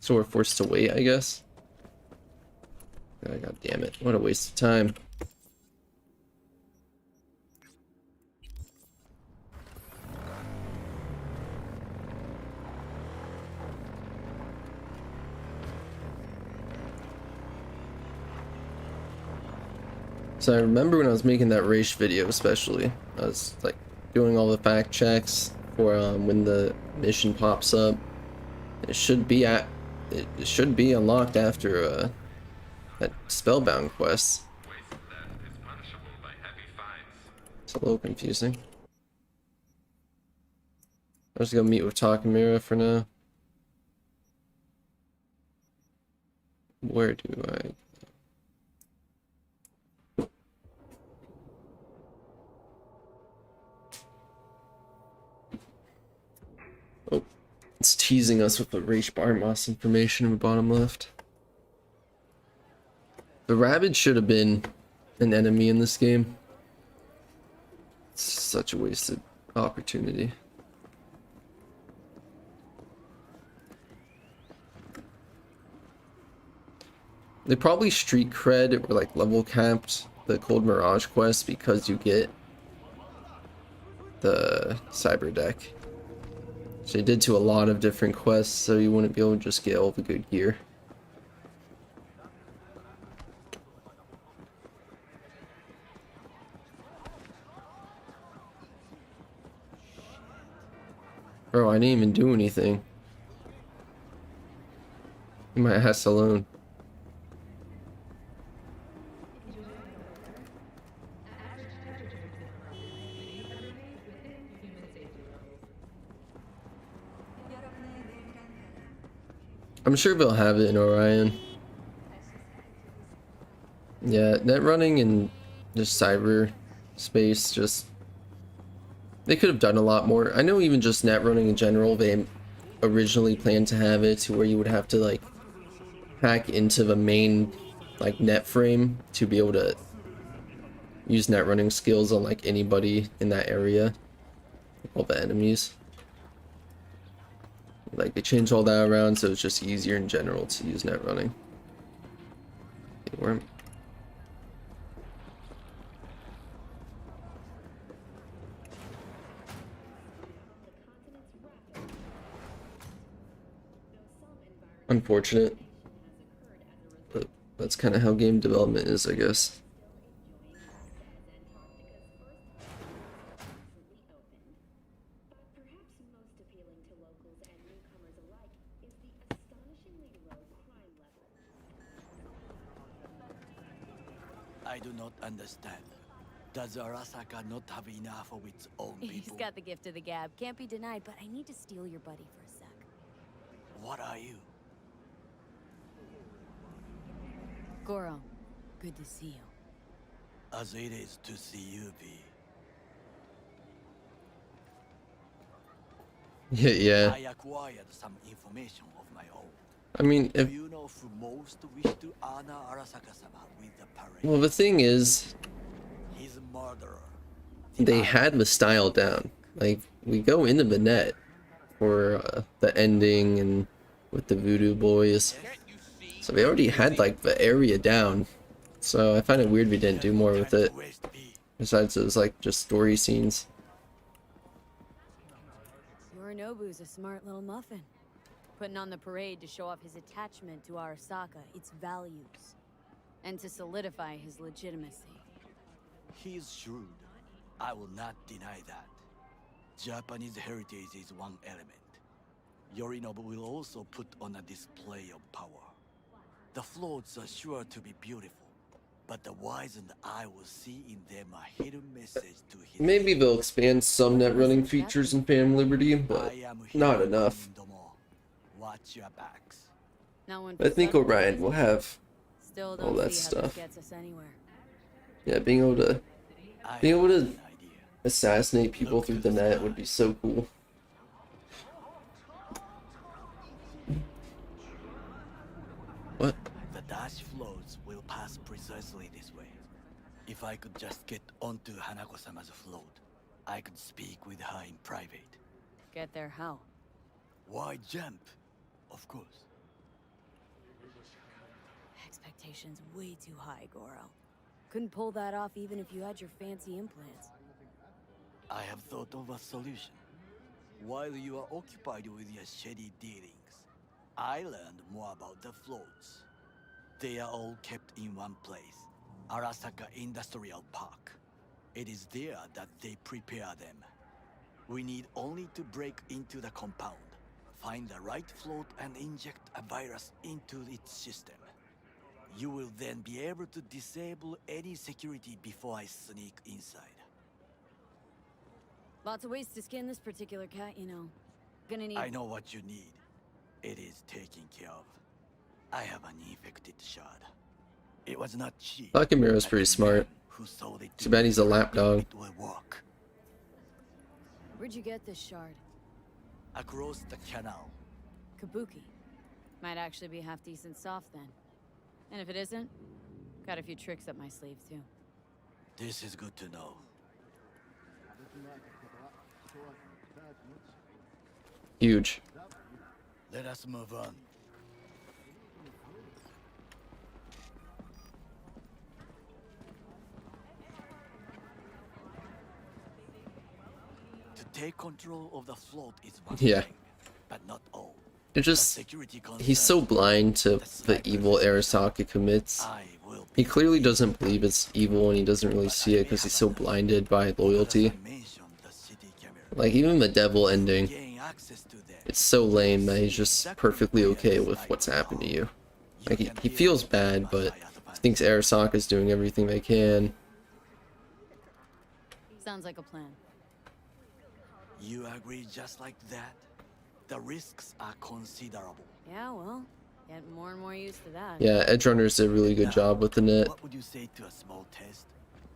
S4: So we're forced to wait, I guess. Oh, God damn it. What a waste of time. So I remember when I was making that race video, especially, I was like doing all the fact checks for when the mission pops up. It should be unlocked after that Spellbound quest. It's a little confusing. I'm just gonna meet with Takamura for now. Where do I? Oh, it's teasing us with the Raish Barmoss information in the bottom left. The rabbit should have been an enemy in this game. It's such a wasted opportunity. They probably street cred or like level capped the Cold Mirage quest because you get the cyber deck. So they did to a lot of different quests, so you wouldn't be able to just get all the good gear. Bro, I didn't even do anything. You might have to alone. I'm sure they'll have it in Orion. Yeah, net running and just cyber space, just they could have done a lot more. I know even just net running in general, they originally planned to have it to where you would have to like hack into the main like net frame to be able to use net running skills on like anybody in that area, all the enemies. Like they changed all that around so it's just easier in general to use net running. Worm. Unfortunate, but that's kind of how game development is, I guess.
S13: I do not understand. Does Arasaka not have enough of its own people?
S3: He's got the gift of the gab. Can't be denied, but I need to steal your buddy for a sec.
S13: What are you?
S3: Goro, good to see you.
S13: As it is to see you, V.
S4: Yeah.
S13: I acquired some information of my own.
S4: I mean, if...
S13: Do you know who most wish to honor Arasaka-sama with the parade?
S4: Well, the thing is,
S13: He's a murderer.
S4: they had the style down. Like, we go into the net for the ending and with the voodoo boys. So they already had, like, the area down. So I find it weird we didn't do more with it. Besides those, like, just story scenes.
S3: Yorinobu's a smart little muffin. Putting on the parade to show off his attachment to Arasaka, its values. And to solidify his legitimacy.
S13: He is shrewd. I will not deny that. Japanese heritage is one element. Yorinobu will also put on a display of power. The floats are sure to be beautiful, but the wizened eye will see in them a hidden message to his...
S4: Maybe they'll expand some net running features in Phantom Liberty, but not enough.
S13: Watch your backs.
S4: I think Orion will have
S3: Still
S4: all
S3: don't
S4: that
S3: see how this
S4: stuff.
S3: gets us anywhere.
S4: Yeah, being able to assassinate people through the net would be so cool. What?
S13: The dash floats will pass precisely this way. If I could just get onto Hanako-sama's float, I could speak with her in private.
S3: Get there how?
S13: Why jump? Of course.
S3: Expectations way too high, Goro. Couldn't pull that off even if you had your fancy implants.
S13: I have thought of a solution. While you are occupied with your shady dealings, I learned more about the floats. They are all kept in one place, Arasaka Industrial Park. It is there that they prepare them. We need only to break into the compound, find the right float and inject a virus into its system. You will then be able to disable any security before I sneak inside.
S3: Lots of ways to skin this particular cat, you know. Gonna need...
S13: I know what you need. It is taken care of. I have an infected shard. It was not cheap.
S4: Takemiro's pretty smart. Too bad he's a lapdog.
S13: It will work.
S3: Where'd you get this shard?
S13: Across the canal.
S3: Kabuki. Might actually be half decent soft then. And if it isn't, got a few tricks up my sleeve too.
S13: This is good to know.
S4: Huge.
S13: Let us move on. To take control of the float is one thing, but not all.
S4: It just... He's so blind to the evil Arasaka commits. He clearly doesn't believe it's evil and he doesn't really see it because he's so blinded by loyalty. Like, even the devil ending, it's so lame that he's just perfectly okay with what's happened to you. Like, he feels bad, but he thinks Arasaka's doing everything they can.
S3: Sounds like a plan.
S13: You agree just like that? The risks are considerable.
S3: Yeah, well, getting more and more used to that.
S4: Yeah, Edgerunners did a really good job with the net.
S13: What would you say to a small test?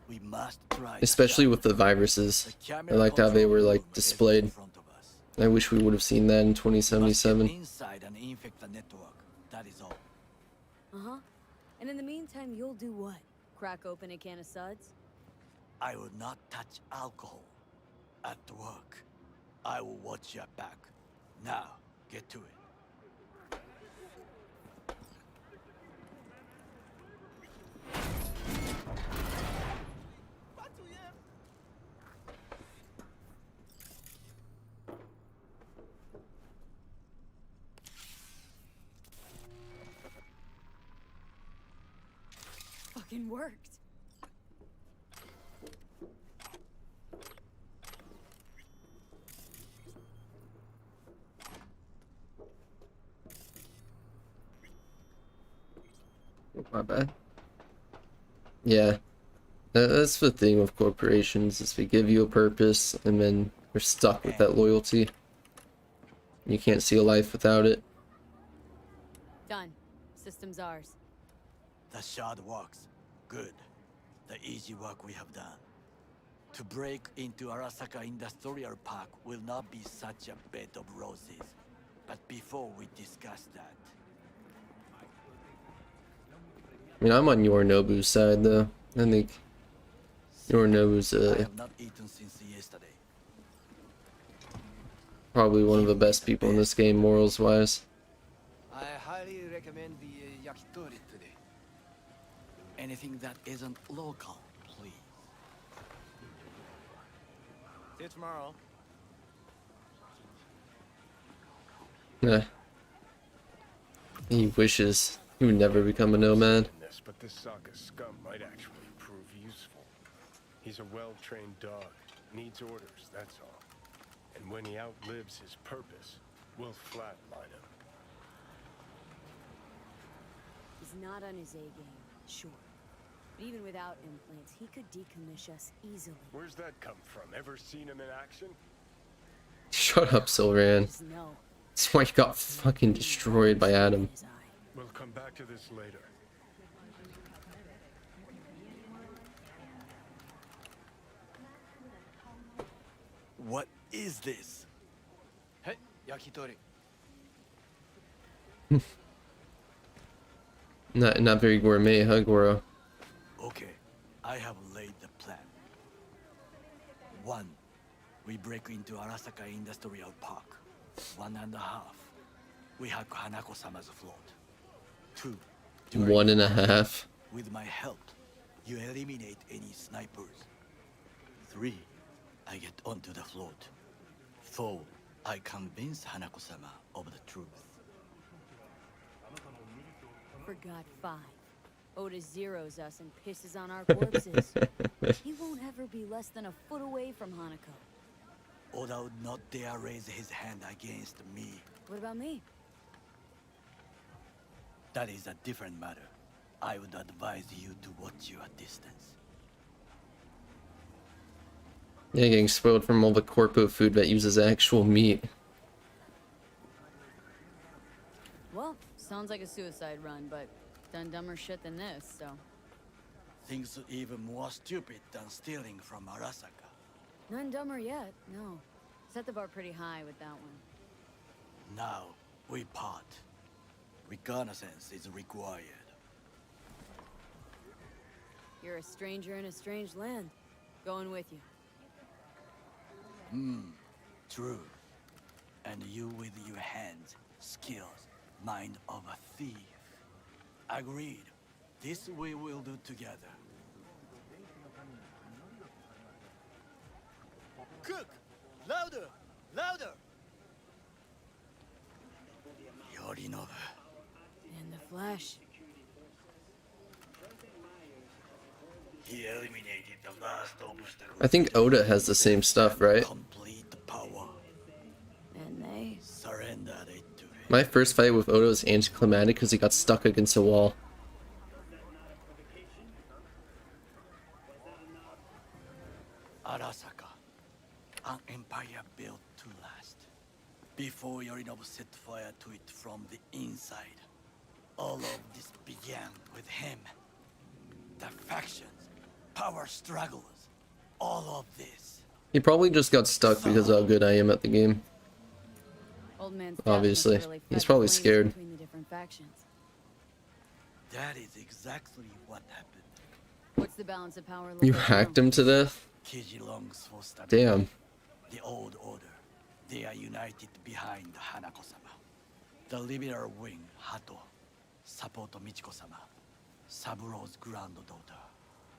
S13: We must try.
S4: Especially with the viruses. I liked how they were, like, displayed. I wish we would have seen that in 2077.
S13: Inside and infect the network. That is all.
S3: Uh-huh. And in the meantime, you'll do what? Crack open a can of suds?
S13: I will not touch alcohol. At work. I will watch your back. Now, get to it.
S3: Fucking worked.
S4: My bad. Yeah. That's the thing with corporations, is they give you a purpose and then you're stuck with that loyalty. You can't see a life without it.
S3: Done. System's ours.
S13: The shard works. Good. The easy work we have done. To break into Arasaka Industrial Park will not be such a bed of roses. But before we discuss that...
S4: I mean, I'm on Yorinobu's side, though. I think Yorinobu's
S13: I have not eaten since yesterday.
S4: probably one of the best people in this game, morals-wise.
S16: I highly recommend the yakitori today.
S13: Anything that isn't local, please.
S9: See you tomorrow.
S4: Yeah. He wishes he would never become a nomad.
S10: But this Sokka scum might actually prove useful. He's a well-trained dog. Needs orders, that's all. And when he outlives his purpose, we'll flatline him.
S3: He's not on his A game, sure. But even without implants, he could decommission us easily.
S10: Where's that come from? Ever seen him in action?
S4: Shut up, Silran.
S3: No.
S4: That's why you got fucking destroyed by Adam.
S10: We'll come back to this later.
S13: What is this?
S16: Hey, yakitori.
S4: Not very gourmet, huh, Goro?
S13: Okay, I have laid the plan. 1. We break into Arasaka Industrial Park. 1.5. We hack Hanako-sama's float. 2.
S4: 1.5.
S13: With my help, you eliminate any snipers. 3. I get onto the float. 4. I convince Hanako-sama of the truth.
S3: Forgot 5. Oda zeroes us and pisses on our corpses. He won't ever be less than a foot away from Hanako.
S13: Oda would not dare raise his hand against me.
S3: What about me?
S13: That is a different matter. I would advise you to watch your distance.
S4: Yeah, getting spoiled from all the corpo food that uses actual meat.
S3: Well, sounds like a suicide run, but done dumber shit than this, so...
S13: Things even more stupid than stealing from Arasaka.
S3: None dumber yet, no. Set the bar pretty high with that one.
S13: Now, we part. Reconnaissance is required.
S3: You're a stranger in a strange land. Going with you.
S13: True. And you with your hands, skills, mind of a thief. Agreed. This we will do together. Cook! Louder! Louder! Yorinobu.
S3: In the flesh.
S13: He eliminated the last obstacle.
S4: I think Oda has the same stuff, right?
S13: Complete power.
S3: And they
S13: surrendered it to him.
S4: My first fight with Oda was anticlimactic because he got stuck against a wall.
S13: Arasaka, an empire built to last. Before Yorinobu set fire to it from the inside. All of this began with him. The factions, power struggles, all of this.
S4: He probably just got stuck because of how good I am at the game.
S3: Old man's
S4: Obviously.
S3: really
S4: He's probably
S3: flames
S4: scared.
S3: between the different factions.
S13: That is exactly what happened.
S3: What's the balance of power?
S4: You hacked him to death?
S13: Kiji longs for stability.
S4: Damn.
S13: The old order. They are united behind Hanako-sama. The liberal wing, Hato, support Michiko-sama, Saburo's granddaughter.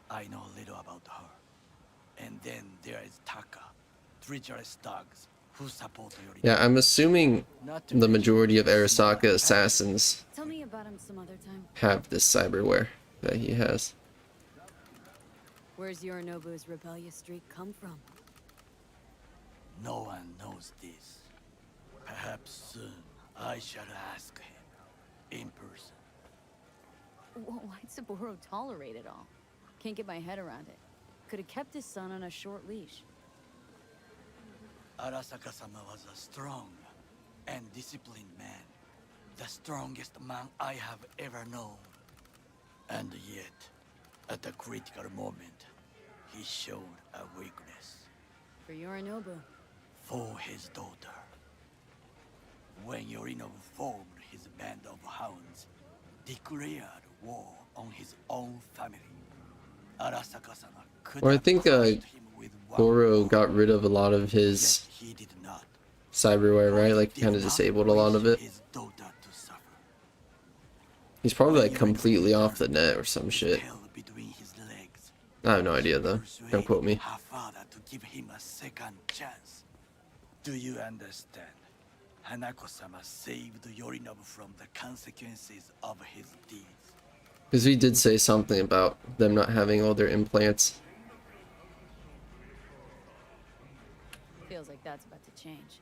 S13: I know little about her. And then there is Taka, treacherous dogs, who support Yorinobu.
S4: Yeah, I'm assuming the majority of Arasaka assassins
S3: Tell me about him some other time.
S4: have this cyberware that he has.
S3: Where's Yorinobu's rebellious streak come from?
S13: No one knows this. Perhaps soon I shall ask him in person.
S3: Why'd Saburo tolerate it all? Can't get my head around it. Could have kept his son on a short leash.
S13: Arasaka-sama was a strong and disciplined man. The strongest man I have ever known. And yet, at a critical moment, he showed a weakness.
S3: For Yorinobu.
S13: For his daughter. When Yorinobu formed his band of hounds, declared war on his own family, Arasaka-sama could
S4: Well, I
S13: have
S4: think
S13: crushed him with one
S4: Goro got rid of a lot of his
S13: he did not.
S4: cyberware, right? Like, kind of disabled a lot of it.
S13: His daughter to suffer.
S4: He's probably like completely off the net or some shit.
S13: Held between his legs.
S4: I have no idea though. Don't quote me.
S13: Her father to give him a second chance. Do you understand? Hanako-sama saved Yorinobu from the consequences of his deeds.
S4: Because he did say something about them not having all their implants.
S3: Feels like that's about to change.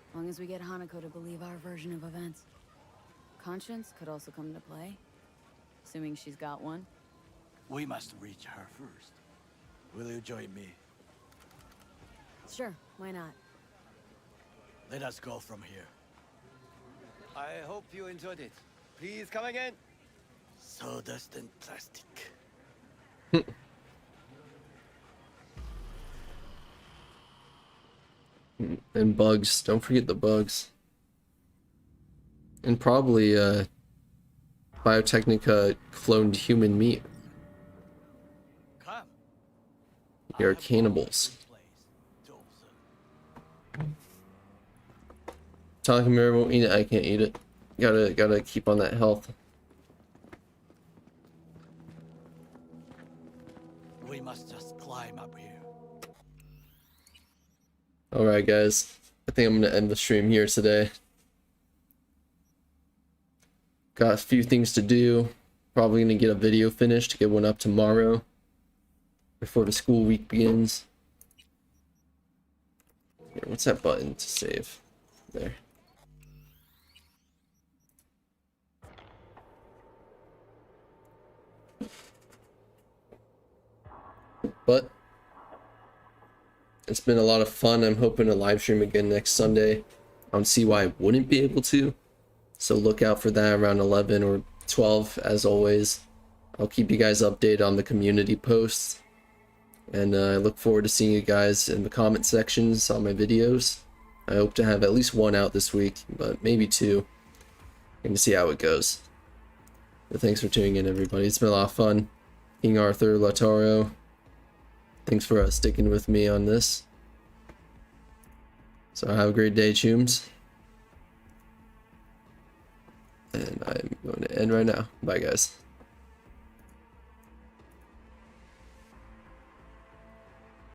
S3: As long as we get Hanako to believe our version of events. Conscience could also come into play. Assuming she's got one.
S13: We must reach her first. Will you join me?
S3: Sure, why not?
S13: Let us go from here.
S9: I hope you enjoyed it. Please come again.
S13: Sawdust and plastic.
S4: And bugs. Don't forget the bugs. And probably Biotechnica cloned human meat. You're cannibals. Talking mirror won't eat it. I can't eat it. Gotta keep on that health.
S13: We must just climb up here.
S4: Alright guys, I think I'm gonna end the stream here today. Got a few things to do. Probably gonna get a video finished, get one up tomorrow before the school week begins. Here, what's that button to save? There. But it's been a lot of fun. I'm hoping to live stream again next Sunday. I don't see why I wouldn't be able to. So look out for that around 11 or 12 as always. I'll keep you guys updated on the community posts. And I look forward to seeing you guys in the comment sections on my videos. I hope to have at least one out this week, but maybe two. Going to see how it goes. But thanks for tuning in, everybody. It's been a lot of fun. King Arthur, Lataro. Thanks for sticking with me on this. So have a great day, Chooms. And I'm going to end right now. Bye, guys.